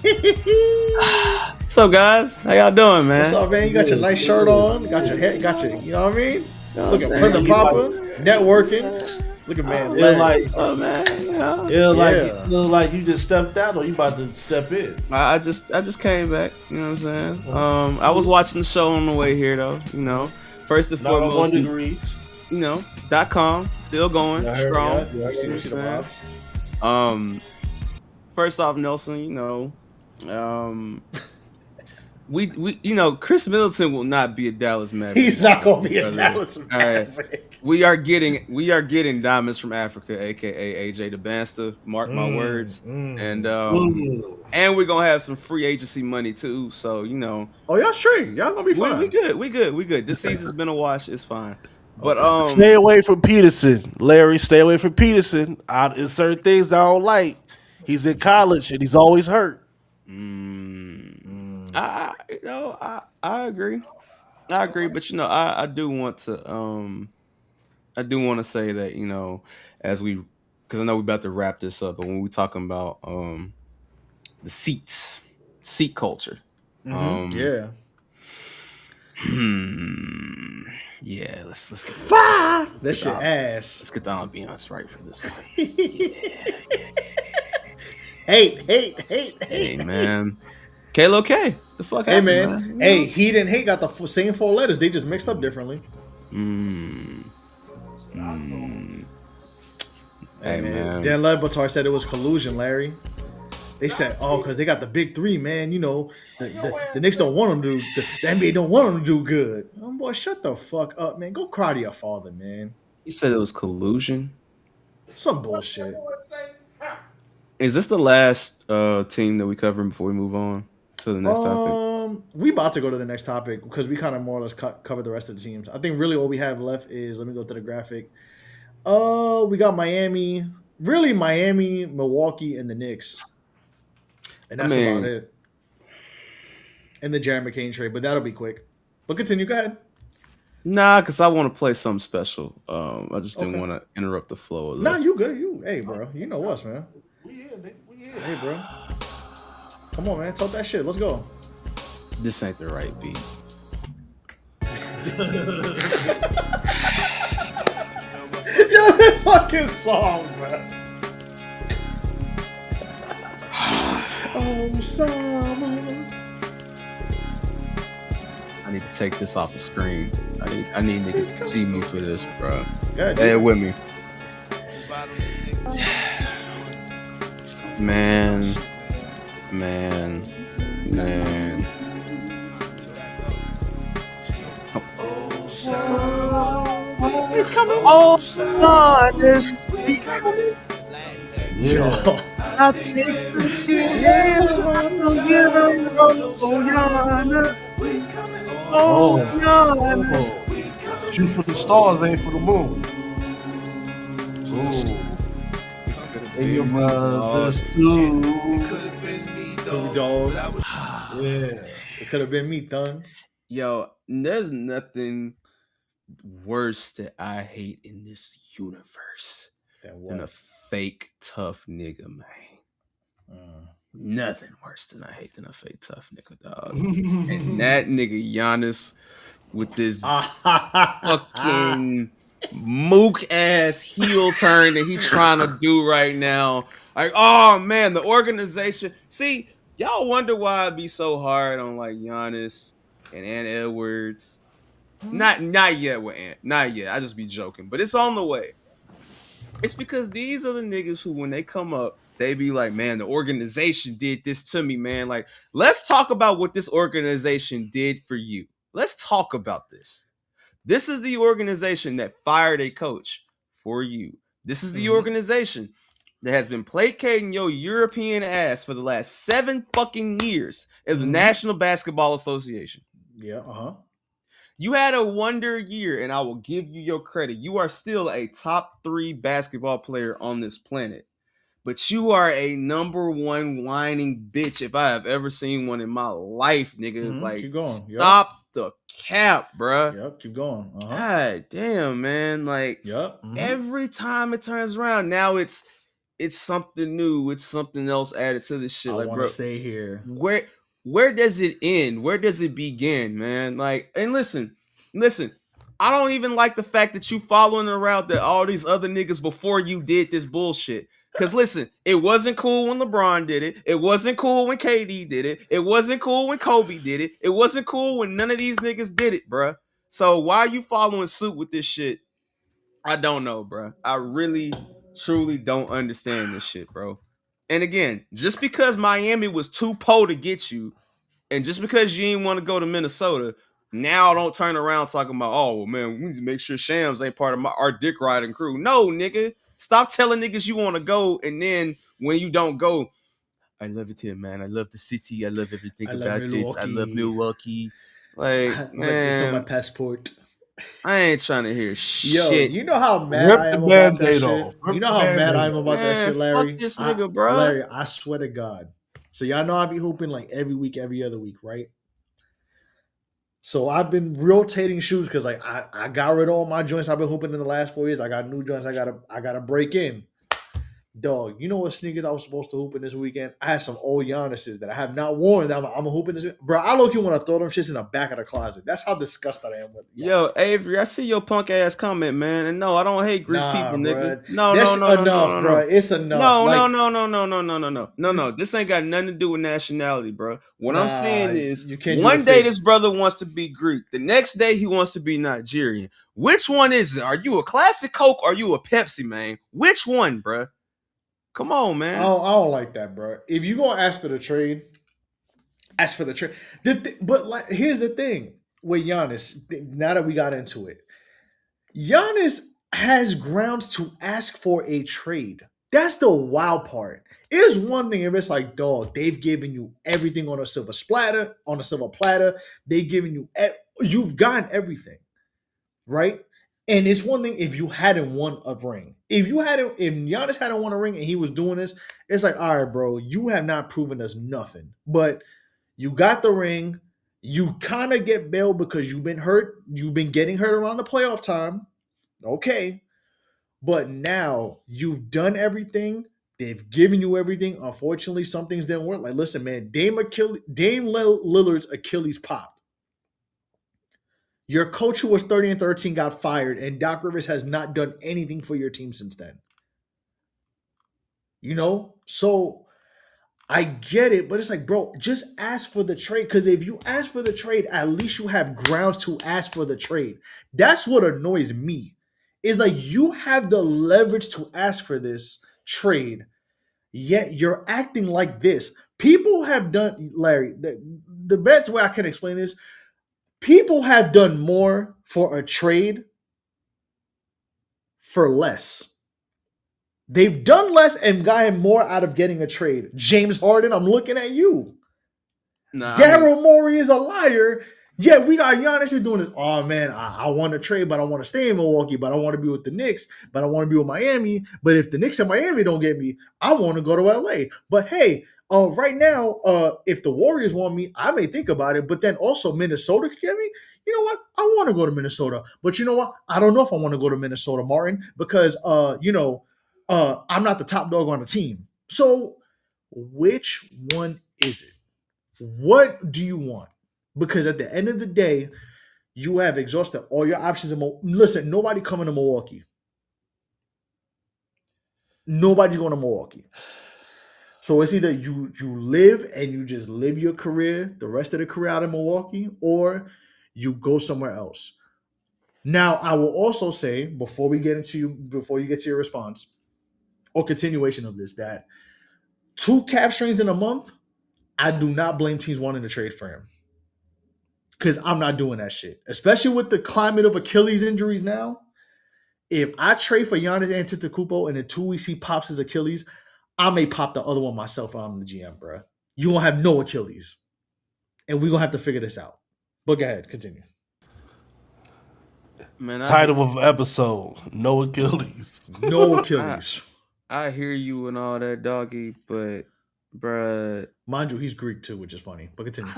Yeah. What's up, guys? How y'all doing, man? What's up, man? You got your nice shirt on. Got your head. Got your. You know what I mean? Look at Printer Papa networking. Look at man. Oh man, you know. It look like you just stepped out, or you about to step in. I just came back. You know what I'm saying? I was watching the show on the way here, though. You know. First and foremost, 1 degrees. You know, .com still going strong. First off, Nelson, you know, we you know, Chris Middleton will not be a Dallas Maverick. He's not gonna be a Dallas Maverick. Right. We are getting diamonds from Africa, aka AJ DeBansta. Mark my words. And we're gonna have some free agency money too. So you know. Oh, y'all straight. Y'all gonna be fine. We good. This season's been a wash. It's fine. But stay away from Peterson, Larry. Stay away from Peterson. There's certain things I don't like. He's in college and he's always hurt. I agree. But you know, I do want to say that, you know, because I know we're about to wrap this up, but when we're talking about the seat culture, Yeah, let's get five. That shit ass. Let's get the ambiance right for this one. Hate. Hey man, Kalo K. The fuck Hey happened, man. Hey, heat and hate got the same 4 letters. They just mixed up differently. Hey man. Dan Lebatar said it was collusion, Larry. They said, because they got the big 3, man. You know, the Knicks don't want them to do. The NBA don't want them to do good. Oh, boy, shut the fuck up, man. Go cry to your father, man. He said it was collusion. Some bullshit. Is this the last team that we cover before we move on to the next topic? We about to go to the next topic because we kind of more or less cover the rest of the teams. I think really all we have left is, let me go to the graphic. We got Miami, Milwaukee, and the Knicks. And that's about it. And the Jared McCain trade, but that'll be quick. But continue, go ahead. Nah, because I want to play something special. I just didn't want to interrupt the flow of Nah, you good. Hey, bro. You know us, man. We here, nigga. We here. Hey, bro. Come on, man. Talk that shit. Let's go. This ain't the right beat. Yo, this fucking song, man. Oh, summer. I need to take this off the screen. I need niggas to see me for this, bro. Yeah, say it with me. Man. Oh, Giannis. Yeah. I think Giannis. Shoot for the stars, ain't for the moon. And your brothers too. Dog. Yeah. It could have been me, Thun. Yo, there's nothing worse that I hate in this universe than a fake tough nigga, man. Nothing worse than I hate than a fake tough nigga, dog. And that nigga Giannis with this fucking mook ass heel turn that he trying to do right now. Like, oh man, the organization. See, y'all wonder why it be so hard on like Giannis and Ant Edwards. Not yet with Ant. Not yet. I just be joking, but it's on the way. It's because these are the niggas who, when they come up, they be like, man, the organization did this to me, man. Like, let's talk about what this organization did for you. Let's talk about this. This is the organization that fired a coach for you. This is the organization that has been placating your European ass for the last 7 fucking years in the National Basketball Association. Yeah, You had a wonder year, and I will give you your credit. You are still a top 3 basketball player on this planet. But you are a number 1 whining bitch if I have ever seen one in my life, nigga. Like, keep going. Stop the cap, bruh. Yep, keep going. God damn, man. Like, every time it turns around, now it's something new. It's something else added to this shit. I like, want bro, to stay here. Where does it end? Where does it begin, man? Like, and listen. I don't even like the fact that you following the route that all these other niggas before you did this bullshit. Because listen, it wasn't cool when LeBron did it. It wasn't cool when KD did it. It wasn't cool when Kobe did it. It wasn't cool when none of these niggas did it, bruh. So why are you following suit with this shit? I don't know, bruh. I really, truly don't understand this shit, bro. And again, just because Miami was too po to get you, and just because you didn't want to go to Minnesota, now don't turn around talking about, oh, well, man, we need to make sure Shams ain't part of our dick riding crew. No, nigga. Stop telling niggas you want to go, and then when you don't go, I love it here, man. I love the city. I love everything about it. I love Milwaukee. Like, man, it's on my passport. I ain't trying to hear shit. Yo, you know how mad I am about that shit? You know how mad I am about that shit, Larry? Fuck this nigga, bro. Larry, I swear to God. So y'all know I be hooping like every week, every other week, right? So I've been rotating shoes because like I got rid of all my joints I've been hooping in the last 4 years. I got new joints I gotta break in. Dog, you know what sneakers I was supposed to hoop in this weekend? I had some old Giannis's that I have not worn. That I'm a hooping this. Bro, I look you want to throw them shits in the back of the closet. That's how disgusted I am with. Yo, Avery, I see your punk ass comment, man, and no, I don't hate Greek people, nigga. No, that's no, enough, bro. It's enough. No. This ain't got nothing to do with nationality, bro. What I'm saying is, one day this brother wants to be Greek, the next day he wants to be Nigerian. Which one is it? Are you a classic Coke or are you a Pepsi, man? Which one, bro? Come on, man. I don't like that, bro. If you gonna ask for the trade, ask for the trade. But like, here's the thing with Giannis. Now that we got into it, Giannis has grounds to ask for a trade. That's the wild part. It's one thing if it's like, dog, they've given you everything on a silver platter. They've given you, you've gotten everything, right? And it's one thing if you hadn't won a ring. If Giannis hadn't won a ring and he was doing this, it's like, all right, bro, you have not proven us nothing. But you got the ring. You kind of get bailed because you've been hurt. You've been getting hurt around the playoff time. Okay. But now you've done everything. They've given you everything. Unfortunately, some things didn't work. Like, listen, man, Dame Lillard's Achilles popped. Your coach who was 30-13 got fired, and Doc Rivers has not done anything for your team since then. You know? So I get it, but it's like, bro, just ask for the trade. Because if you ask for the trade, at least you have grounds to ask for the trade. That's what annoys me. Is like you have the leverage to ask for this trade, yet you're acting like this. People have done, Larry, the best way I can explain this, people have done more for a trade for less. They've done less and gotten more out of getting a trade. James Harden, I'm looking at you. Daryl Morey is a liar. Yeah, we got Giannis who's doing this. Oh, man, I want to trade, but I want to stay in Milwaukee, but I want to be with the Knicks, but I want to be with Miami. But if the Knicks and Miami don't get me, I want to go to LA. But hey, right now, if the Warriors want me, I may think about it. But then also Minnesota could get me. You know what? I want to go to Minnesota. But you know what? I don't know if I want to go to Minnesota, Martin, because, I'm not the top dog on the team. So which one is it? What do you want? Because at the end of the day, you have exhausted all your options. Listen, nobody coming to Milwaukee. Nobody's going to Milwaukee. So it's either you live and you just live your career, the rest of the career out in Milwaukee, or you go somewhere else. Now, I will also say, before you get to your response or continuation of this, that 2 cap strings in a month, I do not blame teams wanting to trade for him. Because I'm not doing that shit. Especially with the climate of Achilles injuries now. If I trade for Giannis Antetokounmpo and in 2 weeks he pops his Achilles, I may pop the other one myself when I'm the GM, bro. You won't have no Achilles. And we're going to have to figure this out. But go ahead, continue. Man, title of episode, No Achilles. No Achilles. I hear you and all that, doggy, but, bruh. Mind you, he's Greek too, which is funny. But continue.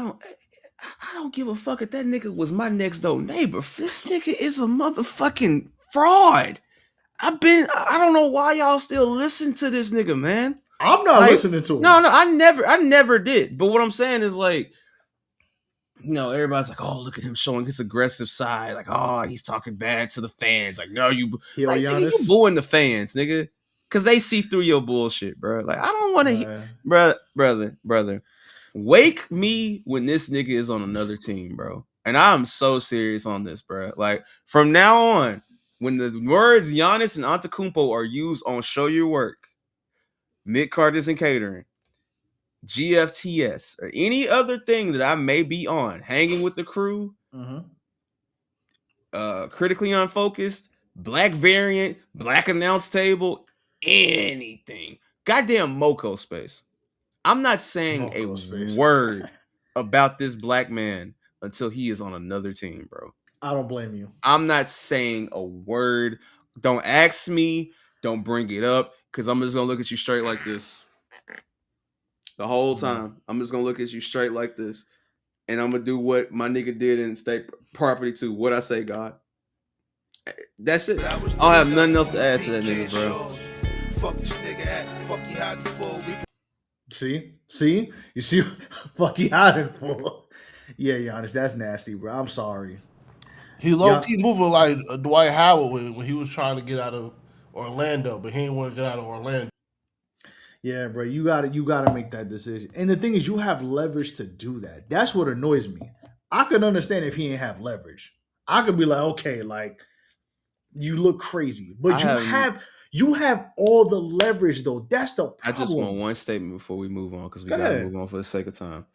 I don't give a fuck if that nigga was my next door neighbor. This nigga is a motherfucking fraud. I don't know why y'all still listen to this nigga, man. I'm not listening to him. No, I never did. But what I'm saying is like, everybody's like, oh, look at him showing his aggressive side. Like, oh, he's talking bad to the fans. Like, no, you booing the fans, nigga. Because they see through your bullshit, bro. Like, I don't want to brother. Wake me when this nigga is on another team, bro. And I'm so serious on this, bro. Like, from now on, when the words Giannis and Antetokounmpo are used on Show Your Work, Mid-Cardis and Catering, GFTS, or any other thing that I may be on, hanging with the crew, critically unfocused, black variant, black announce table, anything. Goddamn Moco space. I'm not saying a word about this black man until he is on another team, bro. I don't blame you. I'm not saying a word. Don't ask me. Don't bring it up, because I'm just going to look at you straight like this. The whole time. I'm just going to look at you straight like this. And I'm going to do what my nigga did in state property too. What I say, God. That's it. I don't have nothing else to add to that nigga, bro. fuck this nigga at? Fuck you hiding for? See, you see, fuck you hiding for. Yeah, Giannis, that's nasty, bro. I'm sorry. He low key moving like Dwight Howard when he was trying to get out of Orlando, but he didn't want to get out of Orlando. Yeah, bro, you gotta make that decision. And the thing is, you have leverage to do that. That's what annoys me. I could understand if he ain't have leverage. I could be like, okay, like you look crazy, but you have all the leverage though. That's the problem. I just want one statement before we move on because we gotta move on for the sake of time.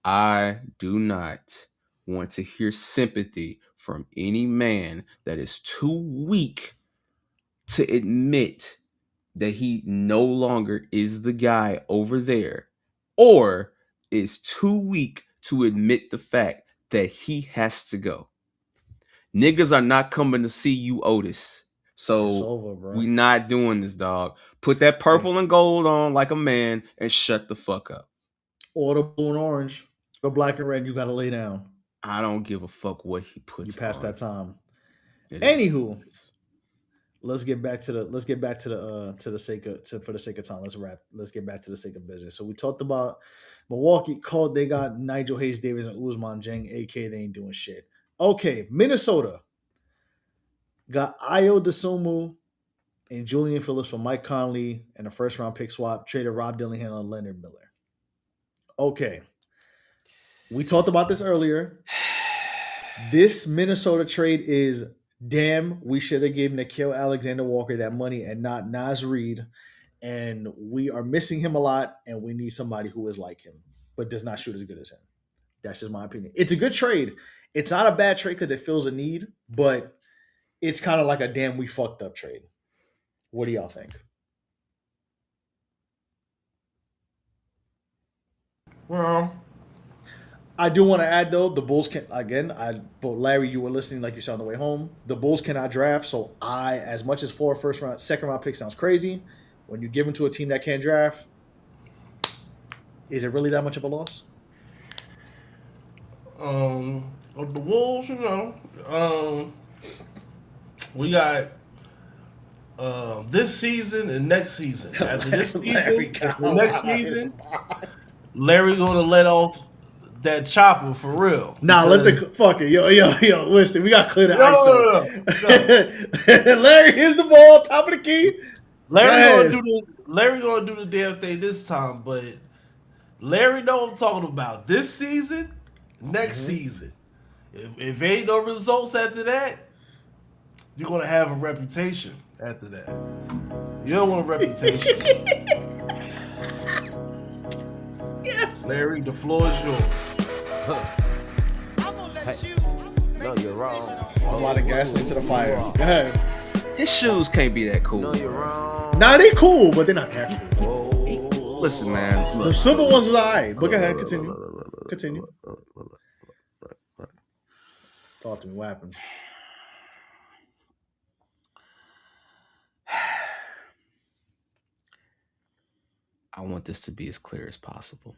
I do not want to hear sympathy from any man that is too weak to admit that he no longer is the guy over there, or is too weak to admit the fact that he has to go. Niggas are not coming to see you, Otis. So we not doing this, dog. Put that purple and gold on like a man and shut the fuck up. Or the blue and orange, or black and red. You gotta lay down. I don't give a fuck what he puts. You passed on. that time. Anywho, let's get back to the sake of time. Let's get back to the sake of business. So we talked about Milwaukee called. They got Nigel Hayes Davis and Usman Jeng. AK, they ain't doing shit. Okay, Minnesota got Ayo Dosunmu and Julian Phillips for Mike Conley and a first round pick swap. Traded Rob Dillingham and Leonard Miller. Okay, we talked about this earlier. This Minnesota trade is damn. We should have given Nickeil Alexander-Walker that money and not Naz Reid. And we are missing him a lot, and we need somebody who is like him, but does not shoot as good as him. That's just my opinion. It's a good trade. It's not a bad trade because it fills a need, but it's kind of like a damn we fucked up trade. What do y'all think? Well, I do want to add though, the Bulls can but Larry, you were listening like you said on the way home. The Bulls cannot draft, so as much as 4 second round picks sounds crazy, when you give them to a team that can't draft, is it really that much of a loss? The Wolves, we got this season and next season. After this season, the next season, Larry gonna let off that chopper for real. Nah, let the fuck it. Yo, listen, we got to clear the ISO. Larry, here's the ball, top of the key. Larry gonna do the damn thing this time, but Larry know what I'm talking about. This season, next season. If ain't no results after that, you're gonna have a reputation after that. You don't want a reputation. Yes. Larry, the floor is yours. No, you're wrong. A lot of gas into the fire. Go ahead. His shoes can't be that cool. No, you're wrong. Nah, they cool, but they're not that cool. Listen, man. The silver ones is alright. But go ahead, continue. Talk to me. What happened? I want this to be as clear as possible.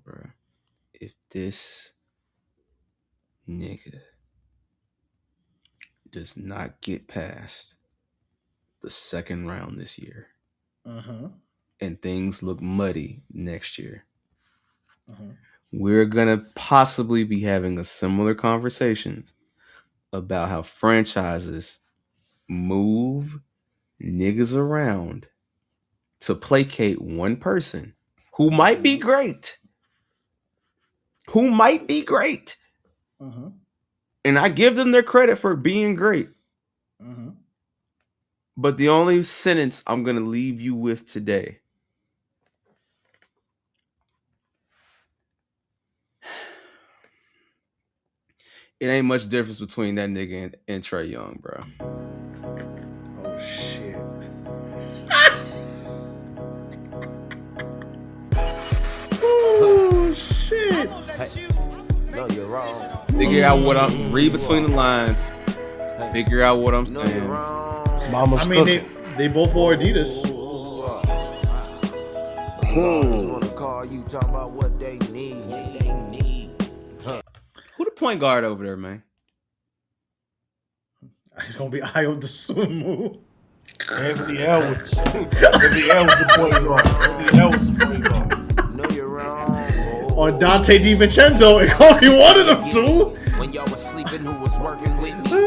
Bro. If this nigga does not get past the second round this year, and things look muddy next year, we're gonna possibly be having a similar conversation about how franchises move niggas around to placate one person who might be great. And I give them their credit for being great. But the only sentence I'm going to leave you with today, it ain't much difference between that nigga and Trae Young, bro. Oh, shit. Oh, shit. No, you're wrong. Figure out what I'm... Read between the lines. Figure out what I'm saying. Mama's they both wore Adidas. Always want to call you, talking about what they need. Who the point guard over there, man? It's going to be Ayo Dosunmu. Anthony L was the point guard. Anthony L was the point guard. Know you're wrong. Or Dante DiVincenzo, if only one of them two. When y'all was sleeping, who was working with me? I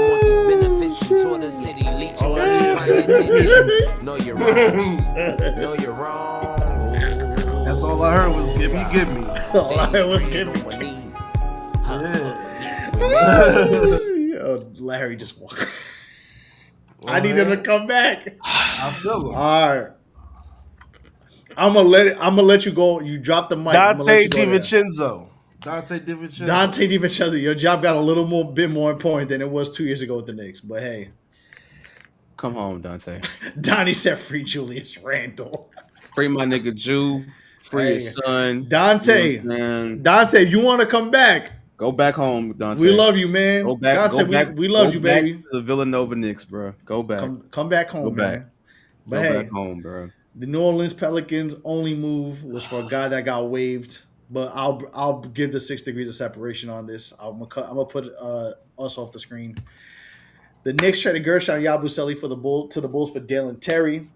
want these benefits and tour the city. Leech on your pilot. Know you're wrong. Know you're wrong. That's all I heard was give me. All I heard was give me. Yo, Larry just walked. I need him to come back. I feel him. All right. I'm gonna let you go. You drop the mic. Dante DiVincenzo. Dante DiVincenzo. Your job got a little bit more important than it was 2 years ago with the Knicks. But hey, come home, Dante. Donnie said free Julius Randle. Free my nigga Jew. Free his son. Dante. Dante, you want to come back? Go back home, Dante. We love you, man. Go back. Dante, go back we love you, baby. To the Villanova Knicks, bro. Go back. Come back home, go back. man. But go hey, back home, bro. The New Orleans Pelicans' only move was for a guy that got waived, but I'll give the 6 degrees of separation on this. I'm gonna put us off the screen. The Knicks traded Gershon Yabusele to the Bulls for Dalen Terry,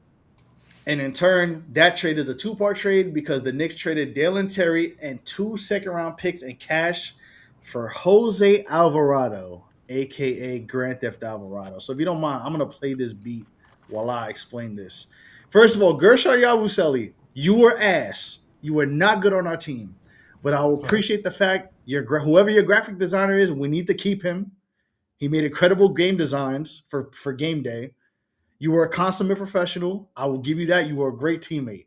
and in turn, that trade is a 2-part trade because the Knicks traded Dalen Terry and 2 second-round picks in cash for Jose Alvarado, aka Grand Theft Alvarado. So if you don't mind, I'm gonna play this beat while I explain this. First of all, Gershon Yabusele, you were ass. You were not good on our team. But I will appreciate the fact whoever your graphic designer is, we need to keep him. He made incredible game designs for game day. You were a consummate professional. I will give you that. You were a great teammate.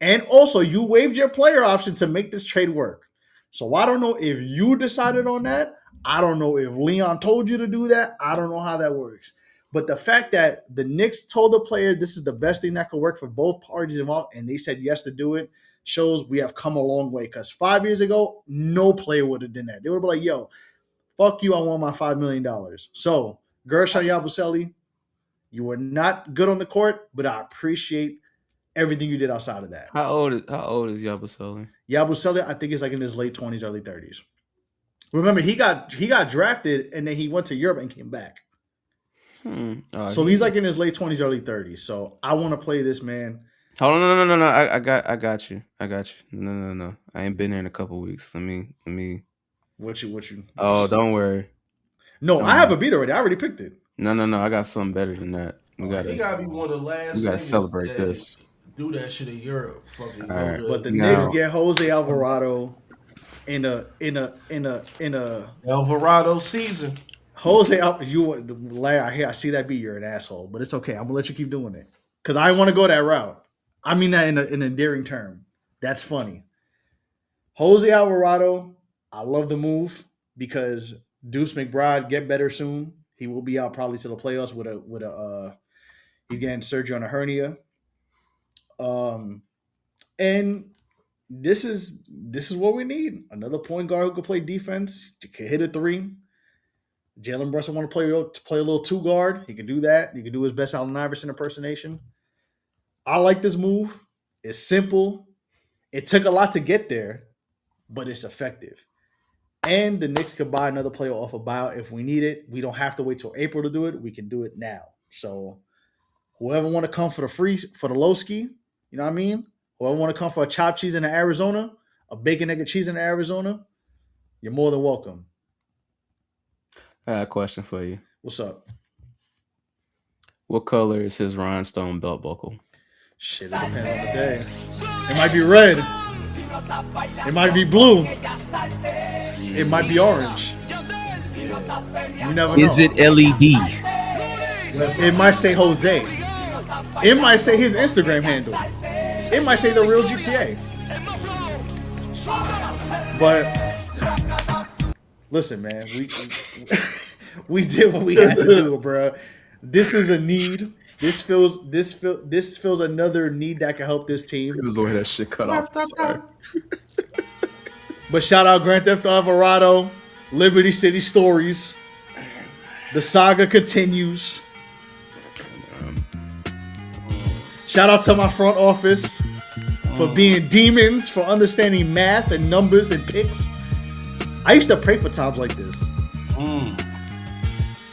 And also, you waived your player option to make this trade work. So I don't know if you decided on that. I don't know if Leon told you to do that. I don't know how that works. But the fact that the Knicks told the player this is the best thing that could work for both parties involved, and they said yes to do it, shows we have come a long way. Because 5 years ago, no player would have done that. They would have been like, yo, fuck you, I want my $5 million. So, Gershon Yabusele, you were not good on the court, but I appreciate everything you did outside of that. How old is Yabusele? Yabusele, I think, is like in his late 20s, early 30s. Remember, he got drafted, and then he went to Europe and came back. So he's like in his late 20s, early 30s. So I want to play this, man. Hold on, no. I got you. No. I ain't been here in a couple weeks. Let me. What you? Oh, don't worry. No, I have a beat already. I already picked it. No. I got something better than that. He gotta be one of the last. We gotta celebrate this. Do that shit in Europe. Fucking right. But the Knicks get Jose Alvarado in a Alvarado season. Larry, I see that beat. You're an asshole, but it's okay. I'm gonna let you keep doing it because I want to go that route. I mean that in an endearing term. That's funny. Jose Alvarado, I love the move because Deuce McBride get better soon. He will be out probably to the playoffs with a he's getting surgery on a hernia. And this is what we need. Another point guard who can play defense, can hit a 3. Jalen Brunson want to play a little 2 guard. He can do that. He can do his best Allen Iverson impersonation. I like this move. It's simple. It took a lot to get there, but it's effective. And the Knicks could buy another player off a buyout if we need it. We don't have to wait till April to do it. We can do it now. So whoever want to come for the low ski, you know what I mean? Whoever want to come for a chopped cheese in Arizona, a bacon, egg, and cheese in Arizona, you're more than welcome. I got a question for you. What's up? What color is his rhinestone belt buckle? Shit, it depends on the day. It might be red. It might be blue. It might be orange. You never know. Is it LED? It might say Jose. It might say his Instagram handle. It might say the real GTA. But listen, man, we did what we had to do, bro. This is a need. This fills another need that can help this team. This is the way that shit cut off. Sorry. But shout out Grand Theft Alvarado, Liberty City Stories. The saga continues. Shout out to my front office for being demons, for understanding math and numbers and picks. I used to pray for times like this. Mm.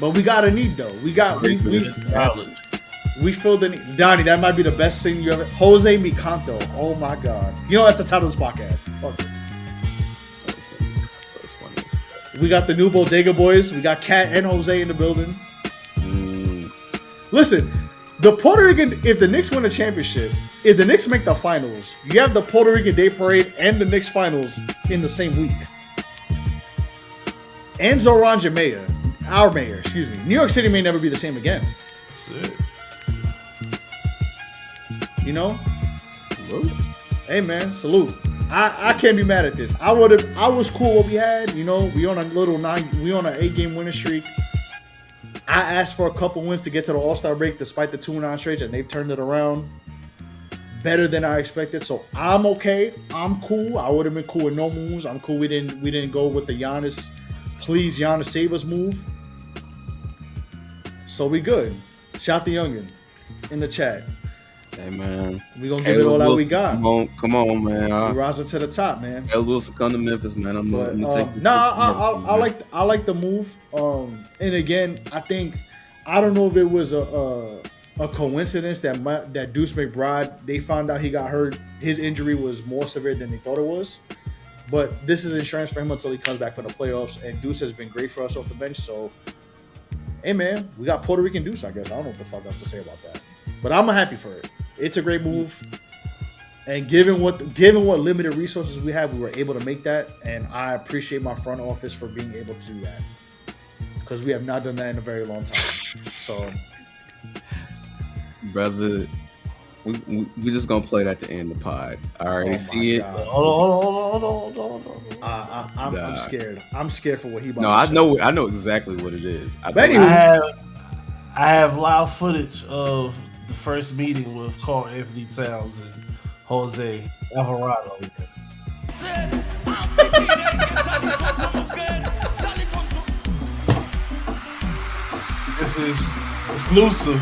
But we got a need though. We We filled in Donnie. That might be the best thing you ever. Jose Mi Canto. Oh my god. You know that's the title of this podcast. Fuck it. We got the new Bodega Boys. We got Kat and Jose in the building. Listen, the Puerto Rican. If the Knicks win a championship, if the Knicks make the finals, you have the Puerto Rican Day Parade and the Knicks finals in the same week. And Zoran Mayor, our mayor, excuse me. New York City may never be the same again. You know? Salute. Hey man, salute. I can't be mad at this. I was cool what we had. You know, we on an 8-game winning streak. I asked for a couple wins to get to the All-Star break despite the 2 non-straights, and they've turned it around better than I expected. So I'm okay. I'm cool. I would have been cool with no moves. I'm cool. We didn't go with the Giannis, please Giannis save us move. So we good. Shout the youngin in the chat. Hey man, we gonna give it all that we got. Come on, man. We rising to the top, man. Hey, Wilson, come to Memphis, man. I'm gonna take. I like the move. And again, I don't know if it was a coincidence that Deuce McBride, they found out he got hurt. His injury was more severe than they thought it was. But this is insurance for him until he comes back for the playoffs. And Deuce has been great for us off the bench. So, hey man, we got Puerto Rican Deuce. I guess I don't know what the fuck else to say about that. But I'm happy for it. It's a great move, and given what limited resources we have, we were able to make that, and I appreciate my front office for being able to do that because we have not done that in a very long time. So, brother, we just gonna play that to end the pod. I already see it. Hold on. I'm scared. I'm scared for what he. I know exactly what it is. I have live footage of the first meeting with Carl Anthony Towns and Jose Alvarado. This is exclusive.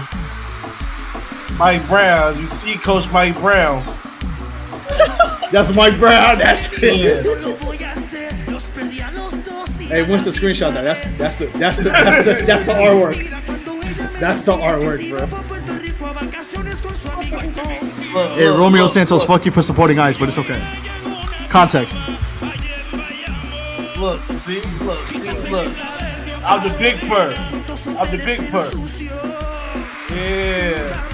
Mike Brown. You see Coach Mike Brown. That's Mike Brown. That's it. Hey, what's the screenshot? That's the artwork. That's the artwork, bro. Hey, Romeo Santos, fuck you for supporting ICE, but it's okay. Context. Look. I'm the big purr. Yeah.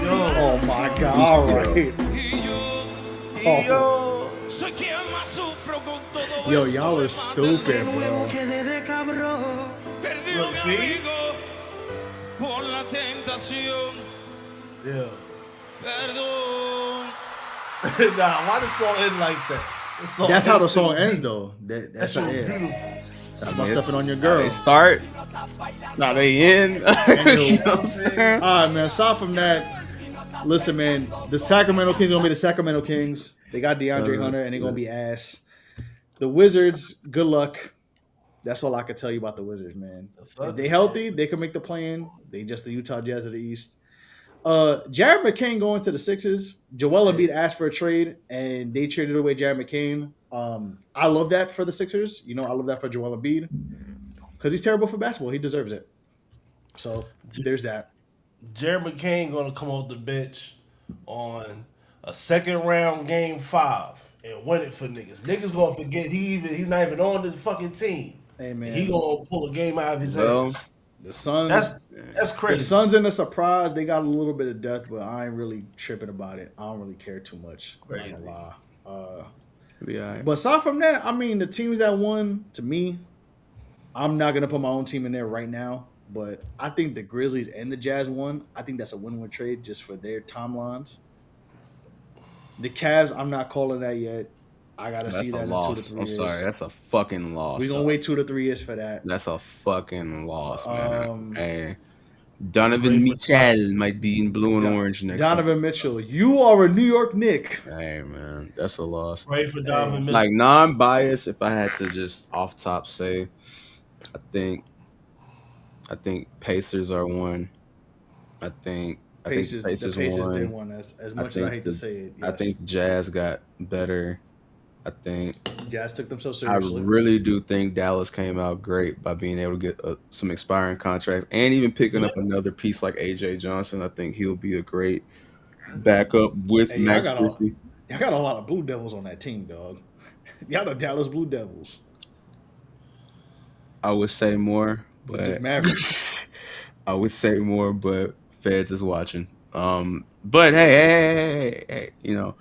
Oh my god, alright. Oh. Yo, y'all are stupid, bro. Look, see? Yeah. Nah, why the song end like that? That's how the song ends, though. That's beautiful. That's my stuffing on your girl. They start. Now they end. You know what I'm saying? All right, man. Aside from that, listen, man. The Sacramento Kings are gonna be the Sacramento Kings. They got DeAndre Hunter, and they're gonna be ass. The Wizards, good luck. That's all I can tell you about the Wizards, man. If they healthy, they can make the play-in. They just the Utah Jazz of the East. Jared McCain going to the Sixers. Joel Embiid asked for a trade, and they traded away Jared McCain. I love that for the Sixers. You know, I love that for Joel Embiid because he's terrible for basketball. He deserves it. So there's that. Jared McCain going to come off the bench on a second-round Game 5 and win it for niggas. Niggas going to forget he's not even on the fucking team. Hey, man. He going to pull a game out of his hands. The Suns, that's crazy. The Suns in a surprise. They got a little bit of depth, but I ain't really tripping about it. I don't really care too much. Crazy. Not gonna lie. Right. But aside from that, I mean, the teams that won, to me, I'm not gonna put my own team in there right now. But I think the Grizzlies and the Jazz won. I think that's a win-win trade just for their timelines. The Cavs, I'm not calling that yet. I gotta see that in 2 to 3 years. I'm sorry, that's a fucking loss. We're gonna wait 2 to 3 years for that. That's a fucking loss, man. Hey, Donovan Mitchell might be in blue and orange next. Donovan Mitchell, you are a New York Knick. Hey, man, that's a loss. Pray for Donovan Mitchell. Like non-biased, if I had to just off top say, I think Pacers are one. I think Pacers did won. one as much as I hate to say it. Yes. I think Jazz got better. I think Jazz took themselves I seriously. really do think Dallas came out great by being able to get some expiring contracts and even picking up another piece like AJ Johnson. I think he'll be a great backup with Hey, Max Christie. I got a lot of Blue Devils on that team, dog. Y'all know Dallas Blue Devils. I would say more, but I would say more, but Feds is watching. But hey, you know,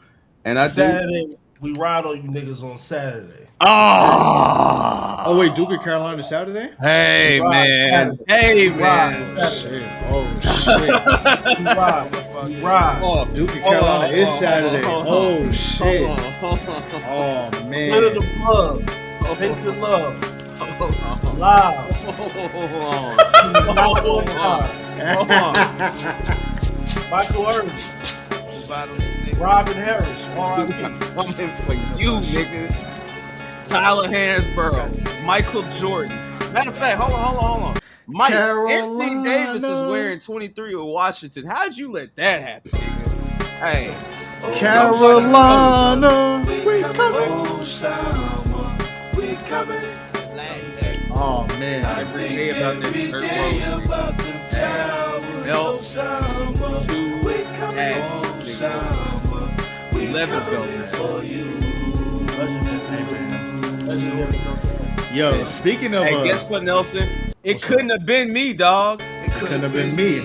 and I Saturday we ride on you niggas on Saturday. Oh wait, Duke and Carolina Saturday? Hey man. Hey man. Oh shit. We ride. Oh, Duke and Carolina is Saturday. Oh shit. Oh man. Go to the plug. Peace and love. Live. Michael Irvin. Robin Harris. Coming for you, nigga. Tyler Hansborough, Michael Jordan. Matter of fact, hold on. Mike, Anthony Davis is wearing 23 with Washington. How'd you let that happen, nigga? Hey. Carolina, we coming. Oh man. Every day about that third 11 Yo, speaking of, hey, guess what, Nelson? It couldn't have been me, dog. It couldn't have been me.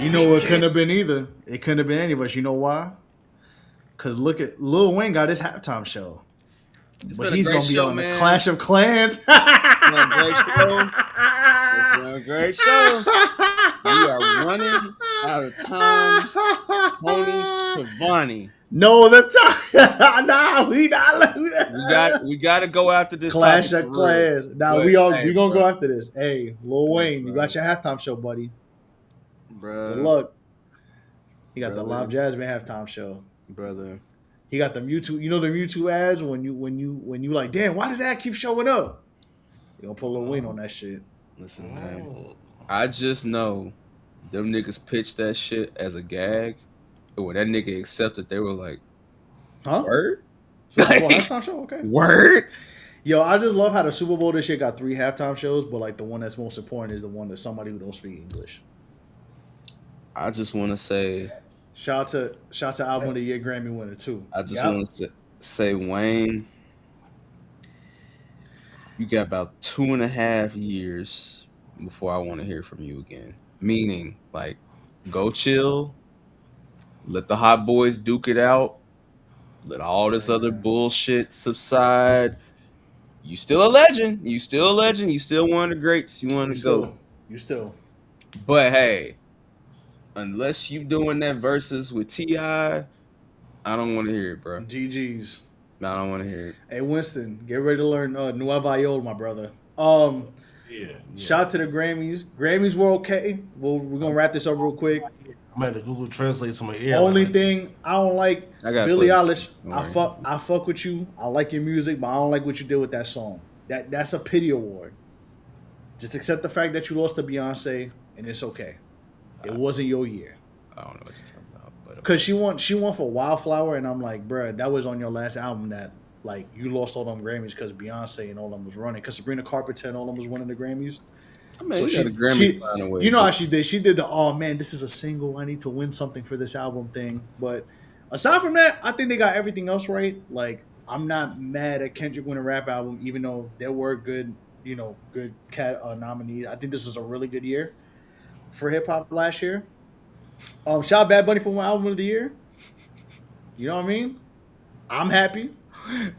You know what couldn't have been either? It couldn't have been any of us. You know why? Because look at Lil Wayne got his halftime show. But he's going to be on the Clash of Clans. It's been a great show. We are running out of time. Tony Schiavone. No, the time. Nah, we not. We got to go after this Clash of Clans. Nah, we gonna go after this. Hey, Lil Wayne, you got your halftime show, buddy. Bruh. Good luck. He got the Live Jasmine halftime show, brother. He got them YouTube. You know them YouTube ads when you like, damn, why does that keep showing up? You gonna put Lil Wayne on that shit. Listen, man. I just know them niggas pitched that shit as a gag. And when that nigga accepted, they were like, huh? Word? So halftime show? Okay. Word? Yo, I just love how the Super Bowl this shit got 3 halftime shows, but like the one that's most important is the one that somebody who don't speak English. I just want to say, shout out to Album of the Year Grammy winner too. I just want to say, Wayne, you got about 2.5 years before I want to hear from you again. Meaning, like, go chill, let the hot boys duke it out, let all this other bullshit subside. You still a legend. You still one of the greats. You want to go. You still. But hey, unless you doing that versus with T.I., I don't want to hear it, bro. GG's. I don't want to hear it. Hey, Winston, get ready to learn Nueva York, my brother. Yeah. Shout out to the Grammys. Grammys were okay. We're going to wrap this up real quick. I'm at the Google Translate to my ear. Only thing I don't like, Billie Eilish. I fuck with you. I like your music, but I don't like what you did with that song. That's a pity award. Just accept the fact that you lost to Beyonce, and it's okay. It wasn't your year. I don't know what you're talking about, but because she won for Wildflower, and I'm like, bruh, that was on your last album that like you lost all them Grammys because Beyonce and all them was running. Because Sabrina Carpenter and all them was winning the Grammys. I mean, so she got a Grammy away, you know how she did? She did the oh man, this is a single. I need to win something for this album thing. But aside from that, I think they got everything else right. Like I'm not mad at Kendrick winning a rap album, even though there were good, good nominees. I think this was a really good year for hip hop last year. Shout out Bad Bunny for my album of the year. You know what I mean? I'm happy.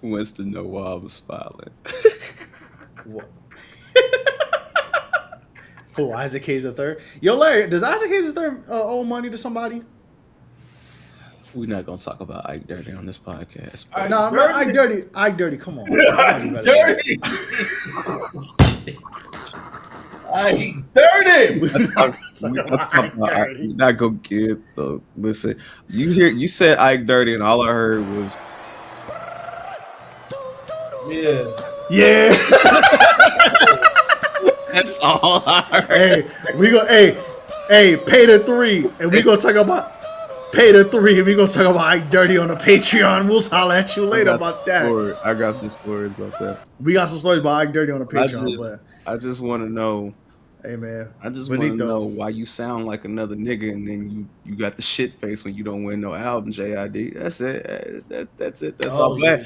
Wants to know why I was smiling. What? Who, Isaac Hayes III? Yo, Larry, does Isaac Hayes III owe money to somebody? We're not gonna talk about Ike Dirty on this podcast. No, I'm not Ike Dirty. Ike Dirty, come on. Dirty. Ike Dirty. We're not gonna get the listen. You said Ike Dirty, and all I heard was yeah. That's all I heard. Hey, we go. Hey, pay the 3, and we gonna talk about. Pay the 3, and we gonna talk about Ike Dirty on the Patreon. We'll holler at you later about that. I got some stories about that. We got some stories about Ike Dirty on the Patreon. I just want to know. Hey man, I just want to know why you sound like another nigga, and then you got the shit face when you don't win no album, JID. That's it. That's it. That's all. Yeah.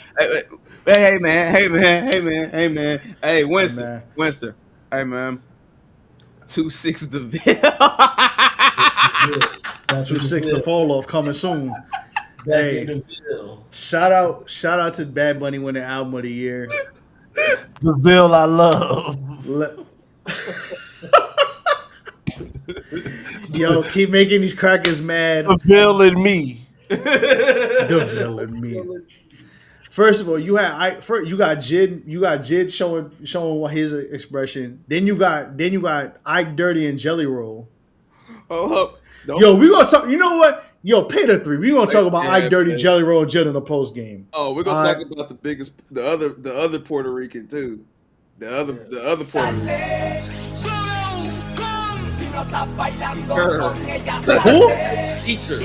Hey man. Hey Winston. Hey man. 2-6 the Ville. 2-6 the fall off coming soon. Hey, shout out to Bad Bunny winning album of the year. The Ville I love. Yo, keep making these crackers mad. The Ville and me. The Ville and me. First of all, you got Jid showing his expression. Then you got Ike Dirty and Jelly Roll. Yo, we gonna talk. You know what? Yo, pay the 3. We gonna talk about Ike Dirty, Jelly Roll, and Jid in the post game. Oh, we're gonna talk about the other Puerto Rican too. The other Puerto Rican. Who? Teacher.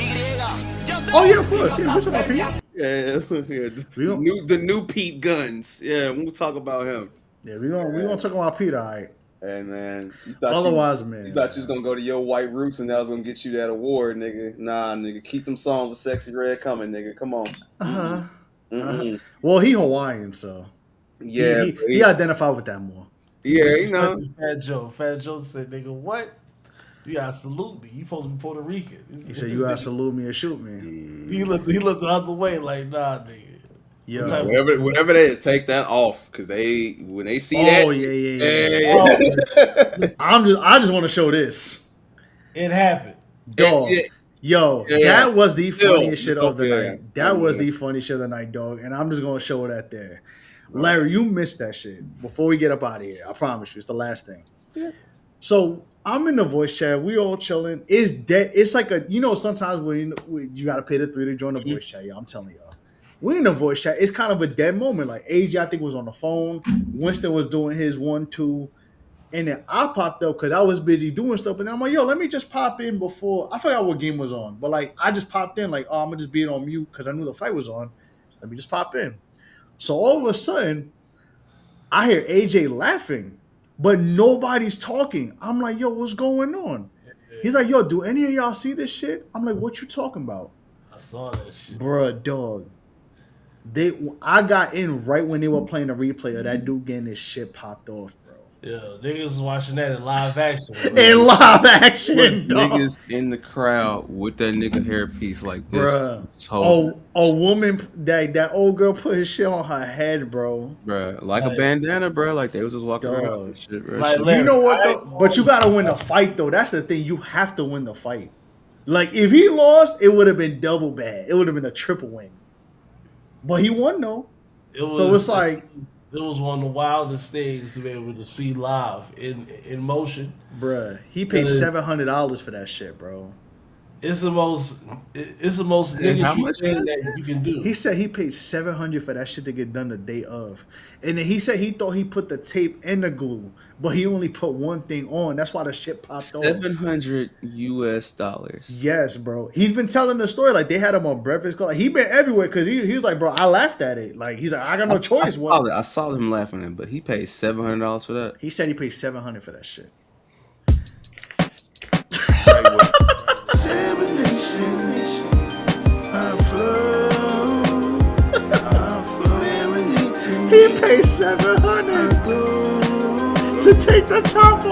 Oh yeah, of course. Yeah, we're talking about Pete. Yeah. The new Pete Guns. Yeah, we'll talk about him. Yeah, we gonna talk about Pete. All right. Hey man, man, you thought you was gonna go to Your White Roots and that was gonna get you that award, nigga. Nah, nigga, keep them songs of Sexy Red coming, nigga. Come on. Well, he Hawaiian, so yeah, he identified with that more. Yeah, you know. Fat Joe said, "Nigga, what? You gotta salute me. You supposed to be Puerto Rican." He said, "You gotta salute me or shoot me." He looked the other way, like, nah, nigga. Yo, whatever that is, take that off because when they see that. Oh yeah. I just want to show this. It happened, dog. That was the funniest shit of the night. That was the funniest shit of the night, dog. And I'm just gonna show that there. Larry, you missed that shit. Before we get up out of here, I promise you, it's the last thing. Yeah. So I'm in the voice chat. We all chilling. It's dead. It's like sometimes when you gotta pay the 3 to join the voice chat. I'm telling y'all. We in the voice chat. It's kind of a dead moment. Like AJ, I think, was on the phone. Winston was doing his 1-2. And then I popped up because I was busy doing stuff. And then I'm like, yo, let me just pop in before. I forgot what game was on. But like, I just popped in like, I'm going to just be on mute because I knew the fight was on. Let me just pop in. So all of a sudden, I hear AJ laughing. But nobody's talking. I'm like, yo, what's going on? He's like, yo, do any of y'all see this shit? I'm like, what you talking about? I saw that shit. Bruh, dog. I got in right when they were playing the replay of that dude getting his shit popped off, bro. Yeah, niggas was watching that in live action. Bro. In live action, dog. Niggas in the crowd with that nigga hairpiece like this. Bruh. A woman, that old girl put his shit on her head, bro. Bruh, like a bandana, bro. Like they was just walking around and shit, bro. Like, you know what, though? But you gotta win the fight, though. That's the thing. You have to win the fight. Like, if he lost, it would have been double bad. It would have been a triple win. But he won though. So it's like it was one of the wildest things to be able to see live in motion. Bruh, he paid $700 for that shit, bro. It's the most nigga thing that you can do. He said he paid $700 for that shit to get done the day of. And then he said he thought he put the tape and the glue, but he only put one thing on. That's why the shit popped off. $700 US. Yes, bro. He's been telling the story like they had him on Breakfast Club. Like, he been everywhere because he was like, bro, I laughed at it. Like, he's like, I got no choice. I saw him laughing at it, but he paid $700 for that. He said he paid $700 for that shit. He paid $700 to take the top off. I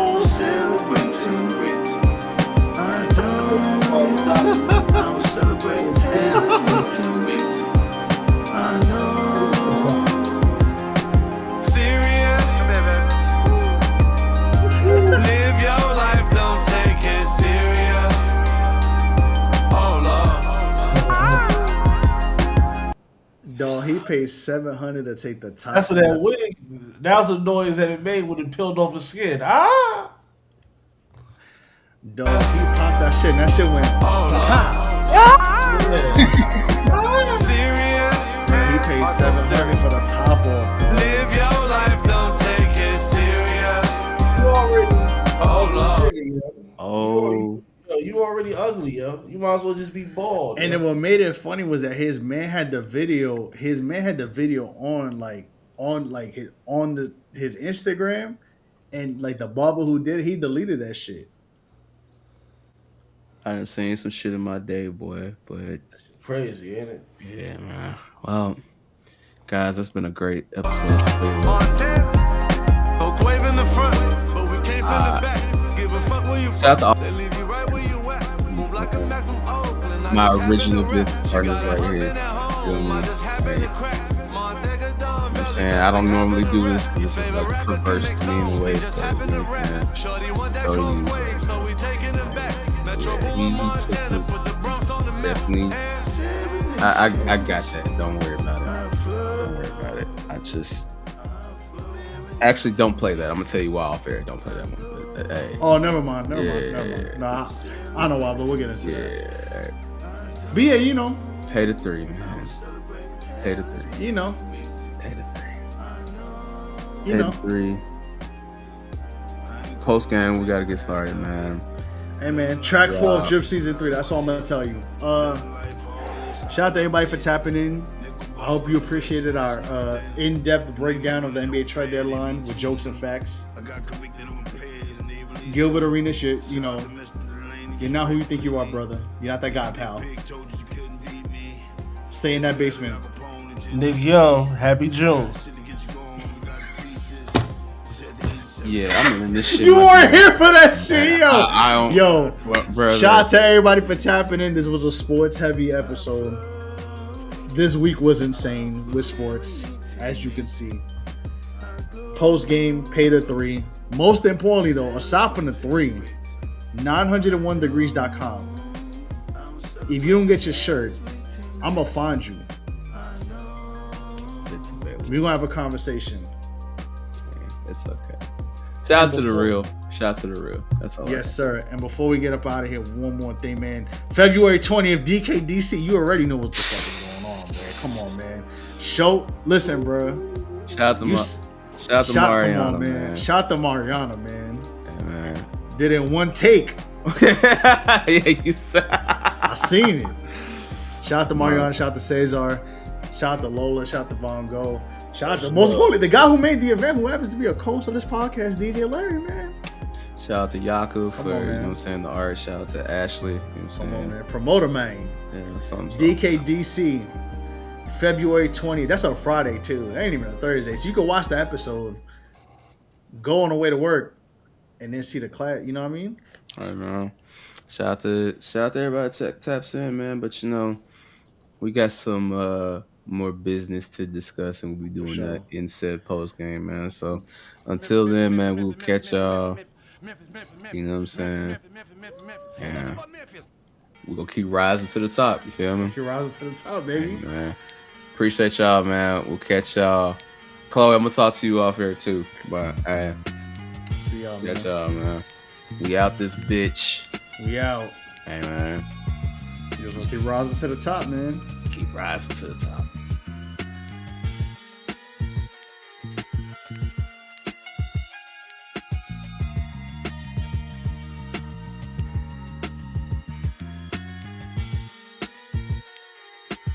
was celebrating. I know. Serious. Live your life, don't take it serious. Oh Lord. Dog, he paid $700 to take the top. That's that wig. That was the noise that it made when it peeled off his skin. Ah. Dog, he popped that shit, and that shit went Serious. Man, he paid $700 for the top off. Dog. Live your life, don't take it serious. Oh Lord. Oh. You already ugly, yo. You might as well just be bald. And then what made it funny was that his man had the video. His man had the video on his Instagram, and like the barber who did it, he deleted that shit. I done seen some shit in my day, boy, but crazy, ain't it? Yeah, man. Well, guys, that's been a great episode. Shout out to my original business partners right here. You know what I'm saying? I don't normally do this. This is like a perverse communal way to play. Definitely. I got that. Don't worry about it. I just actually don't play that. I'm gonna tell you why off air. Don't play that one. But, hey. Oh, never mind. Never mind. Nah, I know why, but we'll get into that. But yeah, you know. Pay the 3, man. Pay the 3. You know. Pay the 3. You know. 3. Post game, we gotta get started, man. Hey man, track 4 of Drip Season 3. That's all I'm gonna tell you. Shout out to everybody for tapping in. I hope you appreciated our in-depth breakdown of the NBA trade deadline with jokes and facts. Gilbert Arenas, you're not who you think you are, brother. You're not that guy, pal. Stay in that basement. Nick Young, happy June. Yeah, I'm in this shit. You weren't here for that shit, yo. I don't. Yo, brother. Shout out to everybody for tapping in. This was a sports-heavy episode. This week was insane with sports, as you can see. Post-game, pay the 3. Most importantly, though, aside from the 3, 901degrees.com. If you don't get your shirt, I'm going to find you. We're going to have a conversation. It's okay. Shout out to the real. Shout out to the real. That's all. Yes, sir. And before we get up out of here, one more thing, man. February 20th, DKDC. You already know what the fuck is going on, man. Come on, man. Listen, bro. Shout out to Mariana, man. Shout out to Mariana, man. Yeah, man. Did it in one take. Yeah, you said. I seen it. Shout out to Mariana. Shout out to Cesar. Shout out to Lola. Shout out to Von Go. Shout out to, most importantly, the guy who made the event, who happens to be a coach on this podcast, DJ Larry, man. Shout out to Yaku for, you know what I'm saying, the art. Shout out to Ashley. You know what I'm saying? Come on, man. Promoter, man. Yeah, something. DKDC, February 20th. That's a Friday, too. That ain't even a Thursday. So you can watch the episode, go on the way to work, and then see the class. You know what I mean? All right, man. Shout out to everybody that taps in, man. But, we got some more business to discuss, and we'll be doing that in said post game, man. So until then, man, we'll catch y'all. You know what I'm saying? Yeah. We're gonna keep rising to the top, you feel me? Keep rising to the top, baby. Hey, man. Appreciate y'all, man. We'll catch y'all. Chloe, I'm gonna talk to you off here too. Bye. Hey. See y'all, man. Catch y'all, man. We out this bitch. We out. Hey, man. You just want to keep rising to the top, man. Keep rising to the top.